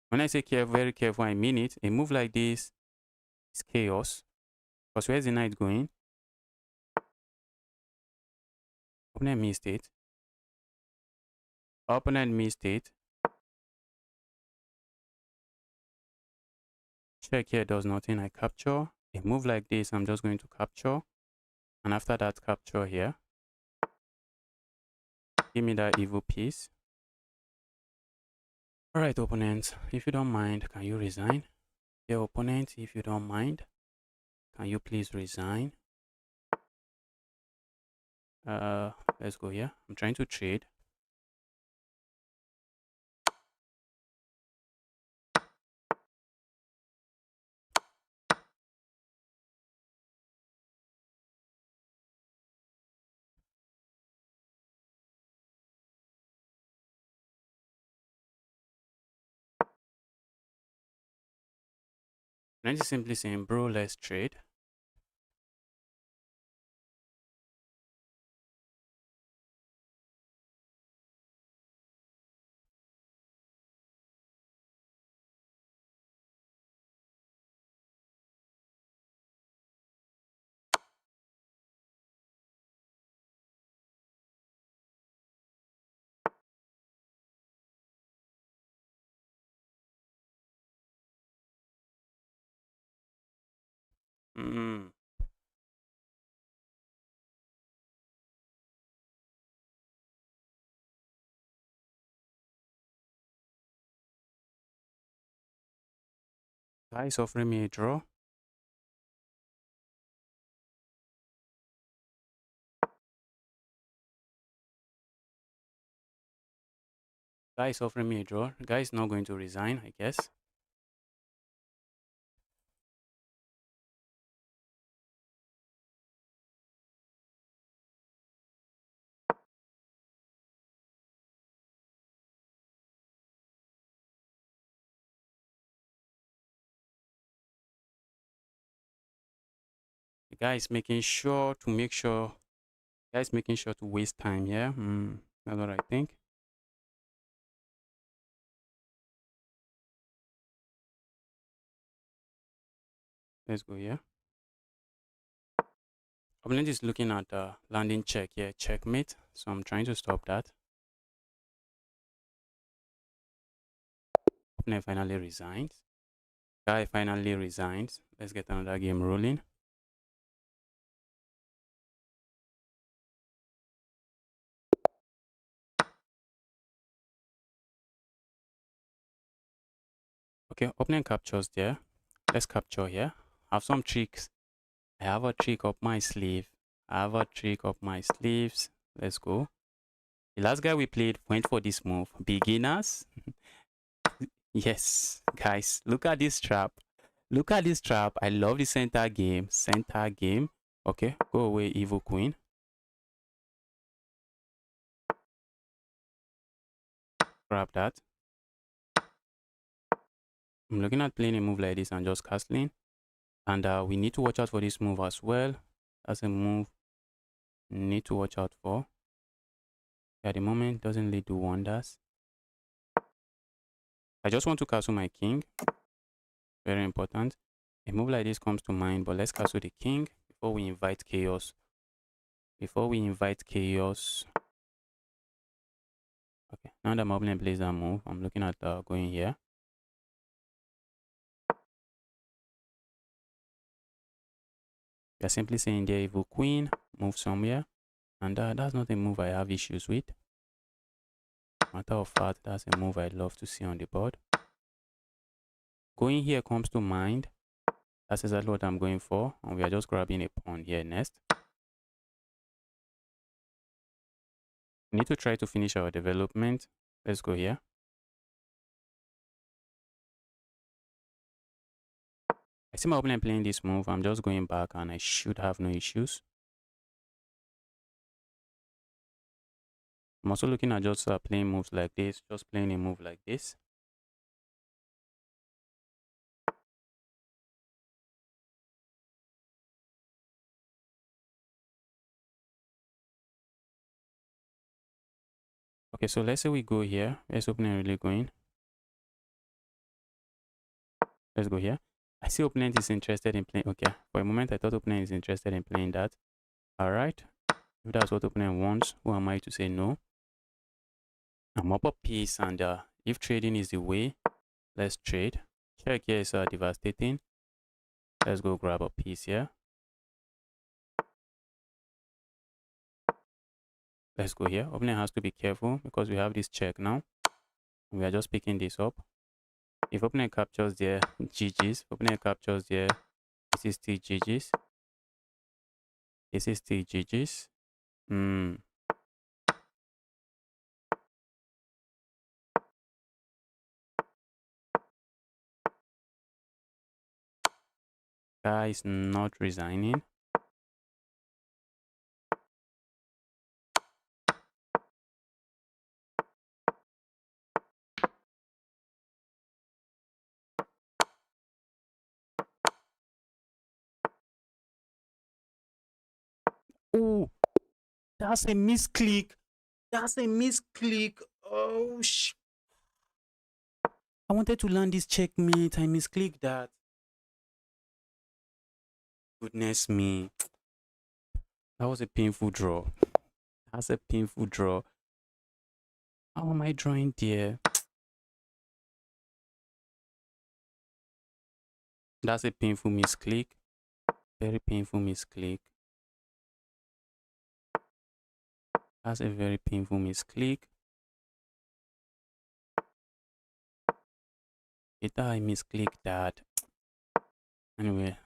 When I say very careful, I mean it. A move like this is chaos. Because where's the knight going? Opponent missed it. Opponent missed it. Check here does nothing. I capture. A move like this, I'm just going to capture. And after that capture here, give me that evil piece. Alright, opponent, if you don't mind, can you resign? Your opponent, if you don't mind, can you please resign? Let's go here. I'm trying to trade. I'm just simply saying, bro, let's trade. Guy is offering me a draw. Guy is offering me a draw. Guy is not going to resign, I guess. The guy is making sure to guy is making sure to waste time here. That's what I think. Let's go here. Opponent is looking at landing check here, checkmate. So I'm trying to stop that. Opponent finally resigns. Guy finally resigns. Let's get another game rolling. Okay, opponent captures there. Let's capture here. I have some tricks. I have a trick up my sleeve. I have a trick up my sleeves. Let's go. The last guy we played went for this move. Beginners. Yes, guys, look at this trap. Look at this trap. I love the center game. Center game. Okay, go away, evil queen. Grab that. I'm looking at playing a move like this and just castling. And we need to watch out for this move as well. That's a move we need to watch out for. At the moment, doesn't really do wonders. I just want to castle my king. Very important. A move like this comes to mind, but let's castle the king before we invite chaos. Before we invite chaos. Okay, now that my opponent plays that move, I'm looking at going here. They're simply saying their evil queen, move somewhere. And that's not a move I have issues with. Matter of fact, that's a move I'd love to see on the board. Going here comes to mind. That's exactly what I'm going for. And we are just grabbing a pawn here next. We need to try to finish our development. Let's go here. I see my opponent playing this move. I'm just going back and I should have no issues. I'm also looking at just playing moves like this. Just playing a move like this. Okay, so let's say we go here. Let's opponent really going. Let's go here. I see opponent is interested in playing. Okay, for a moment I thought opponent is interested in playing that. All right, if that's what opponent wants, who am I to say no? I'm up a piece, and if trading is the way, let's trade. Check here is devastating. Let's go grab a piece here. Let's go here. Opponent has to be careful because we have this check now. We are just picking this up. If opponent captures their GG's, opponent captures their, this is still GG's. This is still GG's. Guy is not resigning. Oh, that's a misclick. That's a misclick. Oh, I wanted to land this checkmate. I misclicked that. Goodness me. That was a painful draw. That's a painful draw. How am I drawing there? That's a painful misclick. Very painful misclick. That's a very painful misclick. Did I misclick that? Anyway.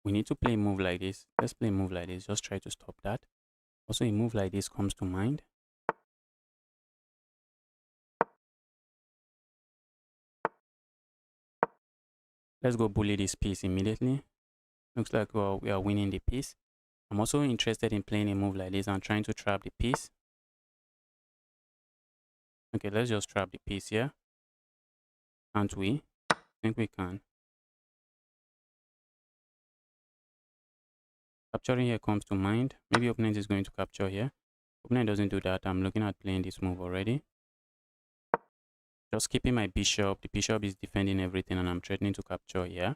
We need to play a move like this. Let's play a move like this. Just try to stop that. Also, a move like this comes to mind. Let's go bully this piece immediately. Looks like we are winning the piece. I'm also interested in playing a move like this and trying to trap the piece. Okay, let's just trap the piece here. Can't we? I think we can. Capturing here comes to mind. Maybe opponent is going to capture here. Opponent doesn't do that. I'm looking at playing this move already. Just keeping my bishop. The bishop is defending everything and I'm threatening to capture here.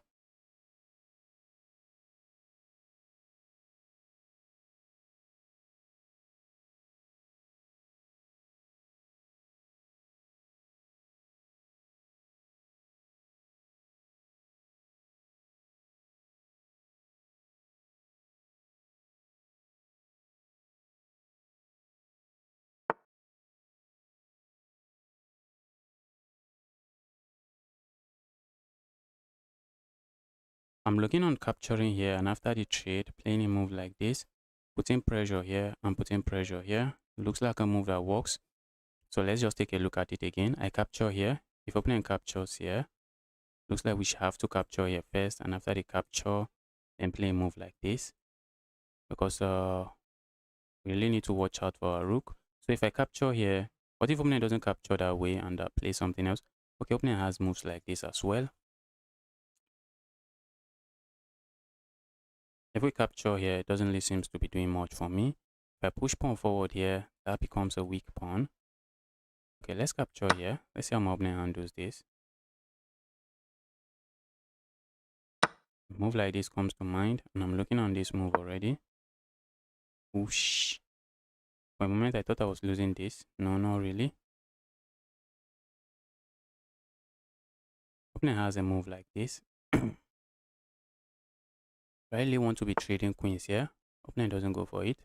I'm looking on capturing here, and after the trade, playing a move like this, putting pressure here and putting pressure here. It looks like a move that works. So let's just take a look at it again. I capture here. If opponent captures here, looks like we should have to capture here first, and after the capture, then play a move like this. Because we really need to watch out for our rook. So if I capture here, what if opponent doesn't capture that way and play something else? Okay, opponent has moves like this as well. If we capture here, it doesn't really seem to be doing much for me. If I push pawn forward here, that becomes a weak pawn. Okay, let's capture here. Let's see how my opponent handles this. A move like this comes to mind, and I'm looking on this move already. Whoosh. For a moment, I thought I was losing this. No, not really. Opponent has a move like this. I really want to be trading queens here. Opponent doesn't go for it.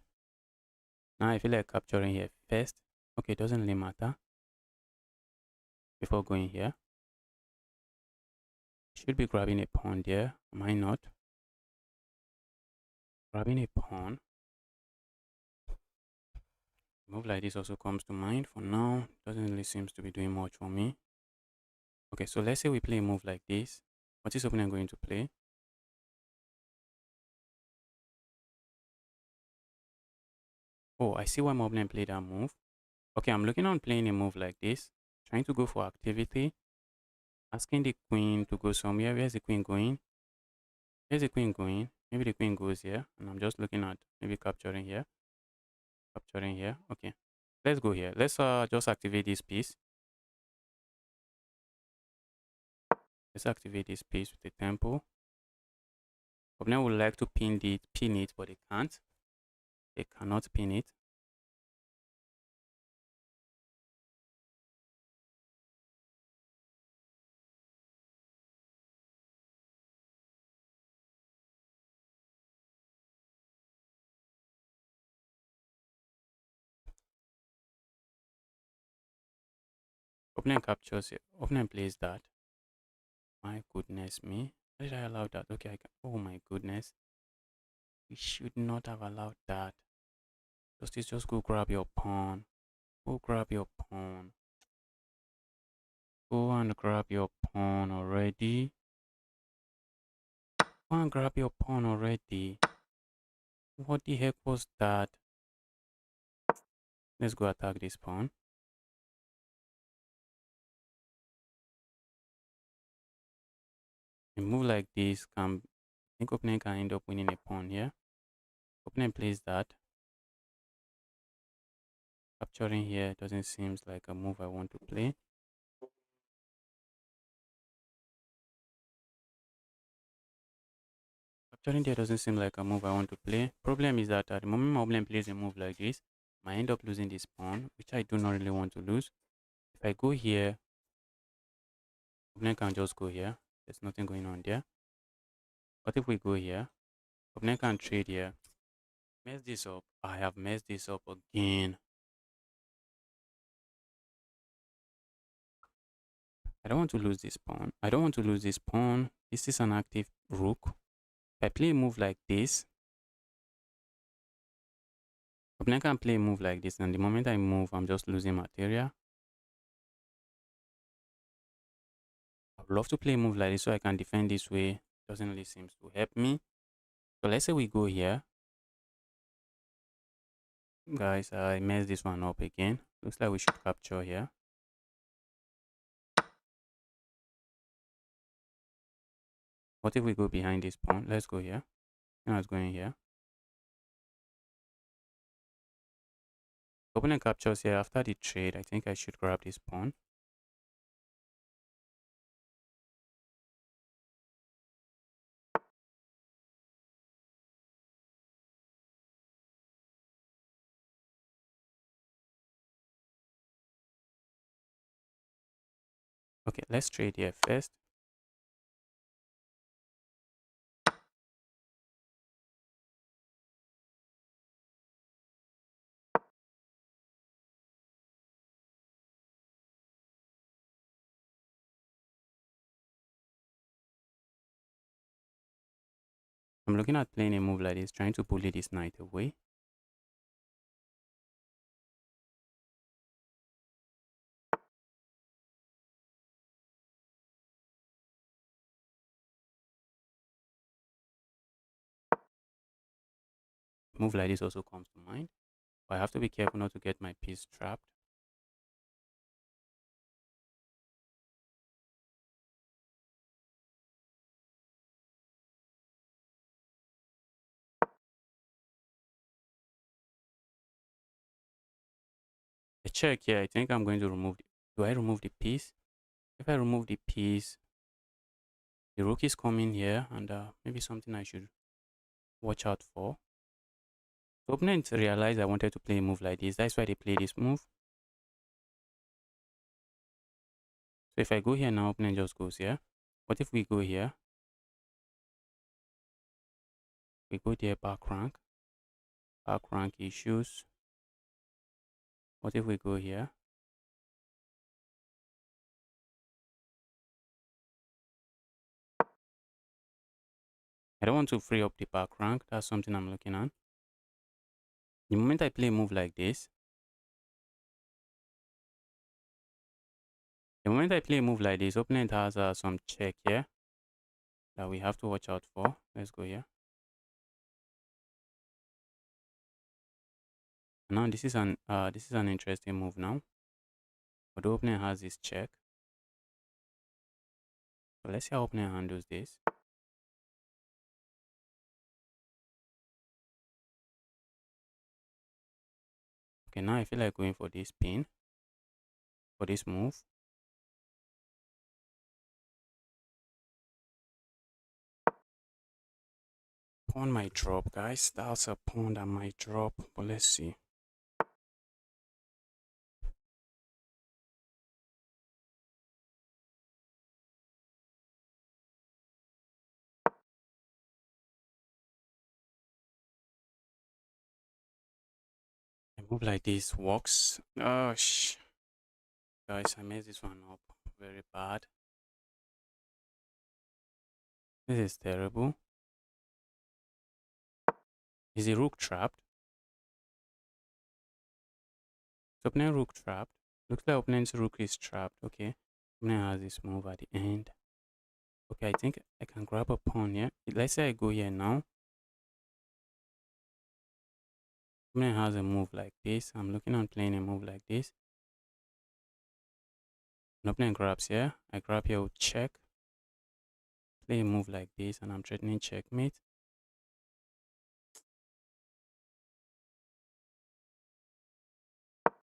Now I feel like capturing here first. Okay, it doesn't really matter. Before going here, should be grabbing a pawn there. Am I not? Grabbing a pawn. Move like this also comes to mind. For now, doesn't really seems to be doing much for me. Okay, so let's say we play a move like this. What is opponent going to play? Oh, I see why my opponent played that move. Okay, I'm looking on playing a move like this. Trying to go for activity. Asking the queen to go somewhere. Where's the queen going? Where's the queen going? Maybe the queen goes here. And I'm just looking at maybe capturing here. Capturing here. Okay. Let's go here. Let's just activate this piece. Let's activate this piece with the tempo. Opponent would like to pin it, but they can't. They cannot pin it. Opponent captures it. Opponent plays that. My goodness me. Why did I allow that? Okay, I can. Oh my goodness. We should not have allowed that. Justice, just go grab your pawn. Go grab your pawn. Go and grab your pawn already. Go and grab your pawn already. What the heck was that? Let's go attack this pawn. A move like this can, I think opponent can end up winning a pawn here. Opponent plays that. Capturing here doesn't seem like a move I want to play. Capturing there doesn't seem like a move I want to play. Problem is that at the moment my opponent plays a move like this, I might end up losing this pawn, which I do not really want to lose. If I go here, opponent can just go here. There's nothing going on there. But if we go here, opponent can trade here. Mess this up. I have messed this up again. I don't want to lose this pawn. I don't want to lose this pawn. This is an active rook. If I play a move like this, opponent can play a move like this, and the moment I move, I'm just losing material. I would love to play a move like this so I can defend this way. Doesn't really seem to help me. So let's say we go here. Guys, I messed this one up again. Looks like we should capture here. What if we go behind this pawn? Let's go here. Now it's going here. Opponent captures here. After the trade, I think I should grab this pawn. Okay, let's trade here first. I'm looking at playing a move like this, trying to bully this knight away. move like this also comes to mind. But I have to be careful not to get my piece trapped. A check here. I think I'm going to remove. Do I remove the piece? If I remove the piece, the rook is coming here, and maybe something I should watch out for. The opponent realized I wanted to play a move like this. That's why they play this move. So if I go here now, opponent just goes here. What if we go here? We go there, back rank issues. What if we go here? I don't want to free up the back rank. That's something I'm looking at. The moment I play a move like this, opponent has some check here that we have to watch out for. Let's go here. Now this is an interesting move now. But the opponent has this check. So let's see how opponent handles this. Okay, now I feel like going for this pin for this move. Pawn might drop, guys. That's a pawn that might drop, but let's see. A move like this works. Oh, guys, I messed this one up very bad. This is terrible. Is the rook trapped? Is opponent rook trapped? Looks like opponent's rook is trapped. Okay. Opponent has this move at the end. Okay, I think I can grab a pawn here. Let's say I go here now. Opponent has a move like this. I'm looking at playing a move like this. An opponent grabs here. I grab here with check. Play a move like this, and I'm threatening checkmate.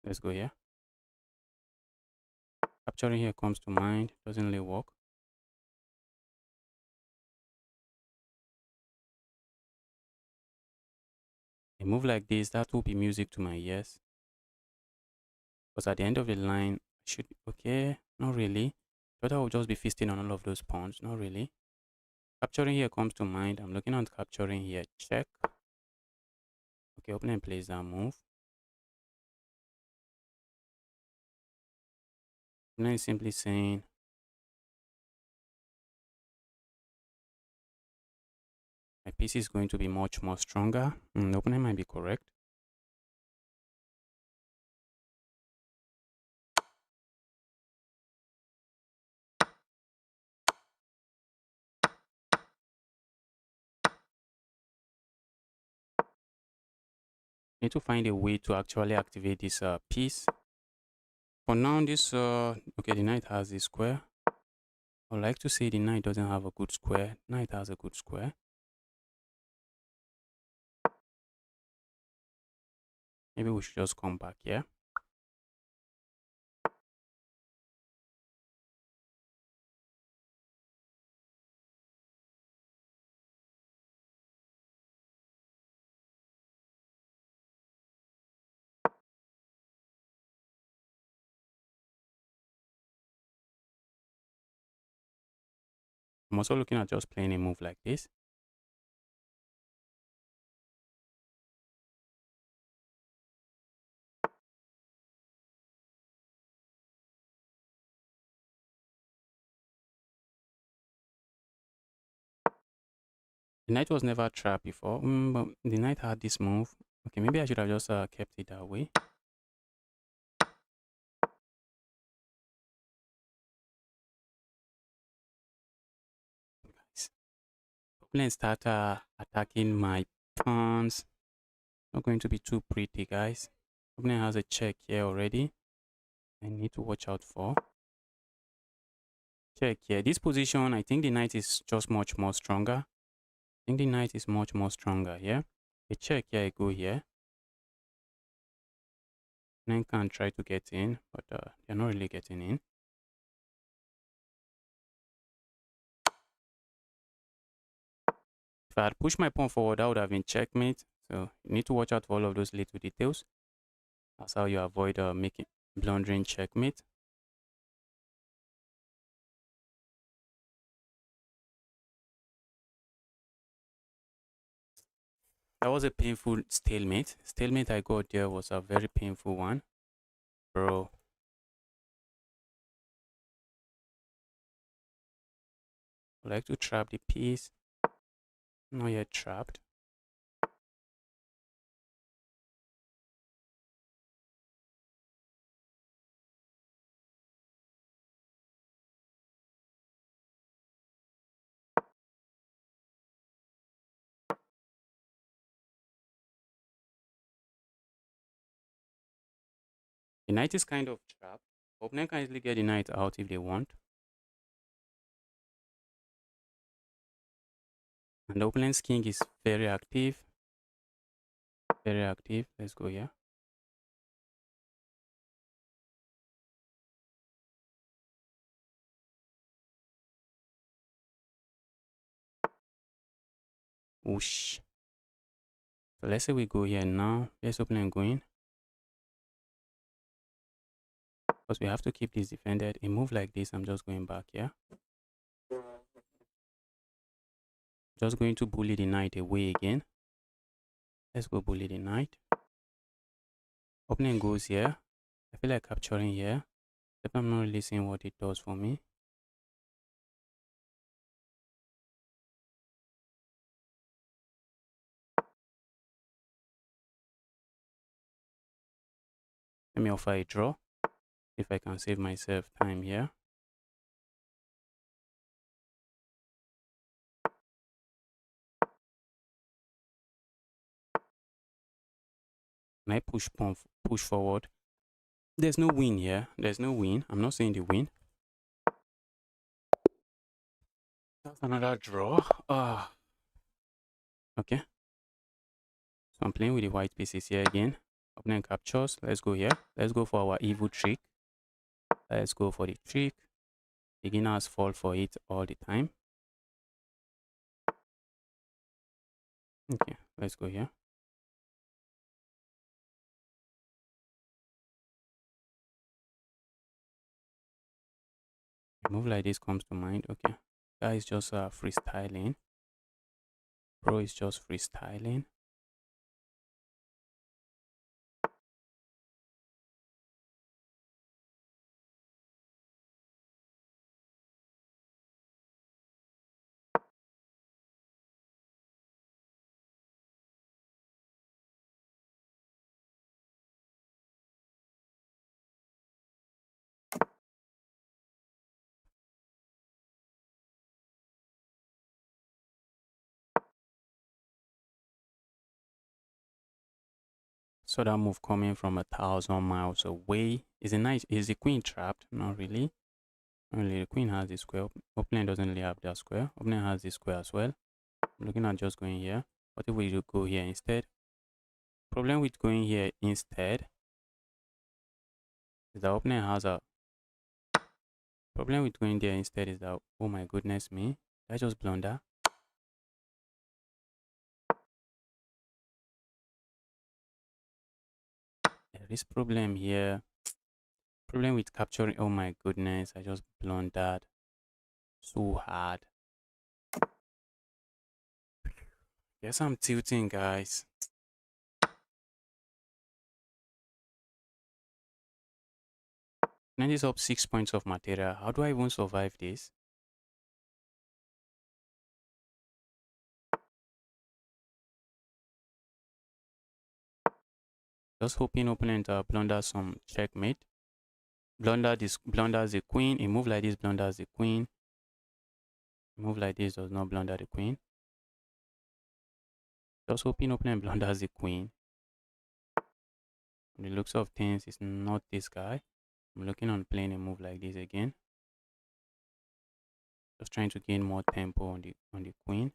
Let's go here. Capturing here comes to mind. Doesn't really work. A move like this, that will be music to my ears. Because at the end of the line, I should okay, not really. Thought I would just be feasting on all of those pawns. Not really. Capturing here comes to mind. I'm looking at capturing here. Check. Okay, opponent plays that move. Opponent is simply saying my piece is going to be much more stronger. The opponent might be correct. Need to find a way to actually activate this piece. For now, this okay, the knight has a square. I would like to say the knight doesn't have a good square. Knight has a good square. Maybe we should just come back here. I'm also looking at just playing a move like this. The knight was never trapped before, but the knight had this move. Okay, maybe I should have just kept it that way. Guys, opponent start attacking my pawns. Not going to be too pretty, guys. Opponent has a check here already. I need to watch out for. Check here. This position, I think the knight is just much more stronger. I think the knight is much more stronger here. A check here, I go here. Then can try to get in, but they're not really getting in. If I had pushed my pawn forward, that would have been checkmate. So you need to watch out for all of those little details. That's how you avoid making blundering checkmate. That was a painful stalemate. Stalemate I got there was a very painful one. Bro. I like to trap the piece. Not yet trapped. The knight is kind of trapped. Opponent can easily get the knight out if they want. And the opponent's king is very active. Very active. Let's go here. Whoosh. So let's say we go here now. Let's opponent going. Because we have to keep this defended. A move like this, I'm just going back here. Just going to bully the knight away again. Let's go bully the knight. Opponent goes here. I feel like capturing here. But I'm not really seeing what it does for me. Let me offer a draw. If I can save myself time here. And I push forward. There's no win here. There's no win. I'm not saying the win. That's another draw. Okay. So I'm playing with the white pieces here again. Opponent captures. Let's go here. Let's go for our evil trick. Let's go for the trick. Beginners fall for it all the time. Okay, let's go here. A move like this comes to mind. Okay, guy is just freestyling. Bro is just freestyling. So that move coming from 1,000 miles away is a nice. Is the queen trapped? Not really. Only the queen has the square. Opponent doesn't really have that square. Opponent has the square as well. I'm looking at just going here. What if we go here instead? Problem with going here instead is that opponent has a problem with going there instead is that, oh my goodness me, did I just blunder? There is problem here. Problem with capturing. Oh my goodness, I just blundered so hard. Yes, I'm tilting, guys. Knight is up 6 points of material. How do I even survive this? Just hoping opponent blunders some checkmate. Blunders the queen. A move like this blunders the queen. A move like this does not blunder the queen. Just hoping opponent blunders the queen. From the looks of things, it's not this guy. I'm looking on playing a move like this again. Just trying to gain more tempo on the queen.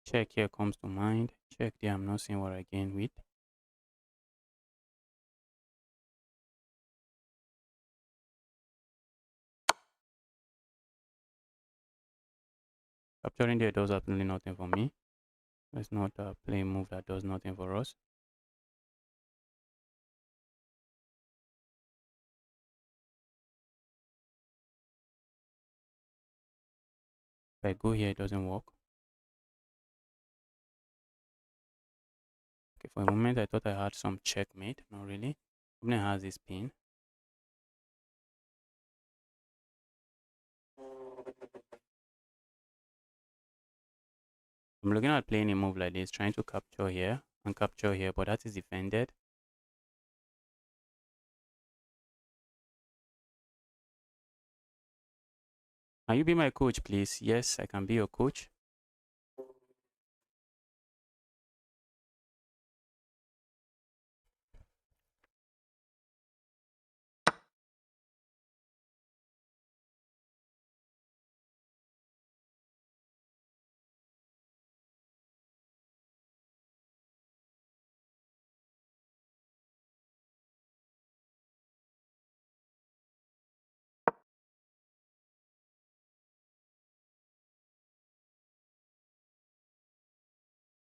Check here comes to mind. Check there, I'm not seeing what I gain with. Capturing there does absolutely nothing for me. Let's not play a move that does nothing for us. If I go here, it doesn't work. Okay, for a moment I thought I had some checkmate. Not really. Opponent has this pin. I'm looking at playing a move like this, trying to capture here and capture here, but that is defended. Can you be my coach, please? Yes, I can be your coach.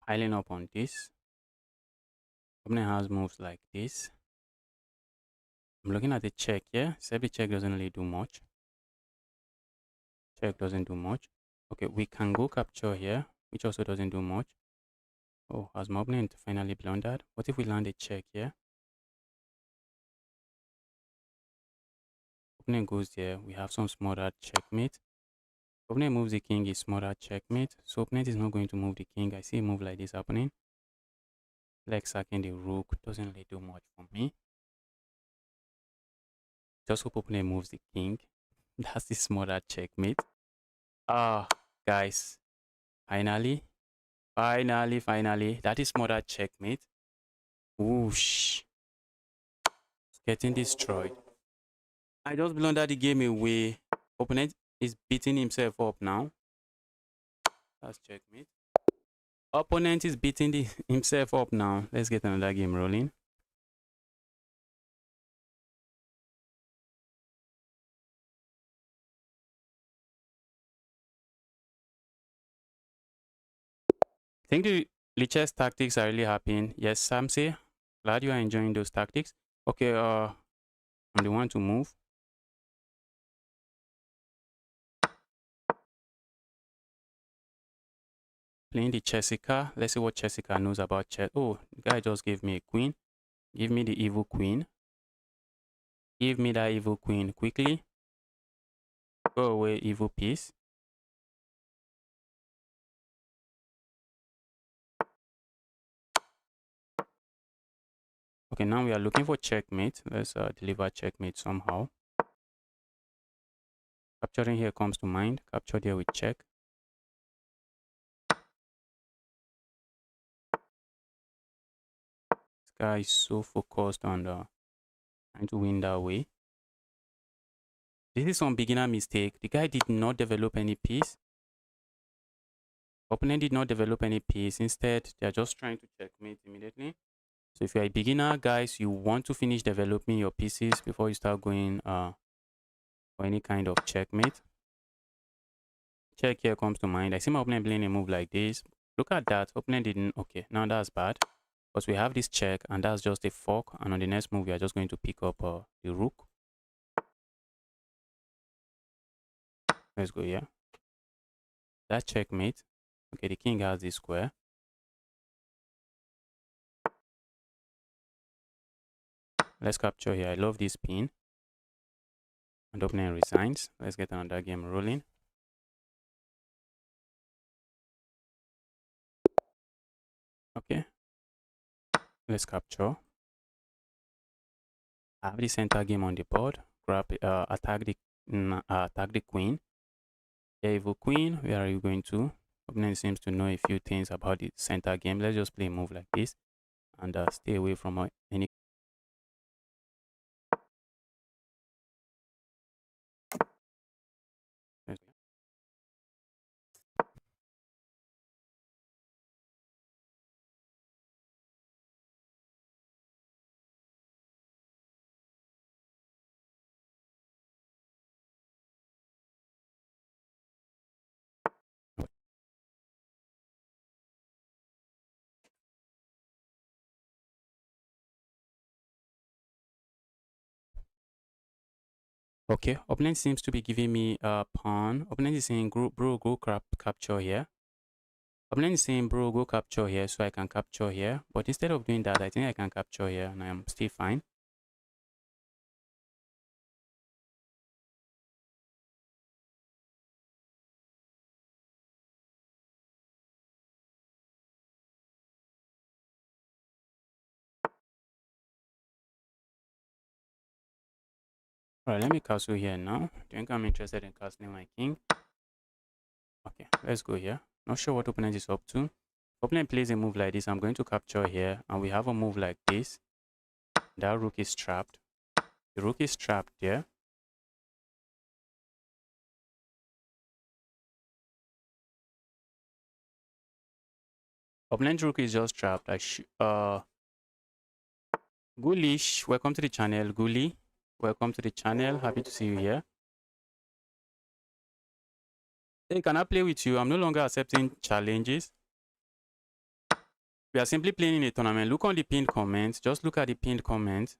Piling up on this. Opponent has moves like this. I'm looking at the check here. Sebi check doesn't really do much. Check doesn't do much. Okay, we can go capture here, which also doesn't do much. Oh, has my opponent finally blundered? What if we land a check here? Opponent goes there. We have some smaller checkmate. Opponent moves the king is smaller checkmate. So opponent is not going to move the king. I see a move like this happening. Like sacking the rook doesn't really do much for me. Just hope opponent moves the king. That's the smaller checkmate. Ah, guys. Finally. That is smaller checkmate. Whoosh. It's getting destroyed. I just blundered the game away. Opponent is beating himself up now. That's checkmate. Opponent is beating himself up now. Let's get another game rolling. I think the chess tactics are really happening. Yes, Samsi. Glad you are enjoying those tactics. Okay, I'm the one to move. Playing the Chessica. Let's see what Chessica knows about chess. Oh, the guy just gave me a queen. Give me the evil queen. Give me that evil queen quickly. Go away, evil piece. Okay, now we are looking for checkmate. Let's deliver checkmate somehow. Capturing here comes to mind. Capture there with check. This guy is so focused on trying to win that way. This is some beginner mistake. The guy did not develop any piece. Opponent did not develop any piece. Instead, they are just trying to checkmate immediately. So if you're a beginner, guys, you want to finish developing your pieces before you start going for any kind of checkmate. Check here comes to mind. I see my opponent playing a move like this. Look at that. Opponent didn't. Okay, now that's bad. Because we have this check and that's just a fork. And on the next move, we are just going to pick up the rook. Let's go here. That's checkmate. Okay, the king has this square. Let's capture here. I love this pin. And opponent resigns. Let's get another game rolling. Okay. Let's capture. I have the center game on the board. grab attack the queen. Yeah, evil queen, where are you going to? Opponent seems to know a few things about the center game. Let's just play a move like this and stay away from any. Okay, opponent seems to be giving me a pawn. Opponent is saying, bro, go capture here. Opponent is saying, bro, go capture here so I can capture here. But instead of doing that, I think I can capture here and I am still fine. Alright, let me castle here now. I think I'm interested in castling my king. Okay, let's go here. Not sure what opponent is up to. Opponent plays a move like this. I'm going to capture here, and we have a move like this. That rook is trapped. The rook is trapped there. Opponent rook is just trapped. Ghoulish, welcome to the channel. Ghoulie, welcome to the channel. Happy to see you here. Hey, can I play with you? I'm no longer accepting challenges. We are simply playing in a tournament. Look on the pinned comments. Just look at the pinned comments.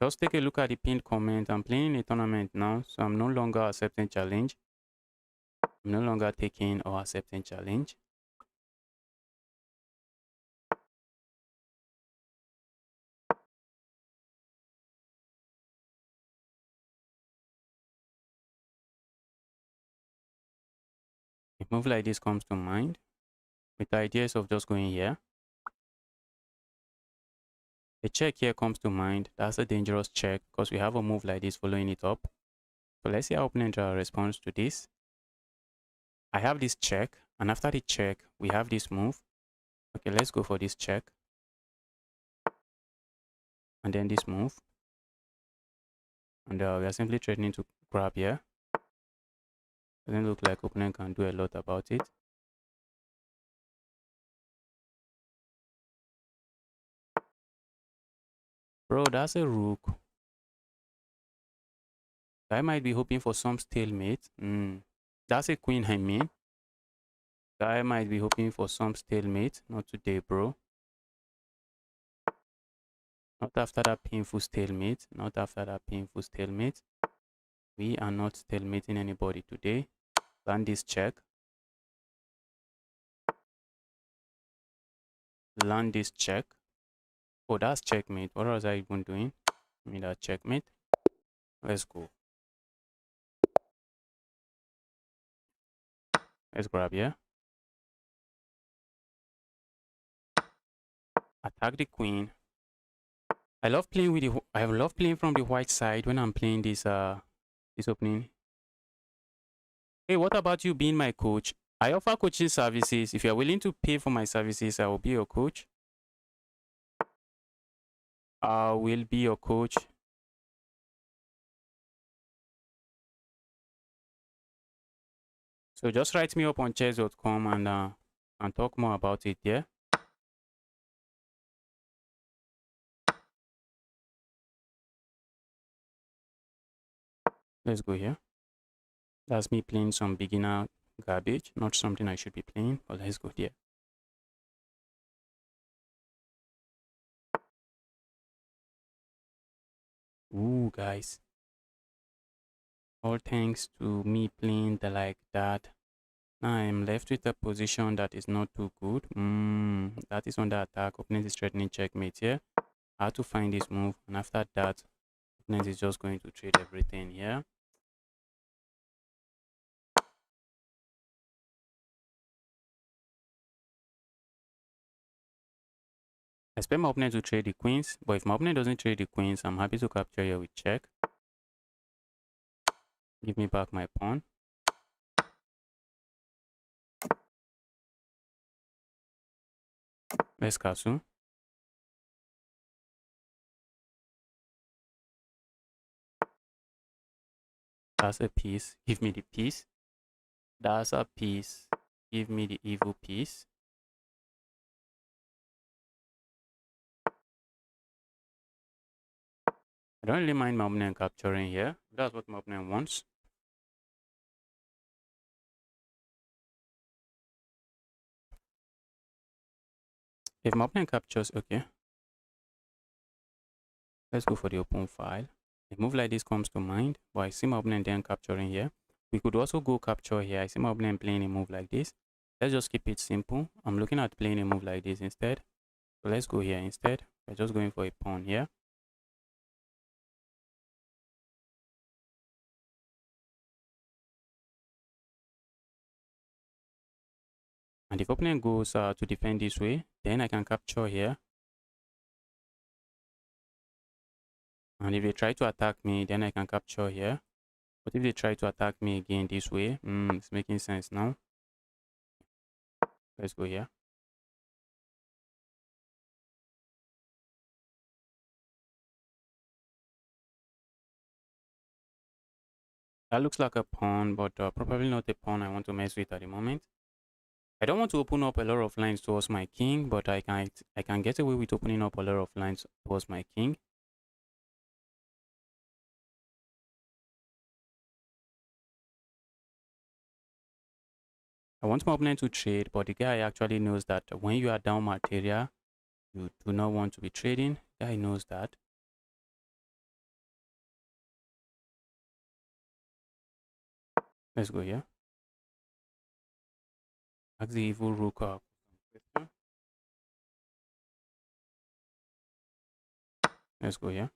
Just take a look at the pinned comment. I'm playing in a tournament now, so I'm no longer accepting challenge. I'm no longer taking or accepting challenge. A move like this comes to mind with the ideas of just going here. A check here comes to mind. That's a dangerous check because we have a move like this following it up. So let's see how opponent responds to this. I have this check, and after the check, we have this move. Okay, let's go for this check. And then this move. And we are simply threatening to grab here. Doesn't look like opponent can do a lot about it. Bro, that's a rook. I might be hoping for some stalemate. That's a queen, I mean. I might be hoping for some stalemate. Not today, bro. Not after that painful stalemate. Not after that painful stalemate. We are not stalemating anybody today. Land this check. Land this check. Oh, that's checkmate. What was I even doing? I mean, that checkmate. Let's go. Let's grab here. Attack the queen. I love playing with the. I love playing from the white side when I'm playing this opening. Hey, what about you being my coach? I offer coaching services. If you're willing to pay for my services, I will be your coach. I will be your coach. So just write me up on chess.com and talk more about it, yeah? Let's go here. That's me playing some beginner garbage, not something I should be playing, but let's go there. Ooh, guys. All thanks to me playing the like that. Now I'm left with a position that is not too good. That is under attack. Opponent is threatening checkmate here. I have to find this move, and after that, opponent is just going to trade everything here. I expect my opponent to trade the queens, but if my opponent doesn't trade the queens, I'm happy to capture here with check. Give me back my pawn. Let's castle. That's a piece. Give me the piece. That's a piece. Give me the evil piece. I don't really mind my opponent capturing here. That's what my opponent wants. If my opponent captures, okay. Let's go for the open file. A move like this comes to mind, but I see my opponent then capturing here. We could also go capture here. I see my opponent playing a move like this. Let's just keep it simple. I'm looking at playing a move like this instead. So let's go here instead. We're just going for a pawn here. And if opponent goes to defend this way, then I can capture here. And if they try to attack me, then I can capture here. But if they try to attack me again this way, it's making sense now. Let's go here. That looks like a pawn, but probably not a pawn I want to mess with at the moment. I don't want to open up a lot of lines towards my king, but I can get away with opening up a lot of lines towards my king. I want my opponent to trade, but the guy actually knows that when you are down material, you do not want to be trading. The guy knows that. Let's go here. Ask the evil rook up. Let's go here.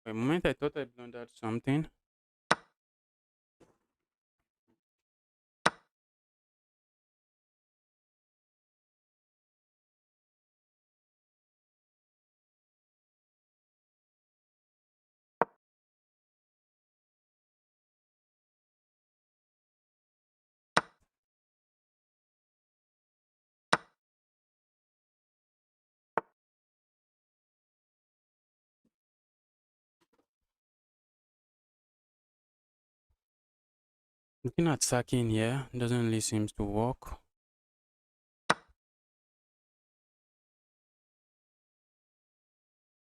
For a moment, I thought I blundered something. Looking at sacking here, doesn't really seem to work.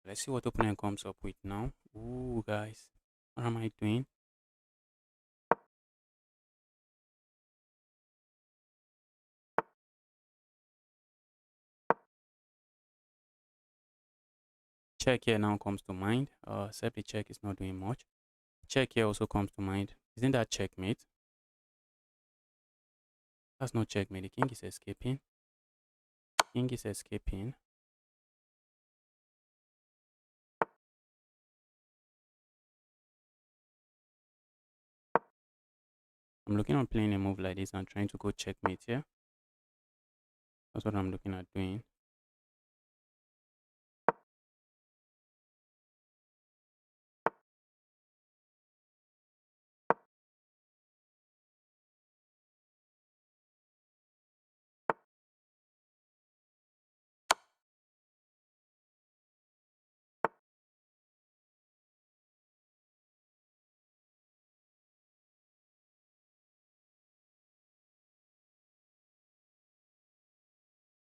Let's see what opponent comes up with now. Ooh, guys, what am I doing? Check here now comes to mind. Except the check is not doing much. Check here also comes to mind. Isn't that checkmate? That's not checkmate. The king is escaping. King is escaping. I'm looking at playing a move like this and trying to go checkmate here. That's what I'm looking at doing.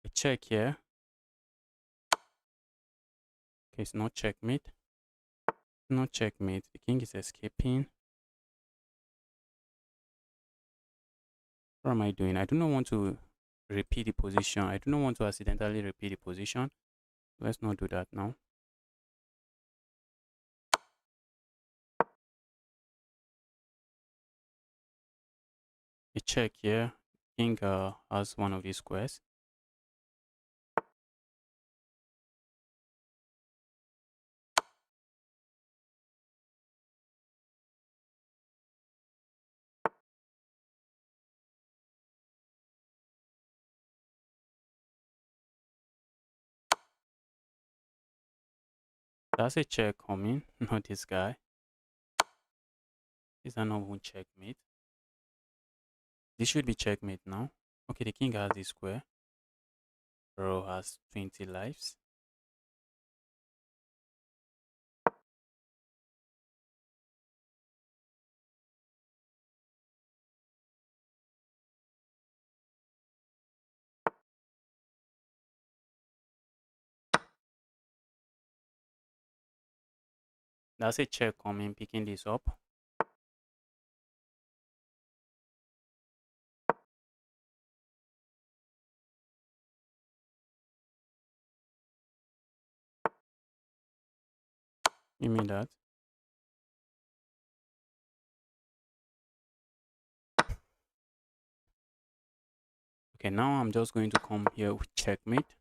A check here. Okay, it's not checkmate. Not checkmate. The king is escaping. What am I doing? I do not want to repeat the position. I do not want to accidentally repeat the position. Let's not do that now. A check here. King has one of these squares. That's a check coming, not this guy. Is that not one checkmate? This should be checkmate now. Okay, the king has the square. Row has 20 lives. That's a check coming, picking this up. You mean that? Okay, now I'm just going to come here with checkmate.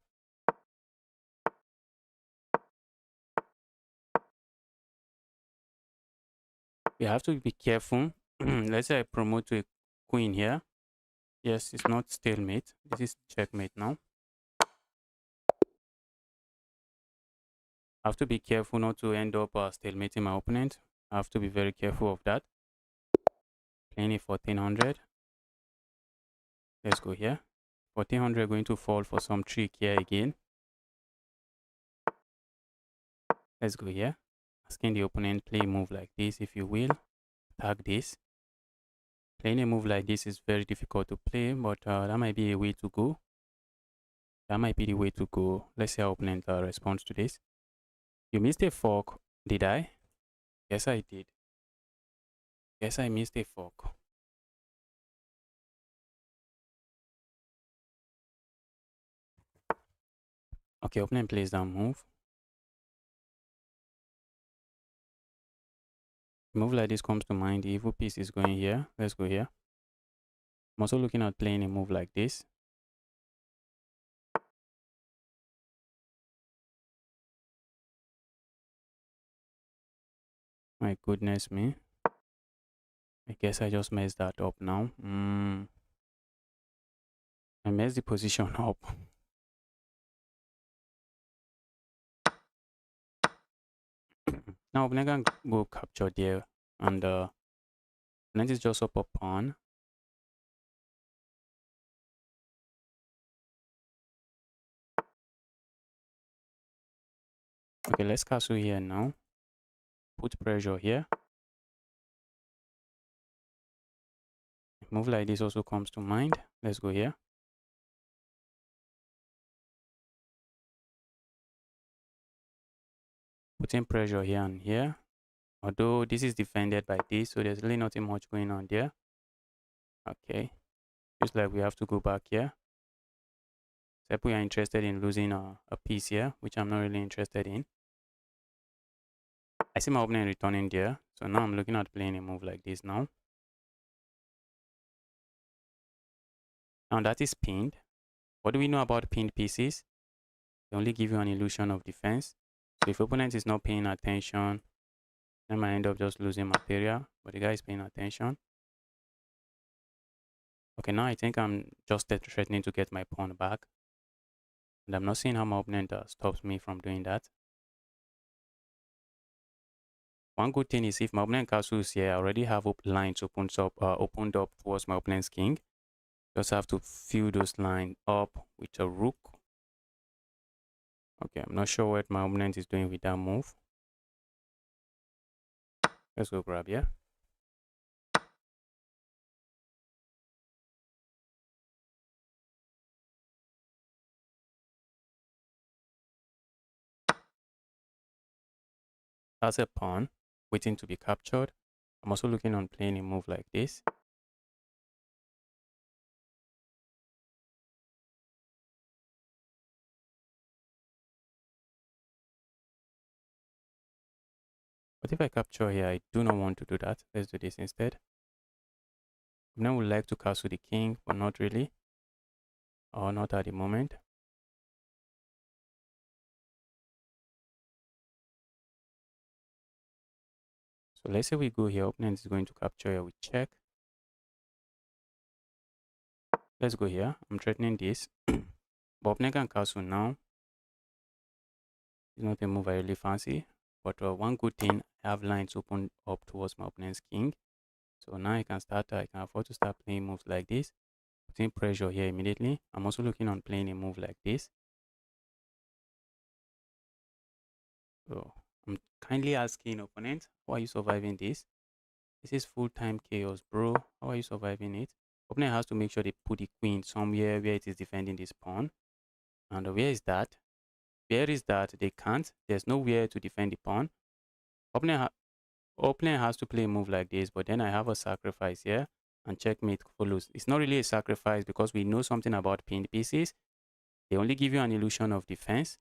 You have to be careful. Let's say I promote to a queen here. Yes, it's not stalemate. This is checkmate now. I have to be careful not to end up stalemating my opponent. I have to be very careful of that. Playing a 1400. Let's go here. 1400 going to fall for some trick here again. Let's go here. Asking the opponent play a move like this, if you will. Tag this. Playing a move like this is very difficult to play, but that might be a way to go. That might be the way to go. Let's see how opponent responds to this. You missed a fork. Did I? Yes, I did. Yes, I missed a fork. Okay, opponent plays that move. Move like this comes to mind. The evil piece is going here. Let's go here. I'm also looking at playing a move like this. My goodness me. I guess I just messed that up now. I messed the position up. Now opponent can go capture there, and opponent is just up a pawn. Okay, let's castle here now. Put pressure here. Move like this also comes to mind. Let's go here. Putting pressure here and here. Although this is defended by this, so there's really nothing much going on there. Okay. Just like we have to go back here. Except we are interested in losing a piece here, which I'm not really interested in. I see my opponent returning there. So now I'm looking at playing a move like this now. Now that is pinned. What do we know about pinned pieces? They only give you an illusion of defense. So if opponent is not paying attention, I might end up just losing material. But the guy is paying attention. Okay, now I think I'm just threatening to get my pawn back. And I'm not seeing how my opponent stops me from doing that. One good thing is if my opponent castles here, I already have lines opened up towards my opponent's king. Just have to fill those lines up with a rook. Okay, I'm not sure what my opponent is doing with that move. Let's go grab here. That's a pawn waiting to be captured. I'm also looking on playing a move like this. But if I capture here, I do not want to do that. Let's do this instead. I would like to castle the king, but not really. Or not at the moment. So let's say we go here. Opponent is going to capture here with check. Let's go here. I'm threatening this. But opponent can castle now. It's not a move I really fancy. But one good thing, I have lines open up towards my opponent's king. So now I can afford to start playing moves like this, putting pressure here immediately. I'm also looking on playing a move like this. So I'm kindly asking opponent, how are you surviving this? This is full-time chaos, bro. How are you surviving it? Opponent has to make sure they put the queen somewhere where it is defending this pawn. And where is that? Where is that? They can't. There's nowhere to defend the pawn. Opponent, opponent has to play a move like this, but then I have a sacrifice here and checkmate follows. It's not really a sacrifice because we know something about pinned pieces. They only give you an illusion of defense.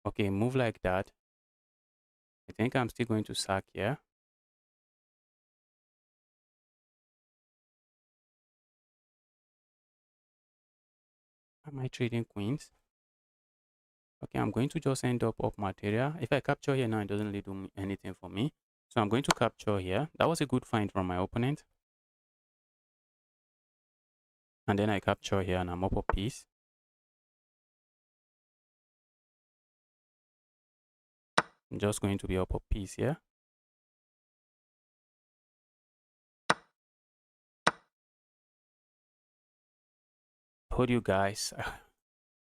Okay, move like that. I think I'm still going to sack here. Am I trading queens? Okay, I'm going to just end up material. If I capture here now, it doesn't really do anything for me. So I'm going to capture here. That was a good find from my opponent. And then I capture here and I'm up a piece. I'm just going to be up a piece here. Told you guys.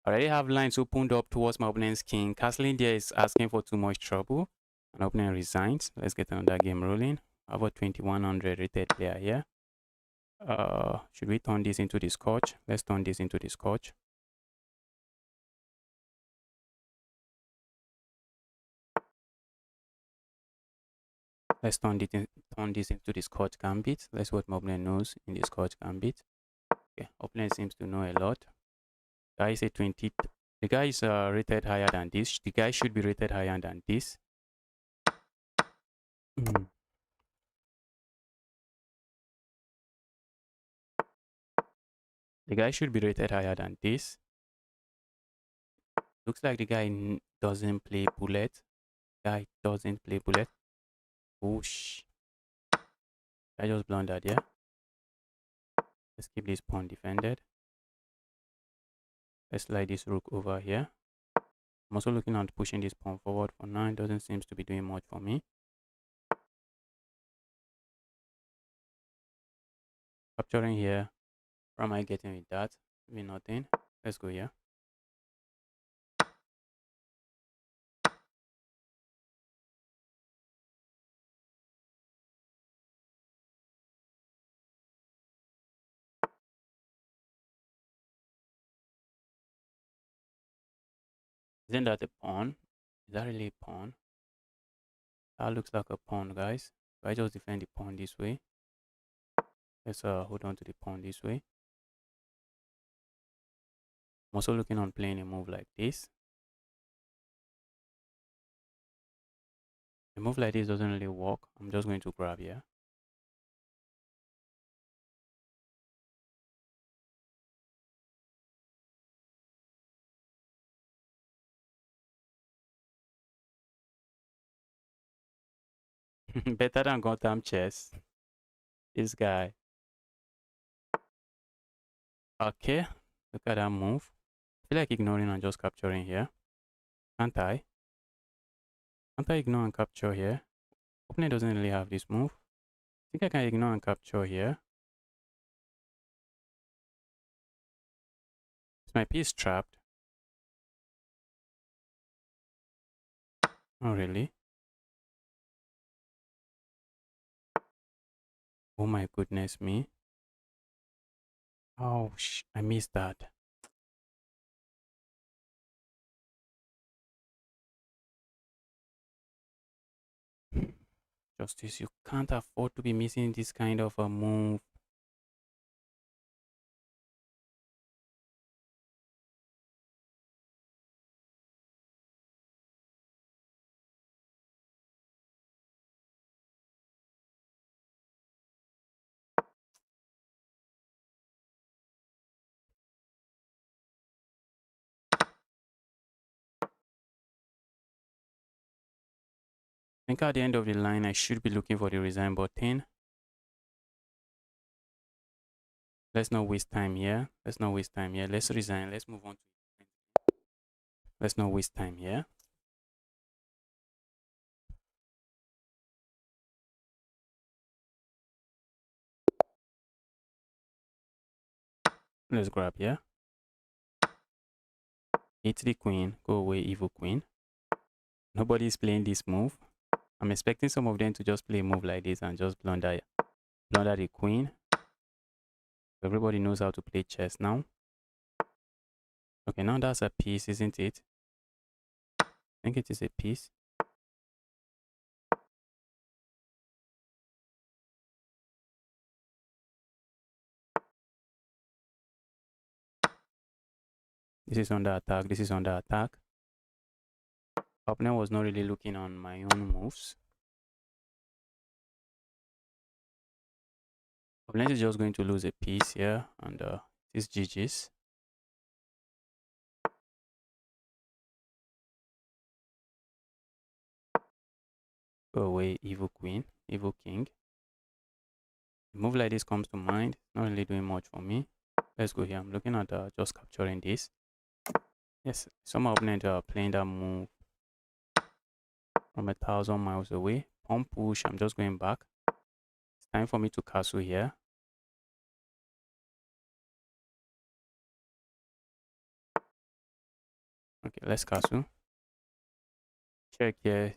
I already have lines opened up towards my opponent's king. Castling there is asking for too much trouble. An opponent resigns. Let's get another game rolling. I have a 2100 rated player here. Should we turn this into the scotch? Let's turn this into the scotch. Let's turn this into the scotch gambit. Let's see what my opponent knows in the scotch gambit. Okay, opponent seems to know a lot. Guy is a 20. The guy is rated higher than this. The guy should be rated higher than this. The guy should be rated higher than this. Looks like the guy doesn't play bullet. Guy doesn't play bullet. Whoosh. I just blundered, yeah. Let's keep this pawn defended. Let's slide this rook over here. I'm also looking at pushing this pawn forward for now. It doesn't seem to be doing much for me. Capturing here. What am I getting with that? Maybe nothing. Let's go here. Isn't that a pawn? Is that really a pawn? That looks like a pawn, guys. So I just defend the pawn this way. Let's hold on to the pawn this way. I'm also looking on playing a move like this. A move like this doesn't really work. I'm just going to grab here. Better than Gotham chess. This guy. Okay. Look at that move. I feel like ignoring and just capturing here. Can't I? Can't I ignore and capture here? Opponent doesn't really have this move. I think I can ignore and capture here. Is my piece trapped? Oh, really? Oh my goodness me. Oh, I missed that. Justice, you can't afford to be missing this kind of a move. I think at the end of the line, I should be looking for the resign button. Let's not waste time here. Let's not waste time here. Let's resign. Let's move on to. Let's not waste time here. Let's grab here. Hit the queen. Go away, evil queen. Nobody's playing this move. I'm expecting some of them to just play a move like this and just blunder the queen. Everybody knows how to play chess now. Okay, now that's a piece, isn't it? I think it is a piece. This is under attack. This is under attack. Opponent was not really looking on my own moves. Opponent is just going to lose a piece here, and this GG's. Go away, evil queen, evil king. A move like this comes to mind. Not really doing much for me. Let's go here. I'm looking at just capturing this. Yes, some opponents are playing that move from 1,000 miles away. Pawn push. I'm just going back. It's time for me to castle here. Okay, let's castle. Check here.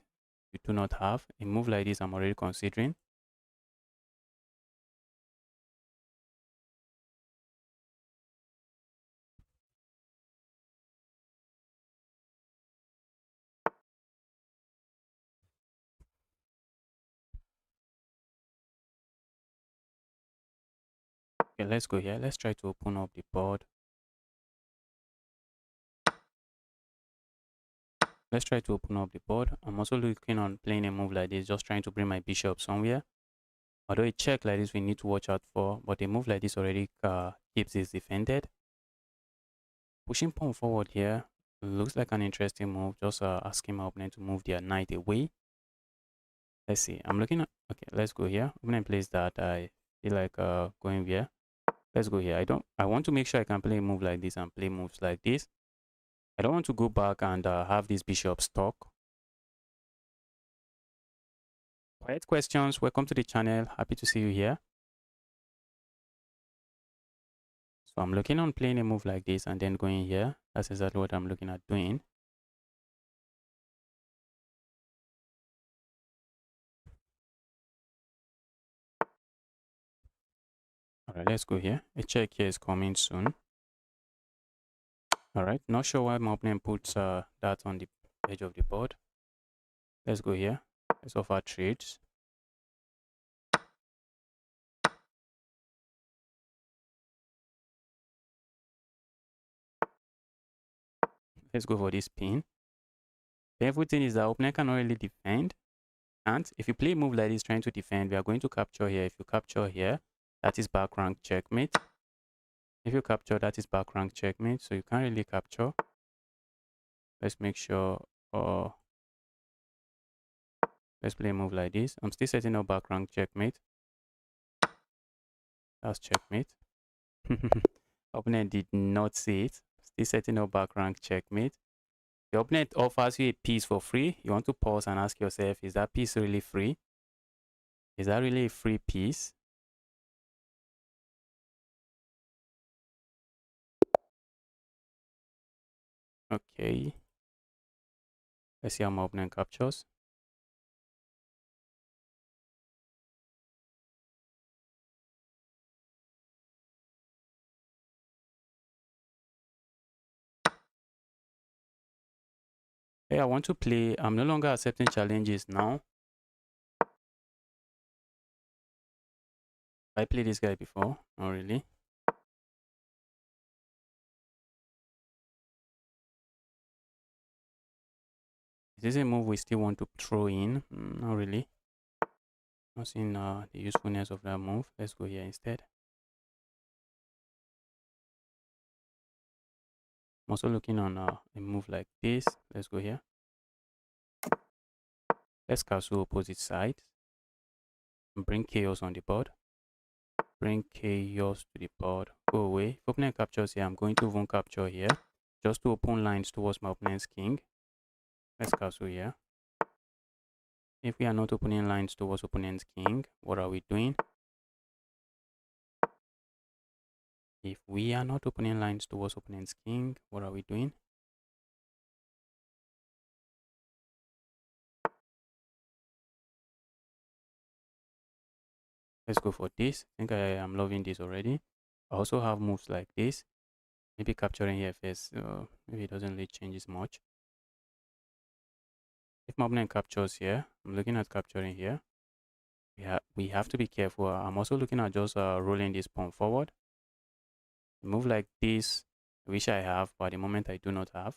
You do not have a move like this. I'm already considering. Okay, let's go here. Let's try to open up the board. Let's try to open up the board. I'm also looking on playing a move like this, just trying to bring my bishop somewhere. Although a check like this we need to watch out for, but a move like this already keeps this defended. Pushing pawn forward here looks like an interesting move. Just asking my opponent to move their knight away. Let's see. I'm looking at. Okay, let's go here. Opponent plays that. I feel like going here. Let's go here. I want to make sure I can play a move like this and play moves like this. I don't want to go back and have this bishop stuck. Quiet questions. Welcome to the channel. Happy to see you here. So I'm looking on playing a move like this and then going here. That's exactly what I'm looking at doing. All right, let's go here. A check here is coming soon. All right, not sure why my opponent puts that on the edge of the board. Let's go here. Let's offer trades. Let's go for this pin. The painful thing is that opponent cannot really defend. And if you play a move like this trying to defend, we are going to capture here. If you capture here, that is back rank checkmate. If you capture, that is back rank checkmate. So you can't really capture. Let's make sure. Let's play a move like this. I'm still setting up back rank checkmate. That's checkmate. Opponent did not see it. Still setting up back rank checkmate. The opponent offers you a piece for free. You want to pause and ask yourself, is that piece really free? Is that really a free piece? Okay. Let's see how my opponent captures. Hey, I want to play. I'm no longer accepting challenges now. I played this guy before. Not really. Is this a move we still want to throw in? Not really. Not seeing the usefulness of that move. Let's go here instead. I'm also looking on a move like this. Let's go here. Let's castle opposite side. Bring chaos on the board. Bring chaos to the board. Go away. If opponent captures here, I'm going to even capture here. Just to open lines towards my opponent's king. Let's castle here. If we are not opening lines towards opponent's king, what are we doing? If we are not opening lines towards opponent's king, what are we doing? Let's go for this. I think I am loving this already. I also have moves like this. Maybe capturing here first. Maybe it doesn't really change much. If my opponent captures here, I'm looking at capturing here. We have to be careful. I'm also looking at just rolling this pawn forward. A move like this, I wish I have, but at the moment I do not have.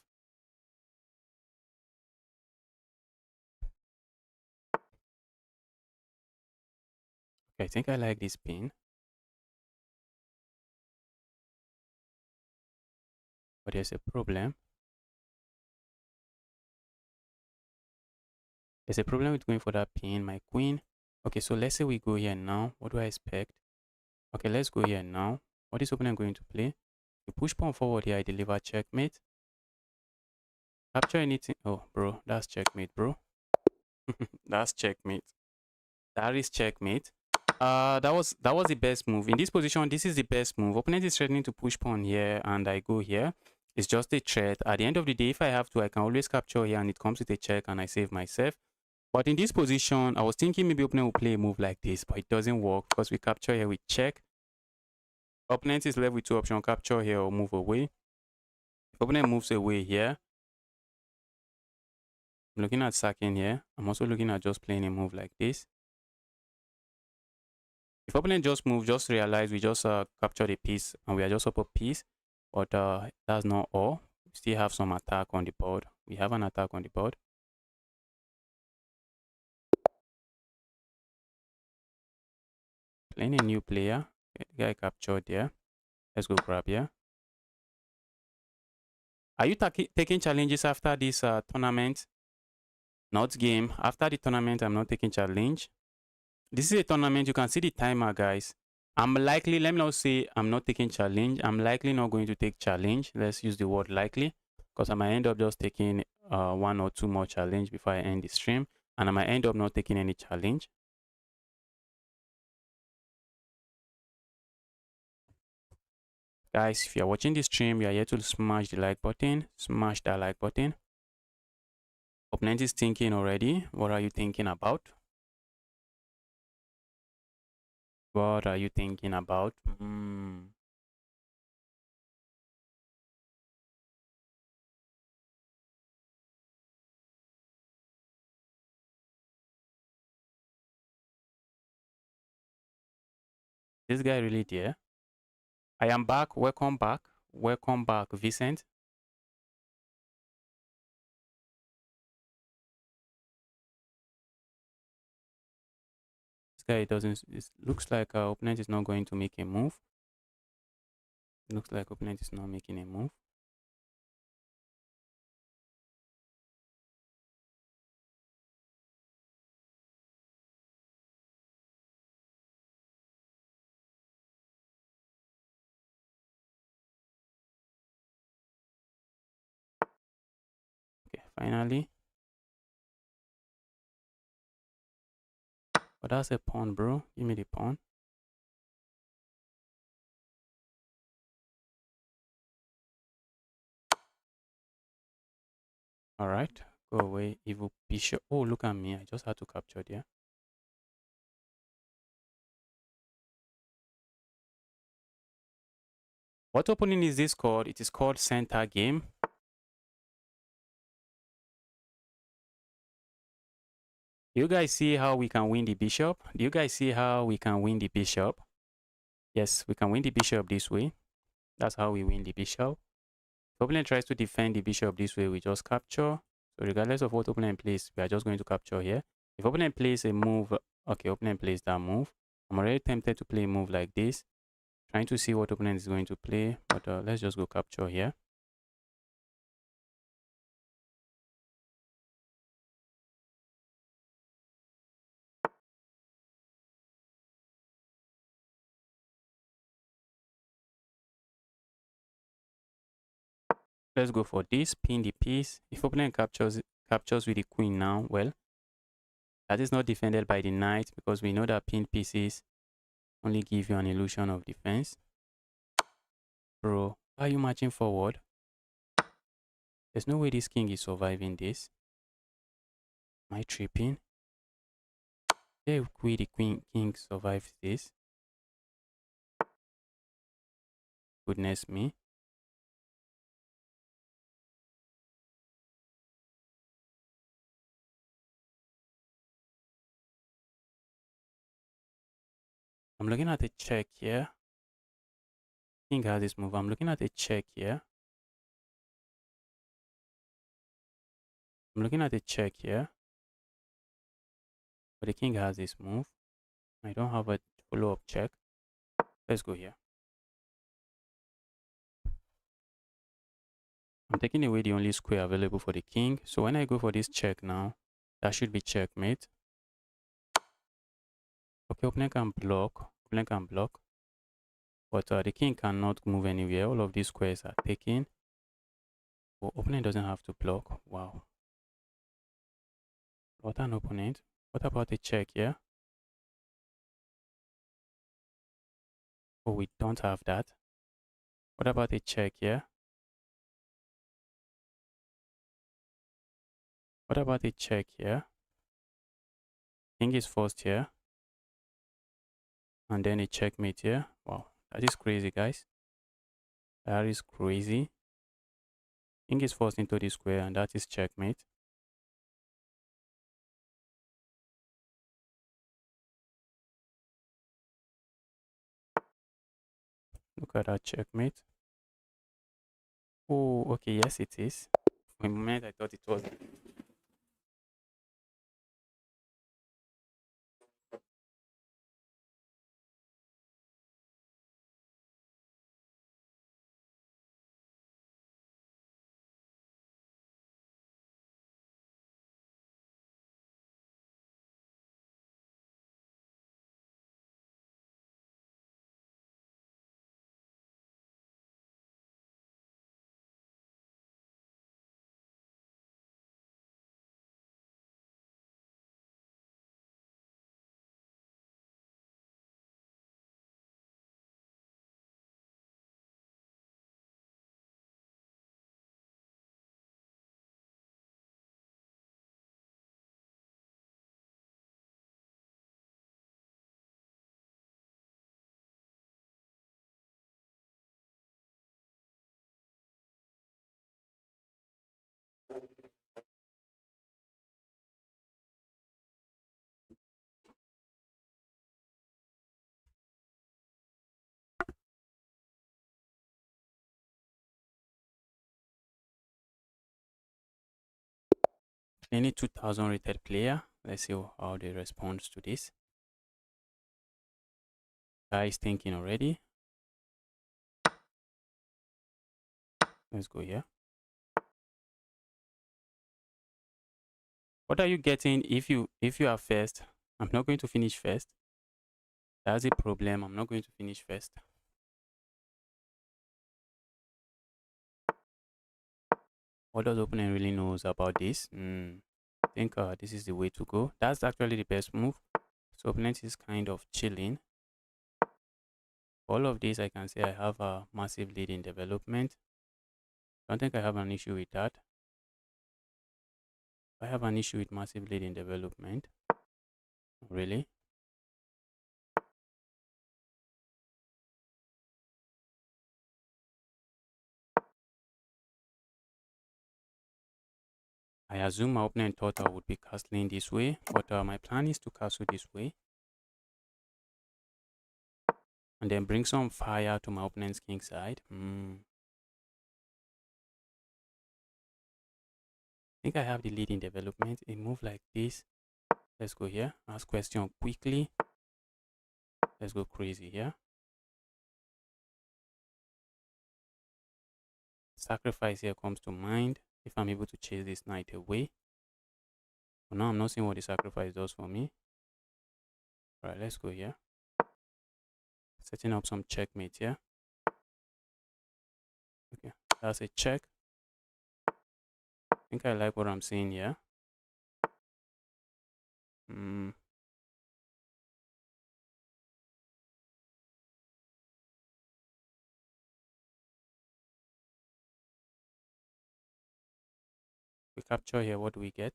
Okay, I think I like this pin. But there's a problem. There's a problem with going for that pin. My queen. Okay, so let's say we go here now. What do I expect? Okay, let's go here now. What is opponent going to play? You push pawn forward here, I deliver checkmate. Capture anything. Oh, bro, that's checkmate, bro. That's checkmate. That is checkmate. That was the best move. In this position, this is the best move. Opponent is threatening to push pawn here, and I go here. It's just a threat. At the end of the day, if I have to, I can always capture here, and it comes with a check, and I save myself. But in this position, I was thinking maybe opponent will play a move like this, but it doesn't work because we capture here with check. Opponent is left with two options: capture here or move away. If opponent moves away here, I'm looking at sacking here. I'm also looking at just playing a move like this. If opponent just move, just realize we just captured a piece and we are just up a piece. But that's not all. We still have some attack on the board. We have an attack on the board. Playing a new player. Okay, the guy captured there. Let's go grab here. Are you taking challenges after this tournament? Not game. After the tournament, I'm not taking challenge. This is a tournament. You can see the timer, guys. I'm likely, let me not say I'm not taking challenge. I'm likely not going to take challenge. Let's use the word likely, because I might end up just taking one or two more challenge before I end the stream. And I might end up not taking any challenge. Guys, if you're watching this stream, you are here to smash the like button. Smash that like button. Opponent is thinking already. What are you thinking about? What are you thinking about? This guy really there. I am back. Welcome back. Welcome back, Vincent. This guy doesn't. It looks like opponent is not going to make a move. It looks like opponent is not making a move. Okay, finally. But that's a pawn, bro. Give me the pawn. All right, go away. Evil bishop. Oh, look at me. I just had to capture there. What opening is this called? It is called center game. Do you guys see how we can win the bishop? Do you guys see how we can win the bishop? Yes, we can win the bishop this way. That's how we win the bishop. If opponent tries to defend the bishop this way, we just capture. So regardless of what opponent plays, we are just going to capture here. If opponent plays a move, okay, opponent plays that move. I'm already tempted to play a move like this. Trying to see what opponent is going to play, but let's just go capture here. Let's go for this, pin the piece. If opponent captures with the queen now, well, that is not defended by the knight because we know that pinned pieces only give you an illusion of defense. Bro, why are you marching forward? There's no way this king is surviving this. Am I tripping? There way the king survives this. Goodness me. I'm looking at a check here. King has this move. I'm looking at a check here. I'm looking at a check here. But the king has this move. I don't have a follow-up check. Let's go here. I'm taking away the only square available for the king. So when I go for this check now, that should be checkmate. Okay, opponent can block. Opponent can block. But the king cannot move anywhere. All of these squares are taken. But opponent doesn't have to block. Wow. What an opponent. What about a check here? Oh, we don't have that. What about a check here? What about a check here? King is forced here. And then a checkmate here. Wow, that is crazy, guys. That is crazy. King is forced into the square, and that is checkmate. Look at that checkmate. Oh, okay, yes, it is. For a moment, I thought it was. Any 2000 rated player. Let's see how they respond to this. Guy is thinking already. Let's go here. What are you getting if you are first? I'm not going to finish first. That's a problem. I'm not going to finish first. What does opponent really knows about this? I think this is the way to go. That's actually the best move. So opponent is kind of chilling. All of this, I can say I have a massive lead in development. I don't think I have an issue with that. I have an issue with massive lead in development. Really? I assume my opponent thought I would be castling this way, but my plan is to castle this way. And then bring some fire to my opponent's king side. I think I have the lead in development. A move like this. Let's go here. Ask question quickly. Let's go crazy here. Sacrifice here comes to mind if I'm able to chase this knight away. But now I'm not seeing what the sacrifice does for me. Alright, let's go here. Setting up some checkmate here. Okay, that's a check. I think I like what I'm seeing here. capture here, what do we get?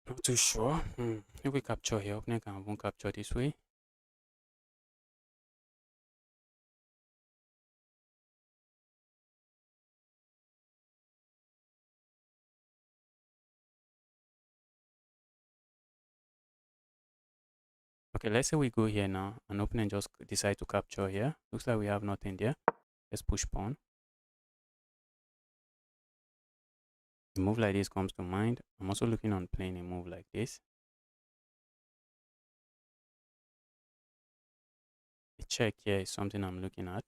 Not too sure. If we capture here, opponent can even capture this way. Okay, let's say we go here now, and opponent just decide to capture here. Looks like we have nothing there. Let's push pawn. A move like this comes to mind. I'm also looking on playing a move like this. A check here is something I'm looking at.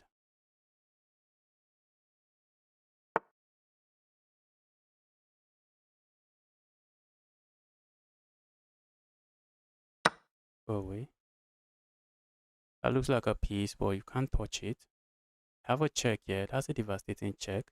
Go away. That looks like a piece, but you can't touch it. Have a check here. That's a devastating check.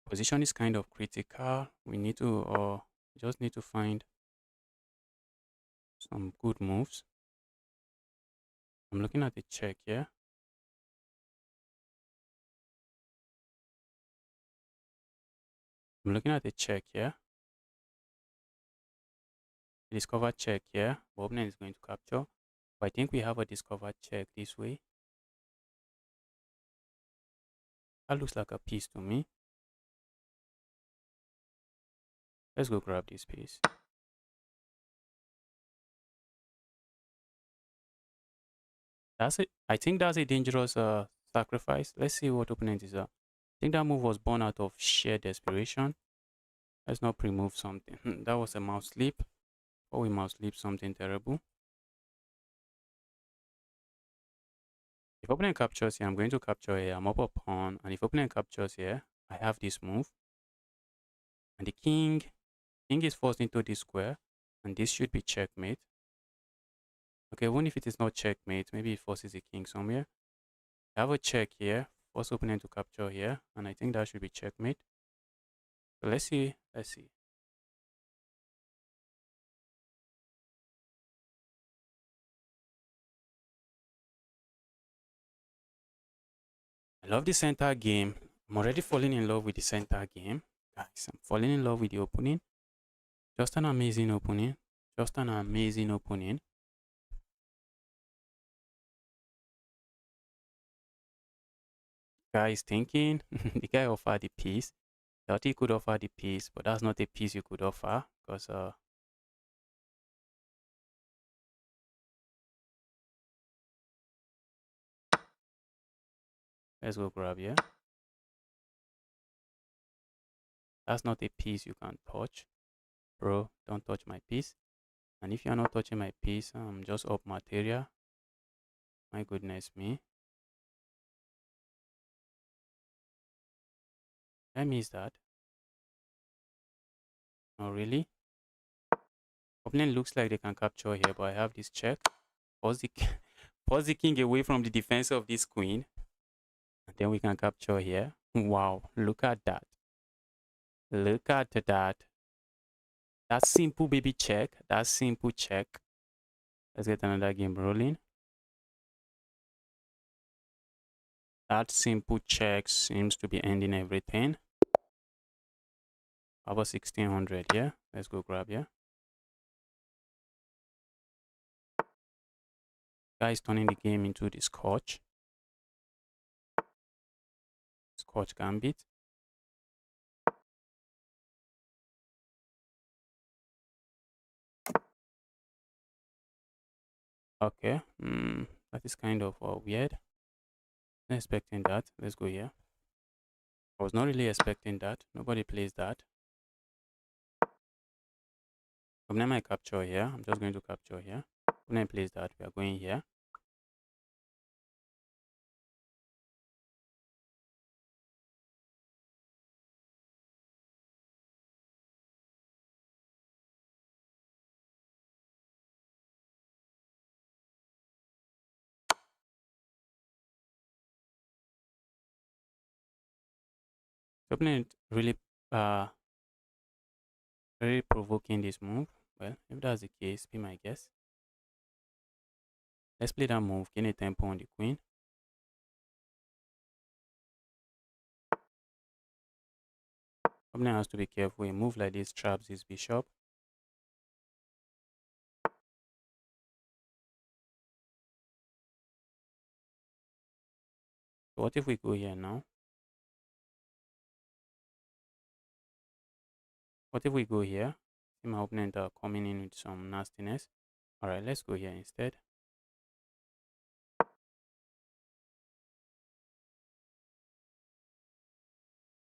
Position is kind of critical. We need to, just need to find some good moves. I'm looking at the check here. I'm looking at the check here. Discover check here. Opponent is going to capture. But I think we have a discovered check this way. That looks like a piece to me. Let's go grab this piece. That's it. I think that's a dangerous sacrifice. Let's see what opponent is. I think that move was born out of sheer desperation. Let's not pre-move something. That was a mouse sleep. Or we mouse sleep something terrible. If opponent captures here, I'm going to capture here. I'm up a pawn. And if opponent captures here, I have this move. And the king is forced into this square. And this should be checkmate. Okay, even if it is not checkmate, maybe it forces the king somewhere. I have a check here. Force opponent to capture here. And I think that should be checkmate. So let's see. Let's see. I love the center game. I'm already falling in love with the center game. Guys, I'm falling in love with the opening. Just an amazing opening. Just an amazing opening. Guy is thinking. The guy offered the piece. Thought he could offer the piece, but that's not a piece you could offer. Because let's go grab here. That's not a piece you can touch. Bro, don't touch my piece. And if you're not touching my piece, I'm just up material. My goodness me. I miss that. Oh, really? Opponent looks like they can capture here, but I have this check. Pause the, pause the king away from the defense of this queen. And then we can capture here. Wow, look at that. Look at that. That simple baby check. That simple check. Let's get another game rolling. That simple check seems to be ending everything. About 1600 here. Let's go grab here. Guys turning the game into the Scotch. Scotch gambit. Okay. That is kind of weird. Not expecting that. Let's go here. I was not really expecting that. Nobody plays that. Opponent might capture here. I'm just going to capture here. Opponent plays that. We are going here. The opponent really very provoking this move. Well, if that's the case, be my guess. Let's play that move, gain a tempo on the queen. Opponent has to be careful. A move like this traps his bishop. So what if we go here now? What if we go here? See my opponent coming in with some nastiness. Alright, let's go here instead.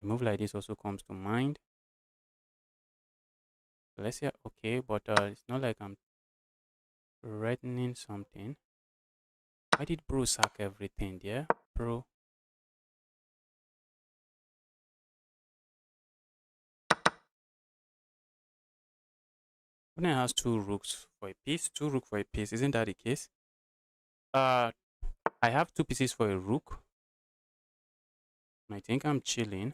A move like this also comes to mind. So let's say, okay, but it's not like I'm threatening something. Why did bro sack everything there? Bro. Opponent has two rooks for a piece. Two rook for a piece. Isn't that the case? I have two pieces for a rook. I think I'm chilling.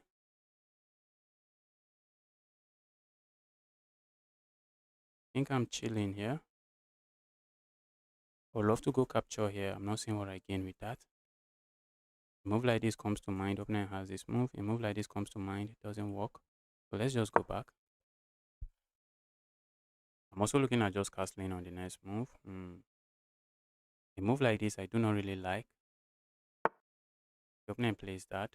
Here. I would love to go capture here. I'm not seeing what I gain with that. A move like this comes to mind. Opponent has this move. A move like this comes to mind. It doesn't work. So let's just go back. I'm also looking at just castling on the next move. A move like this I do not really like. The opponent plays that.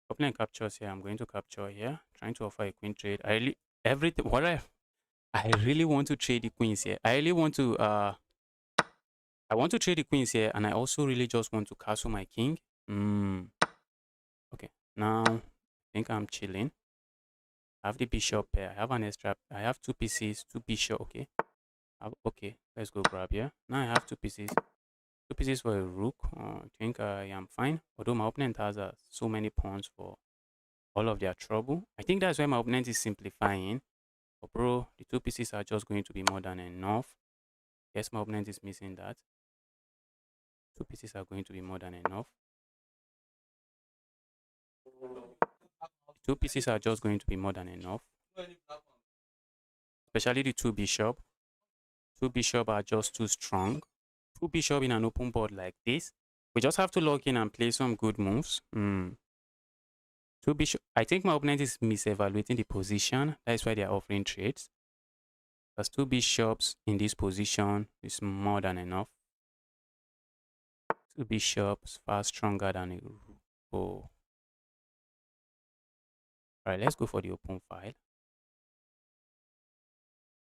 Opponent captures here. I'm going to capture here. Trying to offer a queen trade. I really want to trade the queens here. I want to trade the queens here, and I also really just want to castle my king. Okay, now I think I'm chilling. I have the bishop here. I have an extra. I have two pieces, two bishop. Okay. Okay, let's go grab here. Now I have two pieces. Two pieces for a rook. I think I am fine. Although my opponent has so many pawns for all of their trouble. I think that's why my opponent is simplifying. But bro, the two pieces are just going to be more than enough. Yes, my opponent is missing that. Two pieces are going to be more than enough. Two pieces are just going to be more than enough. Especially the two bishop. Two bishop are just too strong. Two bishop in an open board like this. We just have to log in and play some good moves. Two bishop. I think my opponent is misevaluating the position. That's why they are offering trades. Because two bishops in this position is more than enough. Two bishops far stronger than a rook. Oh. Alright, let's go for the open file.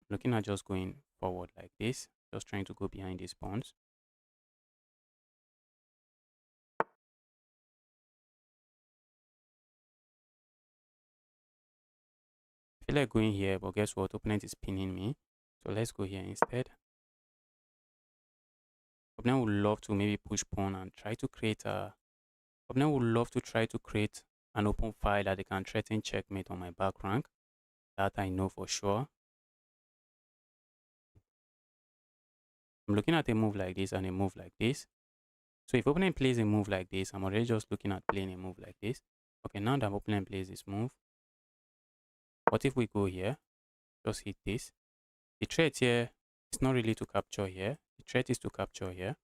Looking at just going forward like this. Just trying to go behind these pawns. I feel like going here, but guess what? Opponent is pinning me. So let's go here instead. Opponent would love to maybe push pawn and try to create a... Opponent would love to try to create an open file that they can threaten checkmate on my back rank. That I know for sure. I'm looking at a move like this and a move like this. So if opponent plays a move like this, I'm already just looking at playing a move like this. Okay, now that opponent plays this move, what if we go here? Just hit this. The threat here is not really to capture here. The threat is to capture here.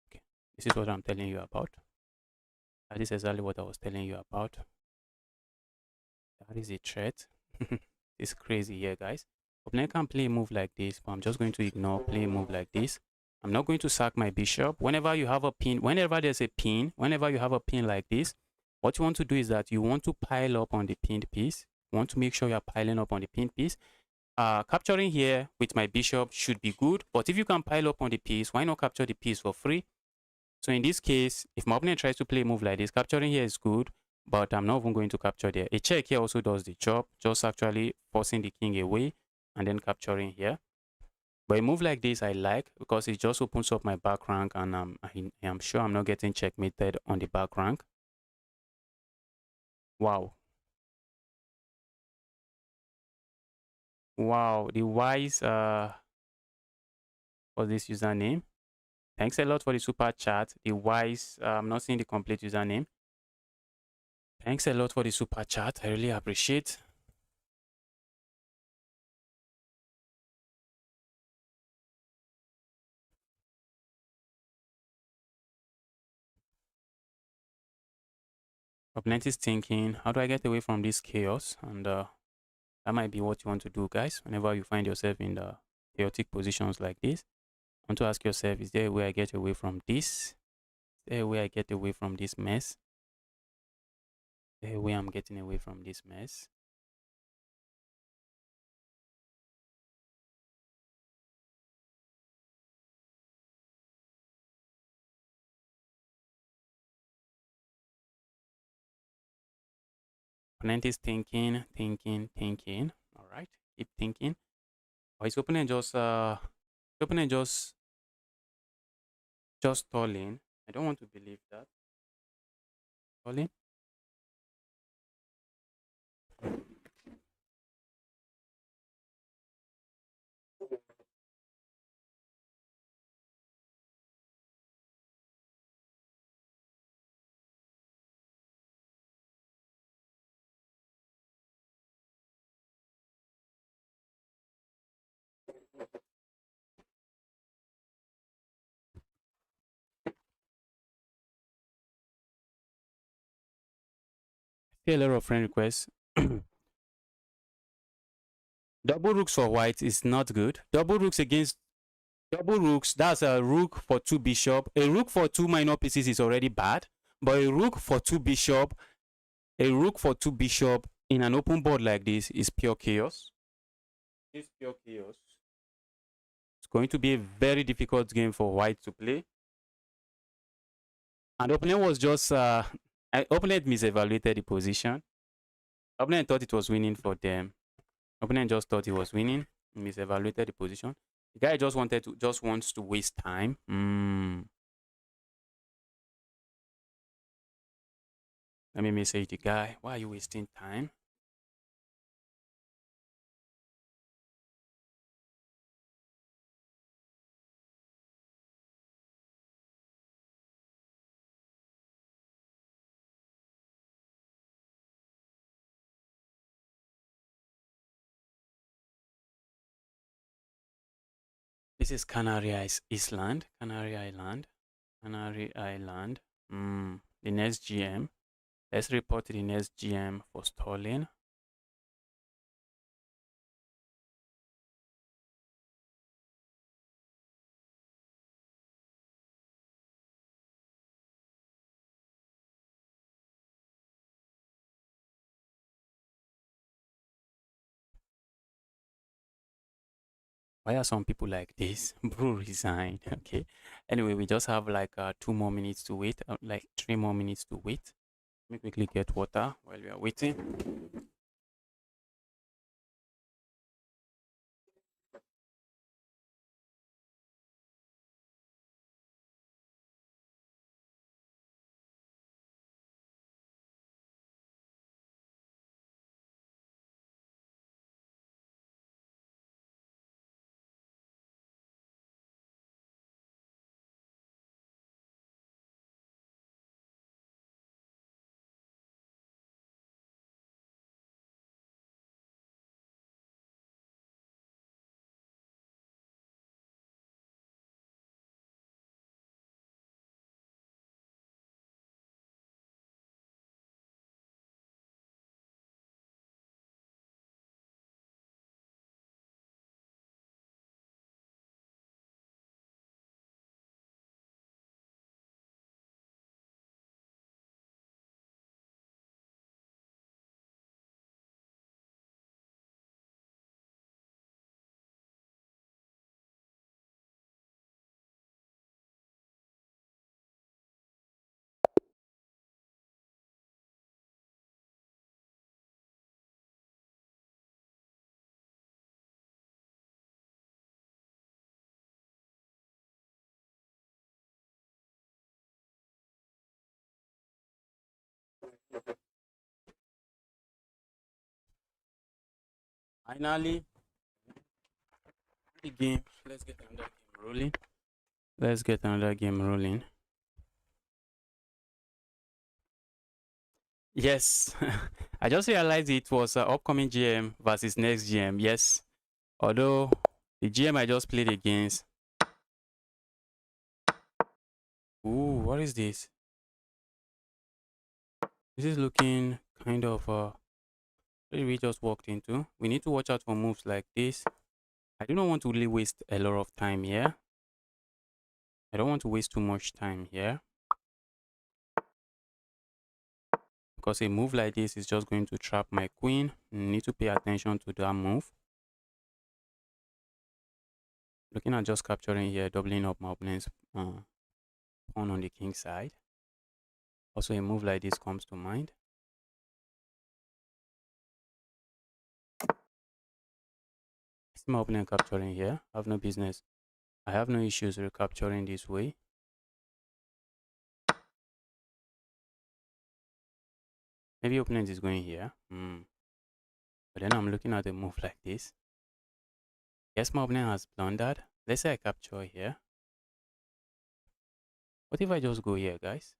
Okay, this is what I'm telling you about. That is exactly what I was telling you about. That is a threat. It's crazy here, guys. Opponent can play a move like this, but I'm just going to ignore, play a move like this. I'm not going to sack my bishop. Whenever you have a pin, whenever there's a pin, whenever you have a pin like this, what you want to do is that you want to pile up on the pinned piece. You want to make sure you're piling up on the pinned piece. Capturing here with my bishop should be good, but if you can pile up on the piece, why not capture the piece for free? So in this case, if my opponent tries to play a move like this, capturing here is good, but I'm not even going to capture there. A check here also does the job, just actually forcing the king away and then capturing here. But a move like this I like because it just opens up my back rank, and I am sure I'm not getting checkmated on the back rank. Wow. Wow. The wise for this username. Thanks a lot for the super chat. The wise, I'm not seeing the complete username. Thanks a lot for the super chat. I really appreciate. Plenty is thinking, how do I get away from this chaos? And that might be what you want to do, guys. Whenever you find yourself in the chaotic positions like this, I want to ask yourself, is there a way I get away from this? Is there a way I get away from this mess? Is there a way I'm getting away from this mess? Opponent is thinking, thinking, thinking. All right, keep thinking. Or his opponent just stalling. I don't want to believe that. Stalling. See a lot of friend requests. Double rooks for white is not good. Double rooks against double rooks, that's a rook for 2 bishop. A rook for 2 minor pieces is already bad, but a rook for 2 bishop, a rook for 2 bishop in an open board like this is pure chaos. It's pure chaos. It's going to be a very difficult game for white to play. And opponent was just opponent misevaluated the position. Opponent thought it was winning for them. Opponent just thought he was winning, misevaluated the position. The guy just wants to waste time. Let me message the guy. Why are you wasting time? This is Canary Island. Canary Island. Canary Island. The next GM. Let's report to the next GM for stalling. Why are some people like this? Bro, resign. Okay. Anyway, we just have like 2 more minutes to wait. Like 3 more minutes to wait. Let me quickly get water while we are waiting. Finally, the game. Let's get another game rolling. Let's get another game rolling. Yes, I just realized it was upcoming GM versus next GM. Yes, although the GM I just played against. Ooh, what is this? This is looking kind of what we just walked into. We need to watch out for moves like this. I do not want to really waste a lot of time here. I don't want to waste too much time here, because a move like this is just going to trap my queen. Need to pay attention to that move. Looking at just capturing here, doubling up my opponent's pawn on the king side. Also, a move like this comes to mind. See my opponent capturing here. I have no business. I have no issues recapturing this way. Maybe opponent is going here. But then I'm looking at a move like this. Yes, my opponent has blundered. Let's say I capture here. What if I just go here, guys?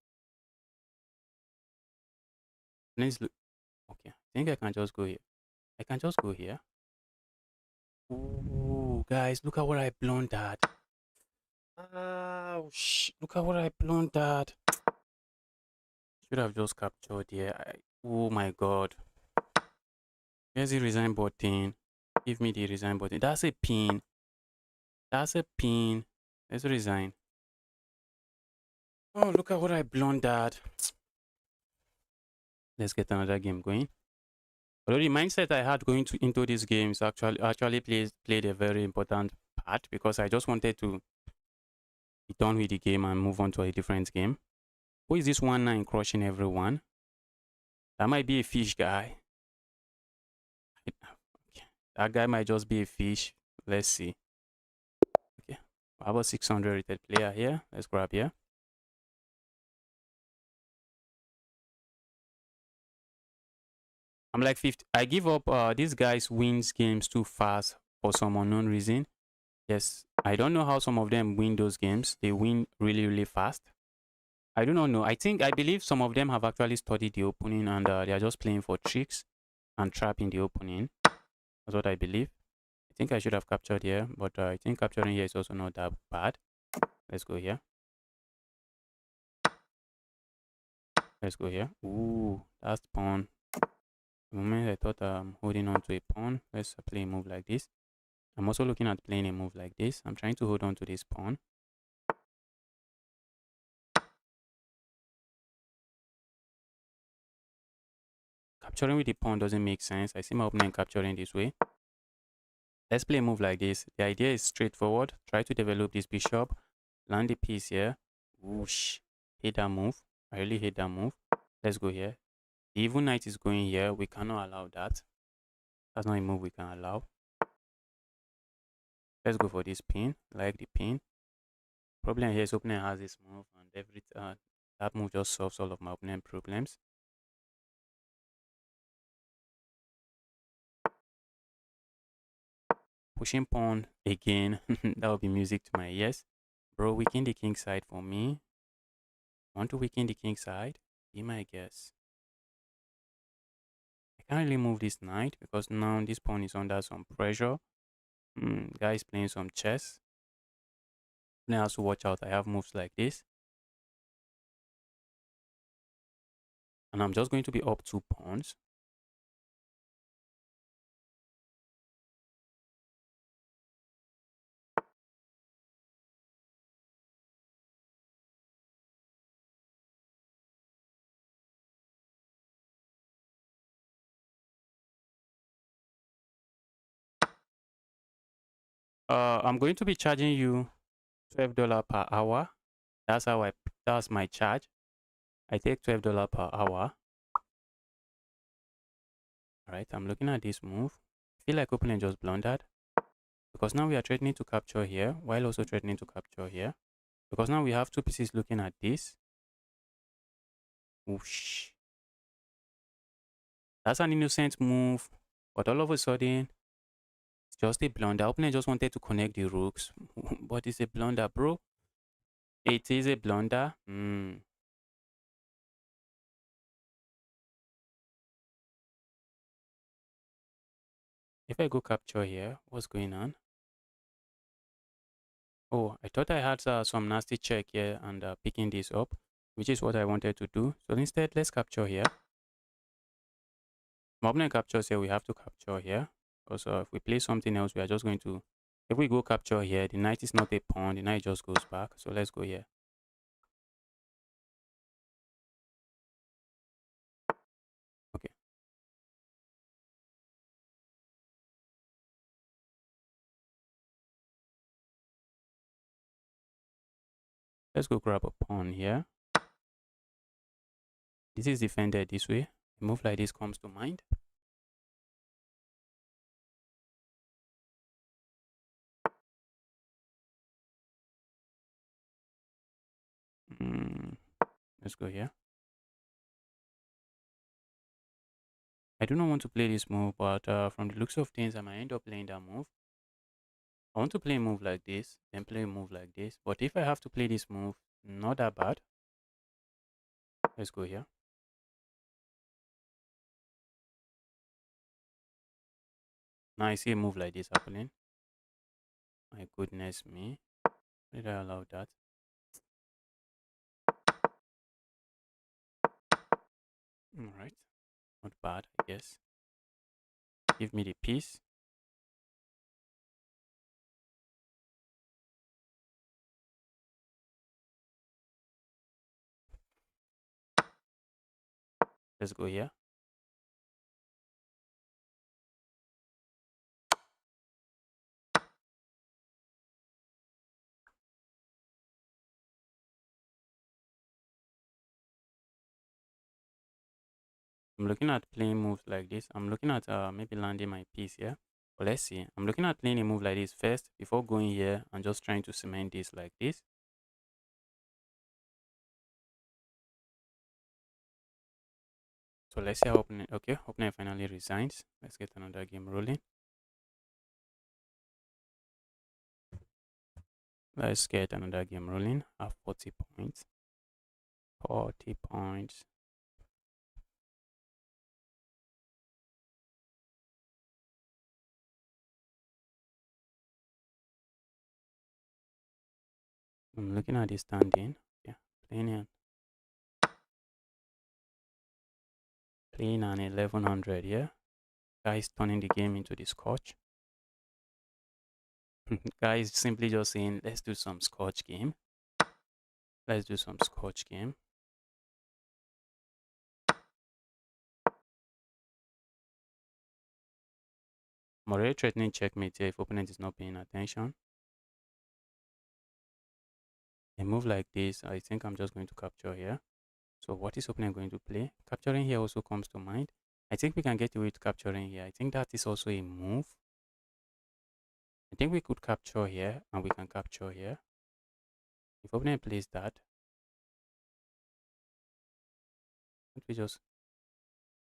Let's look. Okay, I think I can just go here. I can just go here. Ooh, guys, look at what I blundered. Ouch, look at what I blundered. Should have just captured here. Oh my god. Here's the resign button. Give me the resign button. That's a pin. That's a pin. Let's resign. Oh, look at what I blundered. Let's get another game going. Although the mindset I had going into these games actually played a very important part, because I just wanted to be done with the game and move on to a different game. Who is this 1-9 crushing everyone? That might be a fish guy. That guy might just be a fish. Let's see. Okay. How about 600 rated player here? Let's grab here. I'm like 50. I give up. These guys wins games too fast for some unknown reason. Yes, I don't know how some of them win those games. They win really, really fast. I do not know. I believe some of them have actually studied the opening, and they are just playing for tricks and trapping the opening. That's what I believe. I think I should have captured here, but I think capturing here is also not that bad. Let's go here. Let's go here. Ooh, that's pawn. The moment I thought I'm holding on to a pawn, let's play a move like this. I'm also looking at playing a move like this. I'm trying to hold on to this pawn. Capturing with the pawn doesn't make sense. I see my opponent capturing this way. Let's play a move like this. The idea is straightforward. Try to develop this bishop. Land the piece here. Whoosh. Hate that move. I really hate that move. Let's go here. The evil knight is going here. We cannot allow that. That's not a move we can allow. Let's go for this pin. Like the pin. Problem here is opponent has this move, and that move just solves all of my opponent problems. Pushing pawn again. That would be music to my ears. Bro, weaken the king side for me. Want to weaken the king side? Be my guess. I can't really move this knight because now this pawn is under some pressure. Guy is playing some chess. Now I have to watch out. I have moves like this. And I'm just going to be up 2 pawns. I'm going to be charging you $12 per hour. That's my charge. I take $12 per hour. Alright, I'm looking at this move. I feel like opponent just blundered, because now we are threatening to capture here while also threatening to capture here, because now we have 2 pieces looking at this. Whoosh. That's an innocent move, but all of a sudden Just a blunder. Opponent just wanted to connect the rooks, but it's a blunder, bro. It is a blunder. If I go capture here, what's going on? Oh, I thought I had some nasty check here and picking this up, which is what I wanted to do. So instead, let's capture here. Opponent captures here, we have to capture here. Also, if we play something else, we are just going to, if we go capture here, the knight is not a pawn, the knight just goes back. So let's go here. Okay. Let's go grab a pawn here. This is defended this way. A move like this comes to mind. Let's go here. I do not want to play this move, but from the looks of things, I might end up playing that move. I want to play a move like this, then play a move like this. But if I have to play this move, not that bad. Let's go here. Now I see a move like this happening. My goodness me. Why did I allow that? Alright. Not bad, I guess. Give me the piece. Let's go here. I'm looking at playing moves like this. I'm looking at maybe landing my piece here. But let's see. I'm looking at playing a move like this first before going here and just trying to cement this like this. So let's see how opponent, okay, opponent finally resigns. Let's get another game rolling. Let's get another game rolling. Have 40 points. 40 points. I'm looking at the standing. Yeah, playing an 1100 here. Guys turning the game into the scotch. Guys simply just saying, let's do some scotch game. Let's do some scotch game. I'm already threatening checkmate here if opponent is not paying attention. A move like this, I think I'm just going to capture here. So what is opponent going to play? Capturing here also comes to mind. I think we can get away with capturing here. I think that is also a move. I think we could capture here and we can capture here. If opponent plays that, can't we just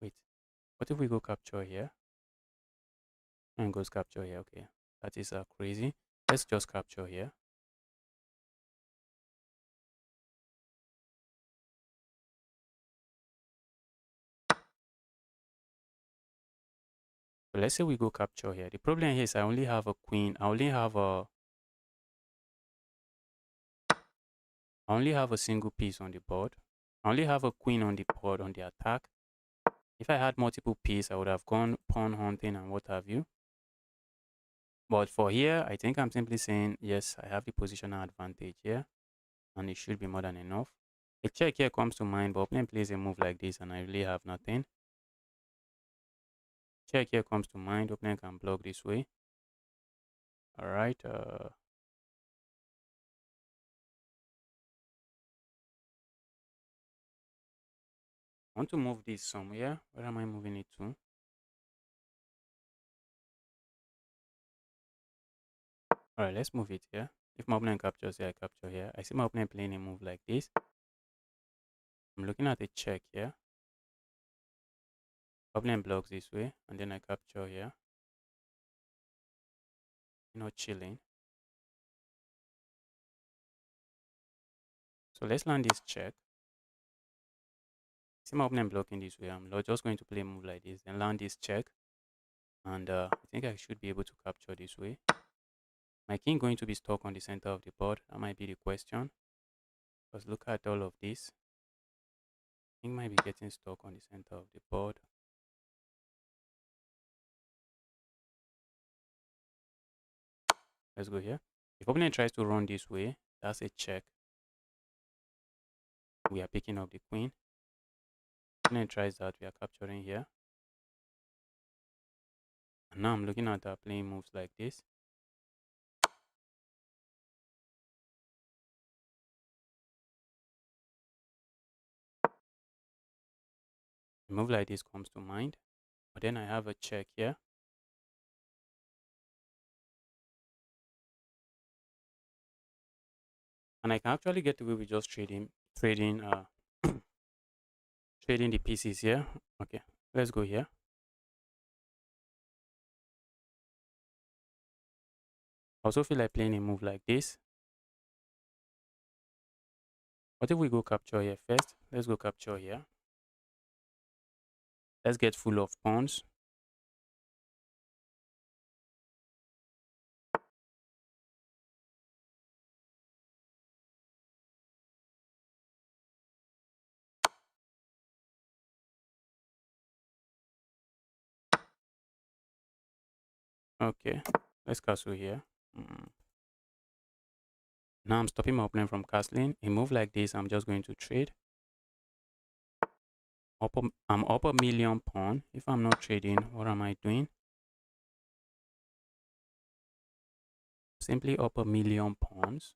wait? What if we go capture here and goes capture here? Okay, that is crazy. Let's just capture here. So let's say we go capture here. The problem here is I only have a queen. I only have a single piece on the board. I only have a queen on the board on the attack. If I had multiple pieces, I would have gone pawn hunting and what have you. But for here, I think I'm simply saying, yes, I have the positional advantage here. And it should be more than enough. A check here comes to mind, but opponent plays a move like this and I really have nothing. Check here comes to mind, opponent can block this way. Alright, I want to move this somewhere. Where am I moving it to? Alright, let's move it here. If my opponent captures here, I capture here. I see my opponent playing a move like this. I'm looking at a check here. Opponent blocks this way, and then I capture here. chilling. So let's land this check. See my opponent blocking this way. I'm just going to play a move like this, then land this check. And I think I should be able to capture this way. My king going to be stuck on the center of the board. That might be the question. Because look at all of this. King might be getting stuck on the center of the board. Let's go here. If opponent tries to run this way, that's a check. We are picking up the queen. Opponent tries that, we are capturing here. And now I'm looking at playing moves like this. A move like this comes to mind. But then I have a check here. And I can actually get away with just trading trading the pieces here. Okay, let's go here. I also feel like playing a move like this. What if we go capture here first? Let's go capture here. Let's get full of pawns. Okay, let's castle here. Now I'm stopping my opponent from castling. A move like this, I'm just going to trade. I'm up a million pawn. If I'm not trading, what am I doing? Simply up a million pawns.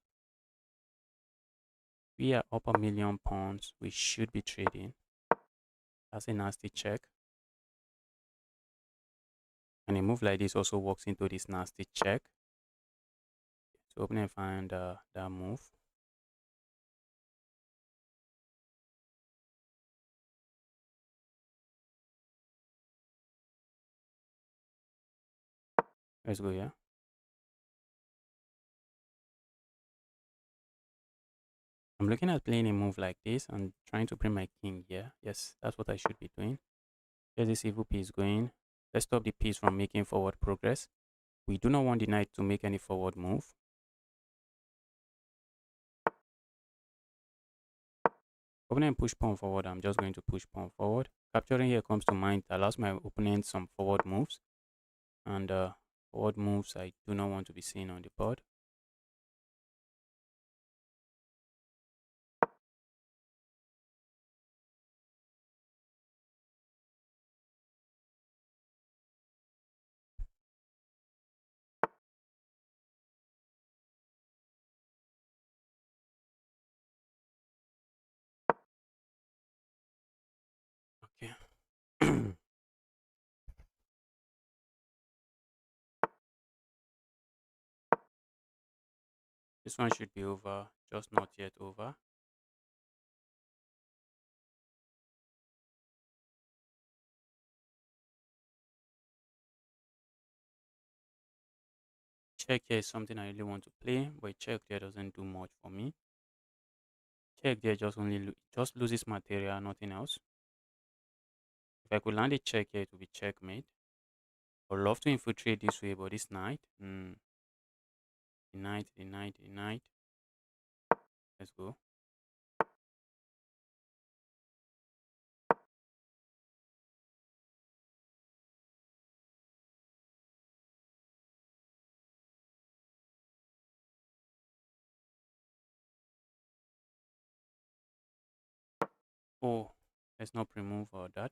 We are up a million pawns. We should be trading. That's a nasty check. And a move like this also walks into this nasty check. So open and find that move. Let's go here. I'm looking at playing a move like this and trying to bring my king here. Yes, that's what I should be doing. Here's this evil piece going. Let's stop the piece from making forward progress. We do not want the knight to make any forward move. Opponent push pawn forward. I'm just going to push pawn forward. Capturing here comes to mind. Allows my opponent some forward moves. And forward moves I do not want to be seen on the board. Okay. This one should be over, just not yet over. Check here is something I really want to play, but check there doesn't do much for me. Check there just loses material, nothing else. If I could land a check here, it would be checkmate. I would love to infiltrate this way, but this knight, the knight. Let's go. Oh, let's not remove all that.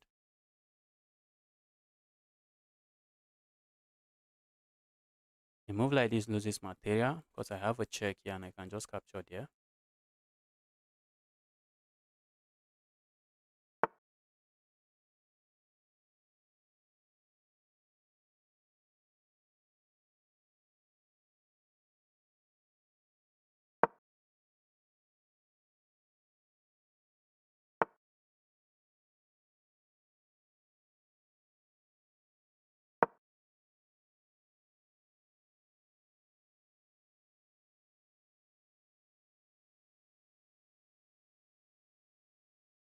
A move like this loses material because I have a check here and I can just capture there.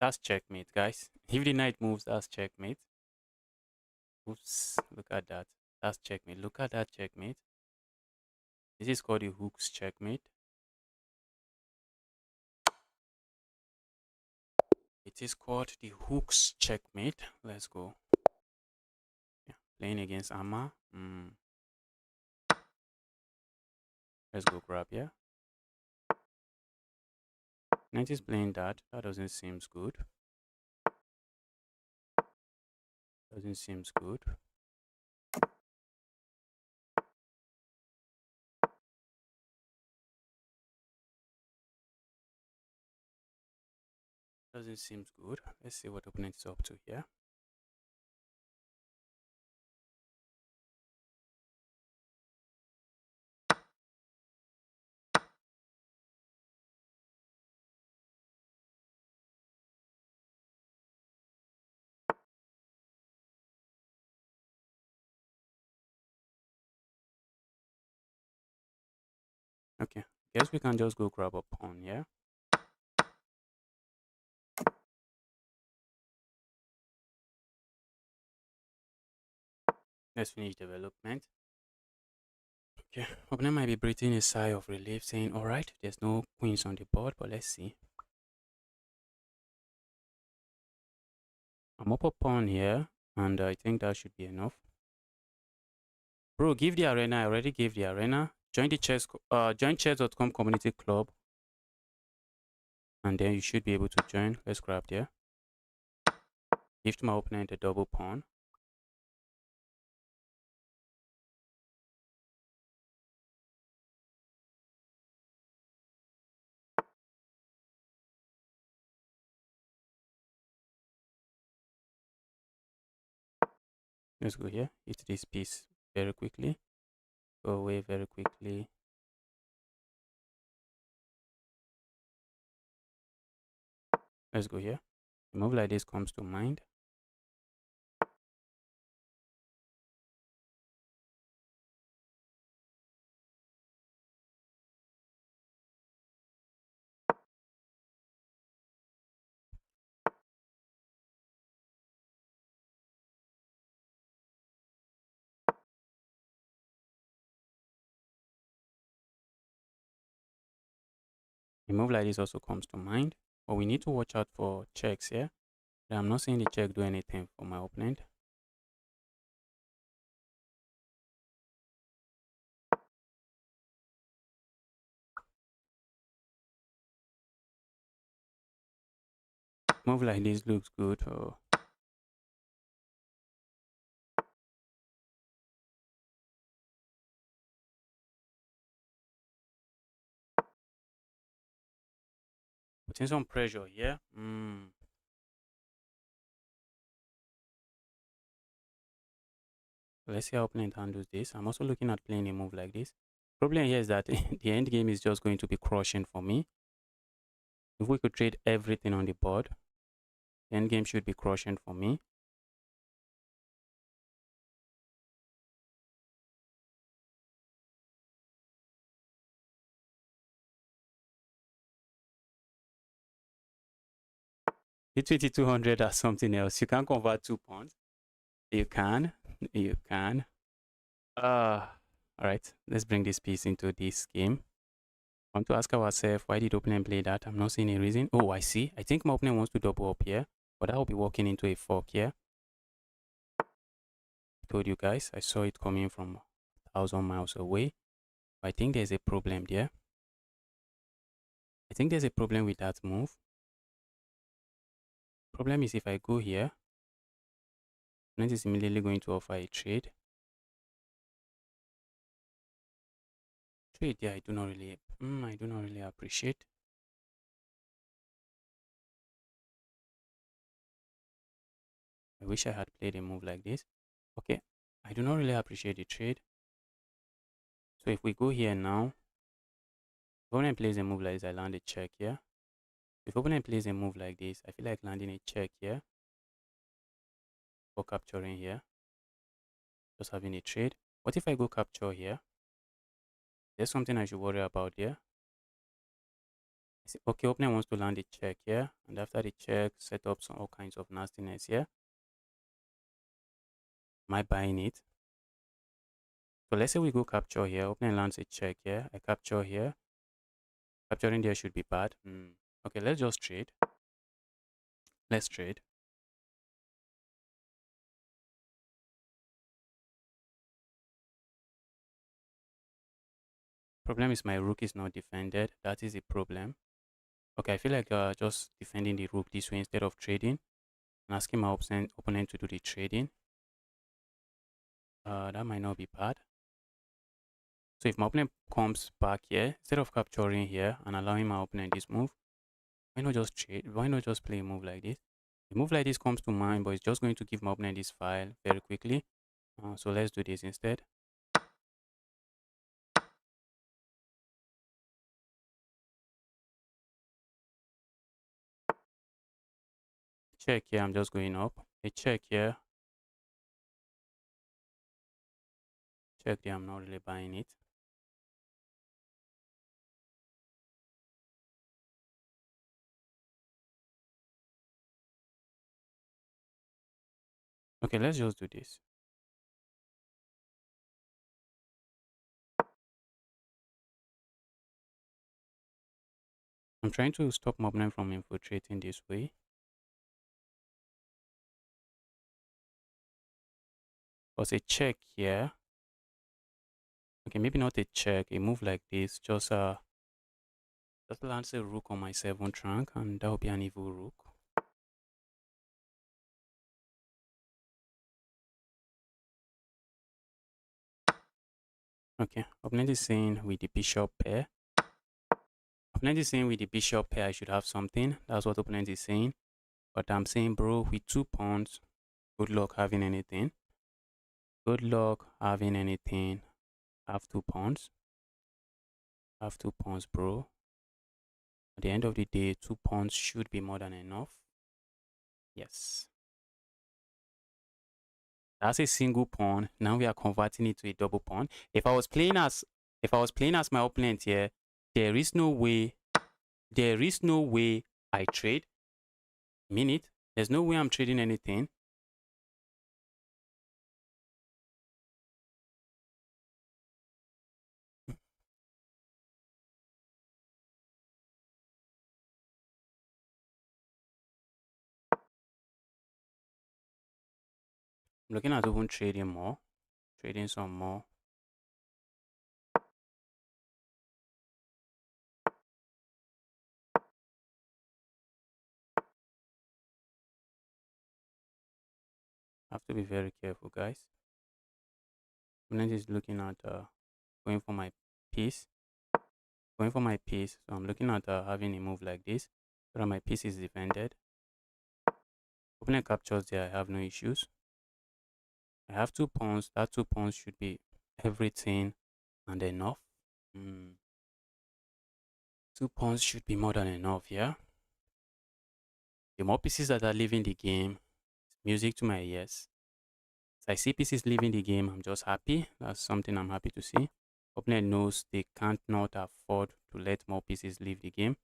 That's checkmate, guys. If the knight moves, that's checkmate. Oops, look at that. That's checkmate. Look at that checkmate. This is called the hook's checkmate. It is called the hook's checkmate. Let's go. Yeah, playing against Amma. Let's go grab, yeah. Knight is playing that. That doesn't seem good. Doesn't seem good. Doesn't seem good. Let's see what opponent is up to here. Okay, guess we can just go grab a pawn, yeah? Let's finish development. Okay, opponent might be breathing a sigh of relief, saying, alright, there's no queens on the board, but let's see. I'm up a pawn here, and I think that should be enough. Bro, give the arena. I already gave the arena. Join the join chess.com community club, and then you should be able to join. Let's grab there. Give to my opponent a double pawn. Let's go here. Hit this piece very quickly. Go away very quickly. Let's go here. A move like this comes to mind. A move like this also comes to mind. But we need to watch out for checks here. I'm not seeing the check do anything for my opponent. Move like this looks good. Oh. Putting some pressure here. Let's see how opponent handles this. I'm also looking at playing a move like this. Problem here is that the end game is just going to be crushing for me. If we could trade everything on the board, the end game should be crushing for me. The 2200 or something else. You can convert 2 points. You can. You can. All right. Let's bring this piece into this game. I want to ask ourselves, why did opponent play that? I'm not seeing a reason. Oh, I see. I think my opponent wants to double up here, but that will be walking into a fork here. I told you guys, I saw it coming from 1,000 miles away. I think there's a problem there. I think there's a problem with that move. Problem is if I go here, opponent is immediately going to offer a trade. Trade, yeah, I do not really appreciate. I wish I had played a move like this. Okay, I do not really appreciate the trade. So if we go here now, if opponent plays a move like this, I land a check here. If opponent plays a move like this, I feel like landing a check here or capturing here. Just having a trade. What if I go capture here? There's something I should worry about here. Okay, opponent wants to land a check here, and after the check, set up some all kinds of nastiness here. Am I buying it? So let's say we go capture here. Opponent lands a check here. I capture here. Capturing there should be bad. Okay, let's just trade. Let's trade. Problem is my rook is not defended. That is a problem. Okay, I feel like just defending the rook this way instead of trading and asking my opponent to do the trading. That might not be bad. So if my opponent comes back here, instead of capturing here and allowing my opponent this move, why not just trade? Why not just play a move like this? A move like this comes to mind, but it's just going to give my opponent this file very quickly. So let's do this instead. Check here, I'm just going up. A check here. Check there, I'm not really buying it. Okay, let's just do this. I'm trying to stop my opponent from infiltrating this way. Was a check here. Okay, maybe not a check, a move like this. Just lands a rook on my 7th rank, and that will be an evil rook. Okay, opponent is saying with the bishop pair. Opponent is saying with the bishop pair I should have something. That's what opponent is saying. But I'm saying, bro, with 2 pawns, good luck having anything. Good luck having anything. Have 2 pawns. Have 2 pawns, bro. At the end of the day, 2 pawns should be more than enough. Yes. That's a single pawn. Now we are converting it to a double pawn. If I was playing as my opponent here, there is no way I trade. Mean it. There's no way I'm trading anything. I'm looking at even trading more. Trading some more. I have to be very careful, guys. Opponent is looking at going for my piece. Going for my piece. So I'm looking at having a move like this so that my piece is defended. Opponent captures there, I have no issues. I have 2 pawns. That 2 pawns should be everything and enough. 2 pawns should be more than enough, yeah? The more pieces that are leaving the game, music to my ears. As I see pieces leaving the game, I'm just happy. That's something I'm happy to see. Opponent knows they can't not afford to let more pieces leave the game.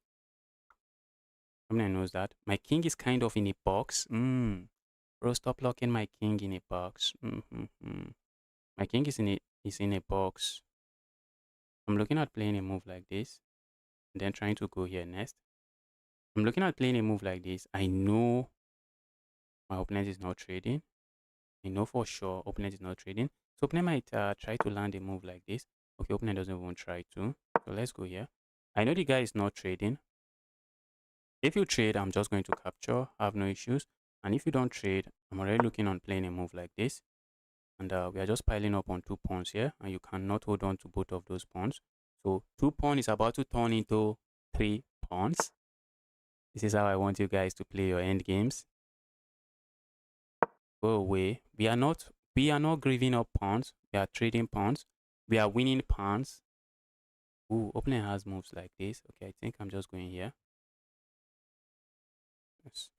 Opponent knows that. My king is kind of in a box. Bro, stop locking my king in a box. My king is in a box. I'm looking at playing a move like this, and then trying to go here next. I'm looking at playing a move like this. I know my opponent is not trading. I know for sure opponent is not trading. So opponent might try to land a move like this. Okay, opponent doesn't even try to. So let's go here. I know the guy is not trading. If you trade, I'm just going to capture. I have no issues. And if you don't trade, I'm already looking on playing a move like this. And we are just piling up on 2 pawns here. And you cannot hold on to both of those pawns. So 2 pawn is about to turn into 3 pawns. This is how I want you guys to play your end games. Go away. We are not grieving up pawns. We are trading pawns. We are winning pawns. Ooh, opponent has moves like this. Okay, I think I'm just going here. Yes.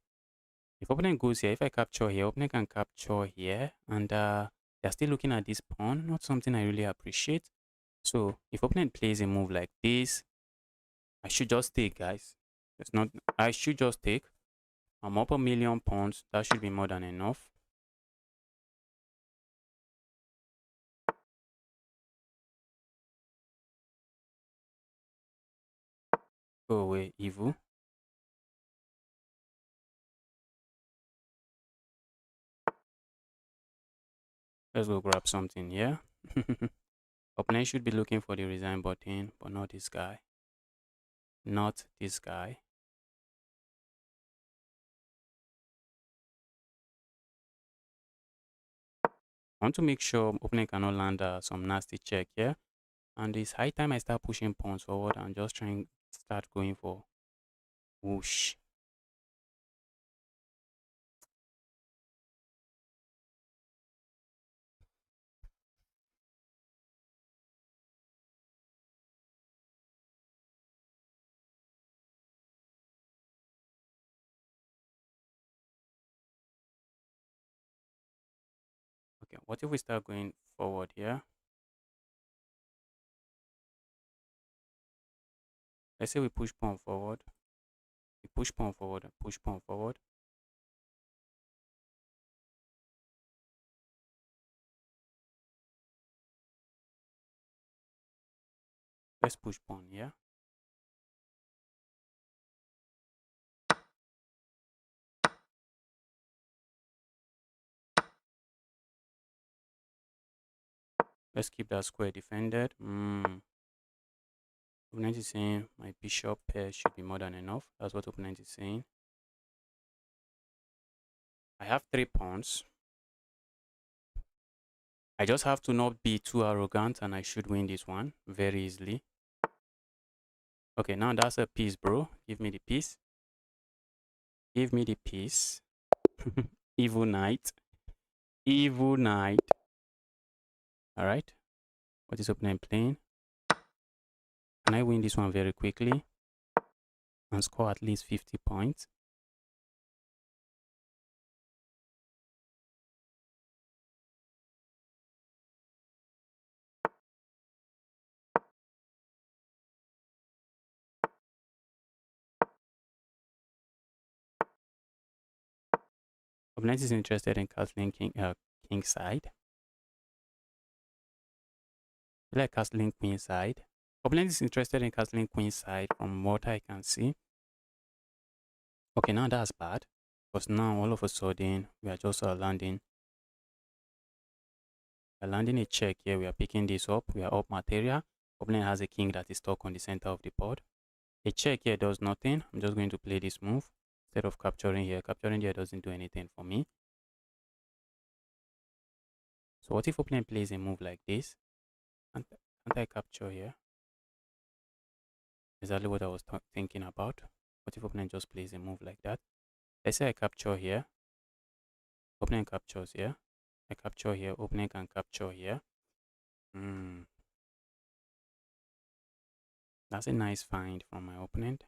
If opponent goes here, if I capture here, opponent can capture here. And they're still looking at this pawn. Not something I really appreciate. So if opponent plays a move like this, I should just take, guys. It's not. I should just take. I'm up £1,000,000. That should be more than enough. Go away, evil. Let's go grab something here. Opponent should be looking for the resign button, but not this guy. Not this guy. I want to make sure opponent cannot land some nasty check here. And it's high time I start pushing pawns forward and just trying to start going for whoosh. Okay, what if we start going forward here? Let's say we push pawn forward. We push pawn forward and push pawn forward. Let's push pawn here. Let's keep that square defended. Opponent is saying my bishop pair should be more than enough. That's what opponent is saying. I have 3 pawns. I just have to not be too arrogant and I should win this one very easily. Okay, now that's a piece, bro. Give me the piece. Give me the piece. Evil knight. Evil knight. Alright. What is opponent playing? Can I win this one very quickly and score at least 50 points? Opponent is interested in castling king side. I like castling queen side. Opponent is interested in castling queen side from what I can see. Okay, now that's bad. Because now all of a sudden we are just landing. We are landing a check here. We are picking this up. We are up material. Opponent has a king that is stuck on the center of the board. A check here does nothing. I'm just going to play this move. Instead of capturing here. Capturing here doesn't do anything for me. So what if opponent plays a move like this? Can't I capture here? Exactly what I was thinking about. What if opponent just plays a move like that? Let's say I capture here. Opponent captures here. I capture here. Opponent can capture here. That's a nice find from my opponent.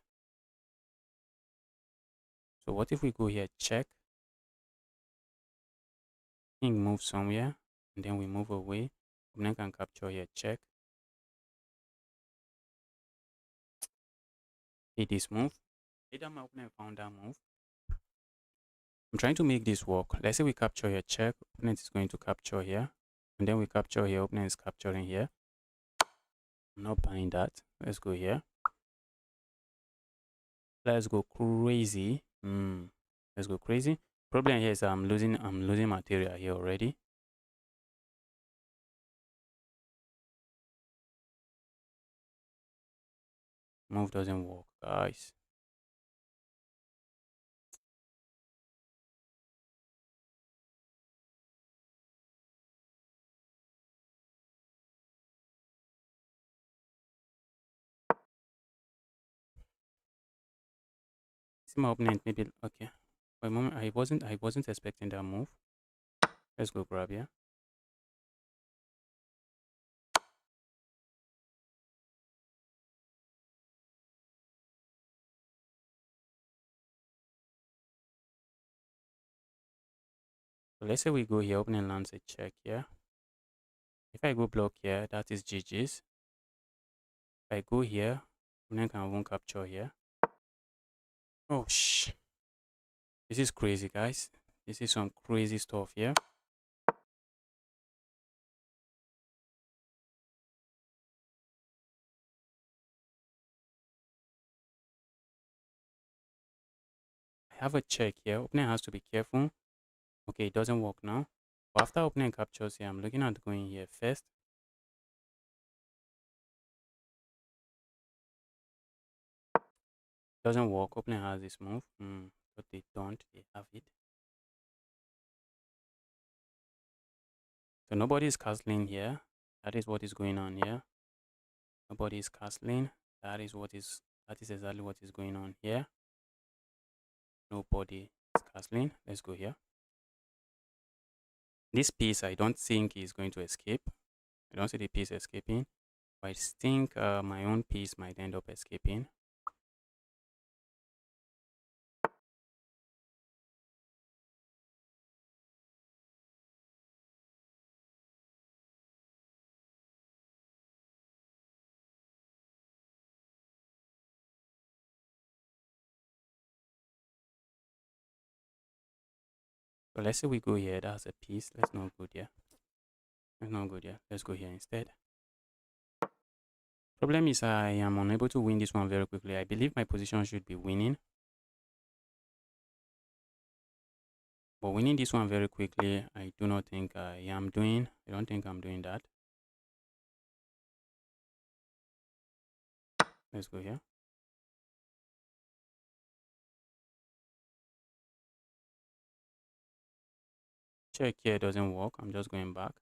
So what if we go here, check? King moves somewhere, and then we move away. Opponent can capture here, check. Hit this move. Either my opponent found that move. I'm trying to make this work. Let's say we capture here, check. Opponent is going to capture here. And then we capture here. Opponent is capturing here. I'm not buying that. Let's go here. Let's go crazy. Let's go crazy. Problem here is I'm losing material here already. Move doesn't work, guys. See my opponent maybe okay. For a moment I wasn't expecting that move. Let's go grab here. So let's say we go here, opponent lands a check here. If I go block here, that is GG's. If I go here, Opponent can even capture here. Oh, this is crazy, guys. This is some crazy stuff here. I have a check here. Opponent has to be careful. Okay, it doesn't work now. But after opponent captures here, I'm looking at going here first. Doesn't work. Opponent has this move. But they don't. They have it. So nobody is castling here. That is what is going on here. Nobody is castling. That is exactly what is going on here. Nobody is castling. Let's go here. This piece I don't think is going to escape. I don't see the piece escaping. But I think my own piece might end up escaping. So let's say we go here. That's a piece. Let's not go there. Let's not go there. Let's go here instead. Problem is I am unable to win this one very quickly. I believe my position should be winning. But winning this one very quickly, I do not think I am doing. I don't think I'm doing that. Let's go here. Check here doesn't work. I'm just going back.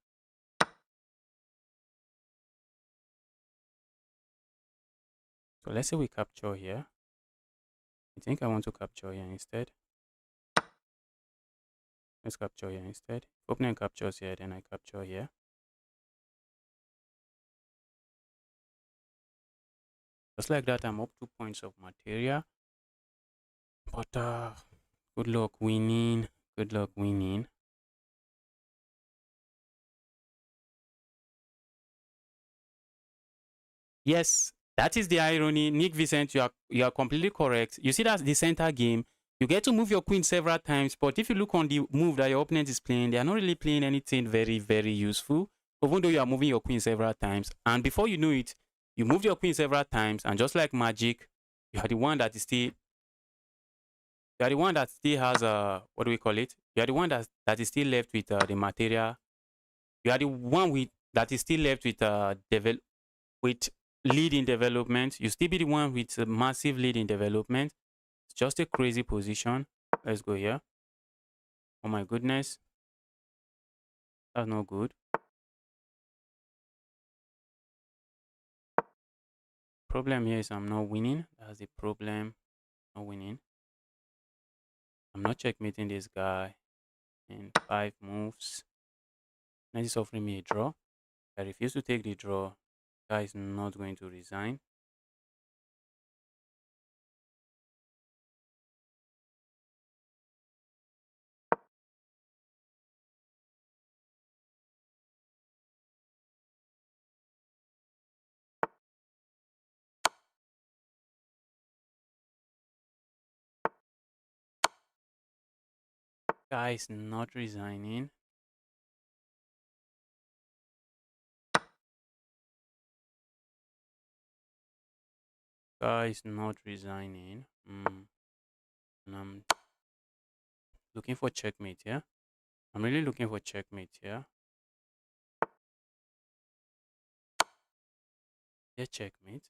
So let's say we capture here. I think I want to capture here instead. Let's capture here instead. If opponent captures here, then I capture here. Just like that, I'm up 2 points of material. But good luck winning. Good luck winning. Yes, that is the irony. Nick Vincent, you are completely correct. You see that the center game, you get to move your queen several times, but if you look on the move that your opponent is playing, they are not really playing anything very, very useful, even though you are moving your queen several times. And before you know it, you moved your queen several times, and just like magic, you are the one that is still has what do we call it? You are the one that is still left with the material. You are the one that is still left with with lead in development. You still be the one with a massive lead in development. It's just a crazy position. Let's go here. Oh my goodness. That's not good. Problem here is I'm not winning. That's the problem. Not winning. I'm not checkmating this guy in 5 moves. Now he's offering me a draw. I refuse to take the draw. Guy is not going to resign. Guy is not resigning. Guy is not resigning. And I'm looking for checkmate here. I'm really looking for checkmate here. Yeah, checkmate.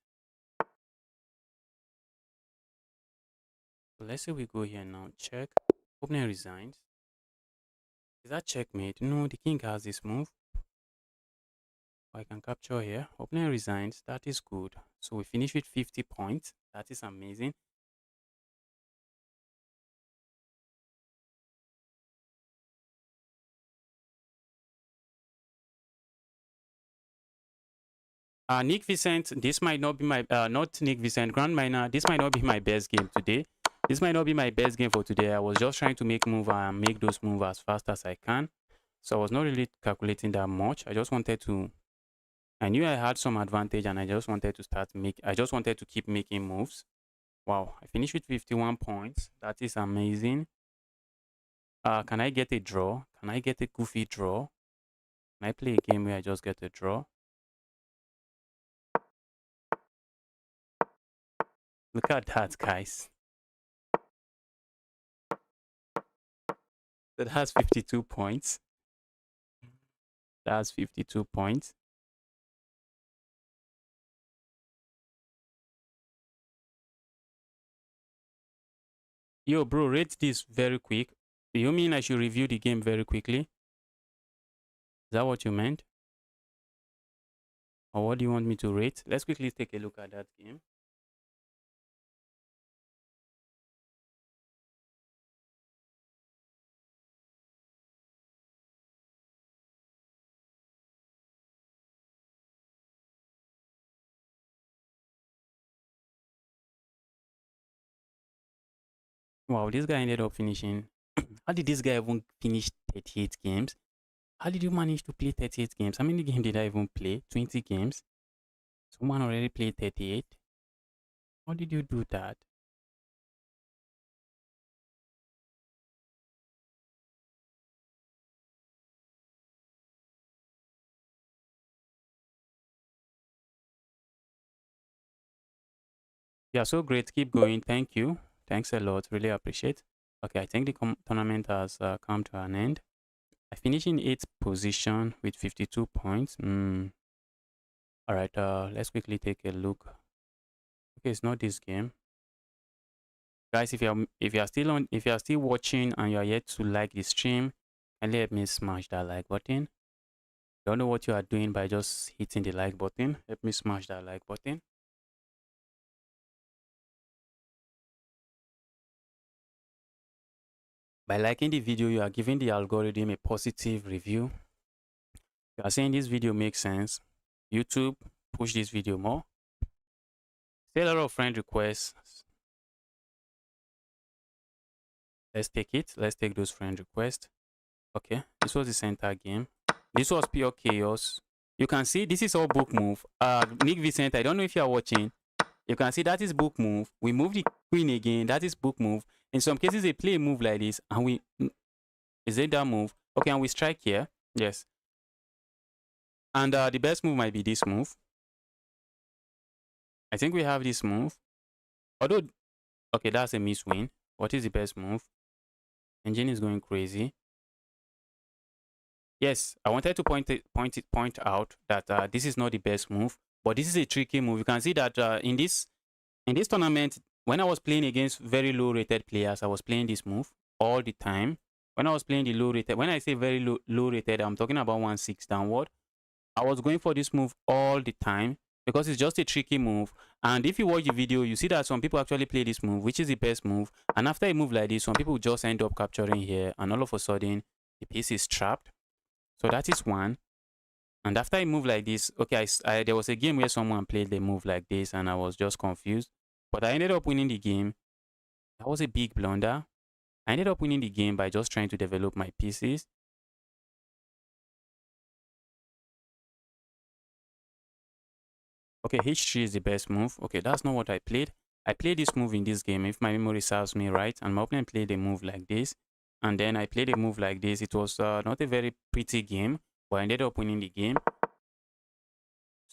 So let's say we go here now. Check. Opponent resigns. Is that checkmate? No, the king has this move. I can capture here. Opponent resigns. That is good. So we finish with 50 points. That is amazing. Nick Vincent, this might not be my, not Nick Vincent, Grand Minor, this might not be my best game today. This might not be my best game for today. I was just trying to make move and make those moves as fast as I can. So I was not really calculating that much. I just wanted to I knew I had some advantage and I just wanted to keep making moves. Wow, I finished with 51 points. That is amazing. Can I get a draw? Can I get a goofy draw? Can I play a game where I just get a draw? Look at that, guys. That has 52 points. That's 52 points. Yo, bro, rate this very quick. Do you mean I should review the game very quickly? Is that what you meant? Or what do you want me to rate? Let's quickly take a look at that game. Wow, this guy ended up finishing. How did this guy even finish 38 games? How did you manage to play 38 games? How many games did I even play? 20 games? Someone already played 38? How did you do that? Yeah, so great. Keep going. Thank you. Thanks a lot. Really appreciate. Okay, I think the tournament has come to an end. I finished in 8th position with 52 points. All right, let's quickly take a look. Okay, it's not this game. Guys, if you are still watching and you are yet to like the stream, kindly help me smash that like button. Don't know what you are doing by just hitting the like button. Help me smash that like button. By liking the video, you are giving the algorithm a positive review. You are saying this video makes sense. YouTube, push this video more. See a lot of friend requests. Let's take it. Let's take those friend requests. Okay, this was the center game. This was pure chaos. You can see this is all book move. Nick Vicente, I don't know if you are watching. You can see that is book move. We move the queen again. That is book move. In some cases, they play a move like this, and we is it that move? Okay, and we strike here. Yes. And the best move might be this move. I think we have this move. Although, okay, that's a miss win. What is the best move? Engine is going crazy. Yes, I wanted to point out that this is not the best move, but this is a tricky move. You can see that in this tournament, when I was playing against very low rated players, I was playing this move all the time. When I was playing the low rated, when I say very low rated, I'm talking about 1-6 downward. I was going for this move all the time because it's just a tricky move. And if you watch the video, you see that some people actually play this move, which is the best move. And after a move like this, some people just end up capturing here, and all of a sudden, the piece is trapped. So that is one. And after I move like this, okay, there was a game where someone played the move like this and I was just confused. But I ended up winning the game. That was a big blunder. I ended up winning the game by just trying to develop my pieces. Okay, H3 is the best move. Okay, that's not what I played. I played this move in this game, if my memory serves me right. And my opponent played a move like this. And then I played a move like this. It was not a very pretty game, but I ended up winning the game.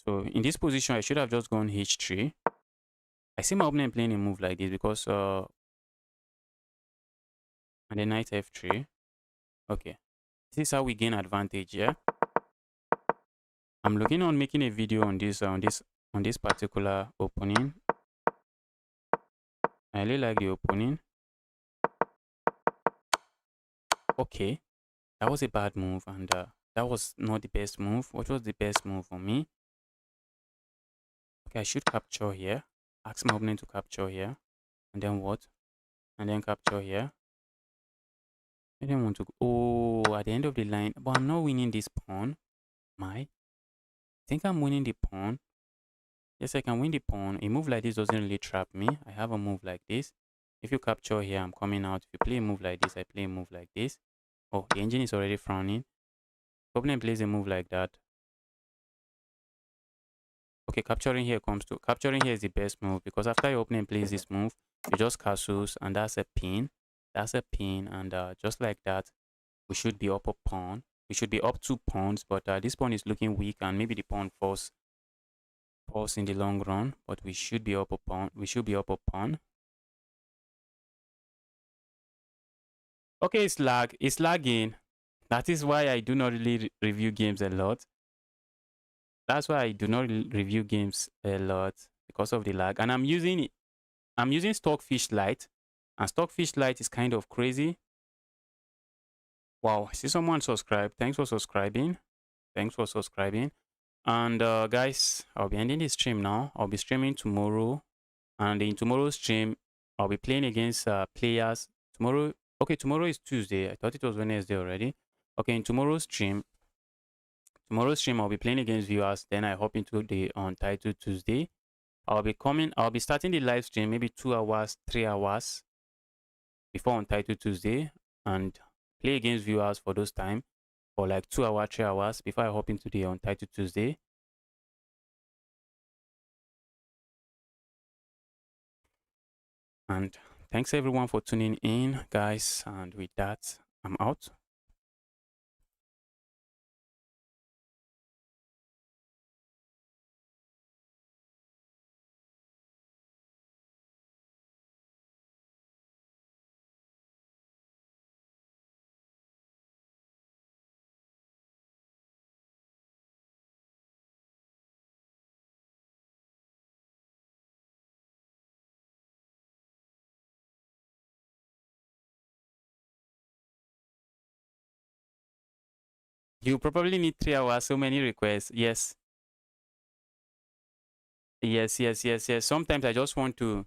So in this position, I should have just gone H3. I see my opponent playing a move like this because and then knight F3. Okay, this is how we gain advantage. Yeah, I'm looking on making a video on this particular opening. I really like the opening. Okay, that was a bad move, and that was not the best move. What was the best move for me? Okay, I should capture here. Ask my opponent to capture here, and then what? And then capture here. I didn't want to go. Oh, at the end of the line, but I'm not winning this pawn. I think I'm winning the pawn. Yes, I can win the pawn. A move like this doesn't really trap me. I have a move like this. If you capture here, I'm coming out. If you play a move like this, I play a move like this. Oh, the engine is already frowning. Opponent plays a move like that. Okay, capturing here comes to capturing here is the best move, because after your opponent plays this move, you just castles, and that's a pin. That's a pin, and just like that, we should be up a pawn. We should be up 2 pawns, but this pawn is looking weak, and maybe the pawn falls in the long run. But we should be up a pawn. We should be up a pawn. Okay, it's lag. It's lagging. That is why I do not really review games a lot. That's why I do not review games a lot, because of the lag. And I'm using Stockfish Lite, and Stockfish Lite is kind of crazy. Wow, I see someone subscribe. Thanks for subscribing. Thanks for subscribing. And guys, I'll be ending this stream now. I'll be streaming tomorrow, and in tomorrow's stream, I'll be playing against players tomorrow. Okay, tomorrow is Tuesday. I thought it was Wednesday already. Okay, in tomorrow's stream, I'll be playing against viewers. Then I hop into the Untitled Tuesday. I'll be starting the live stream maybe 2 hours, 3 hours before Untitled Tuesday, and play against viewers for those time for like 2 hours, 3 hours before I hop into the Untitled Tuesday. And thanks everyone for tuning in, guys. And with that, I'm out. You probably need 3 hours. So many requests. Yes. Yes. Sometimes I just want to.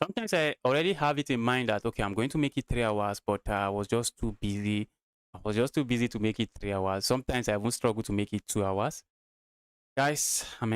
Sometimes I already have it in mind that, okay, I'm going to make it 3 hours, but I was just too busy. I was just too busy to make it 3 hours. Sometimes I even struggle to make it 2 hours. Guys, I'm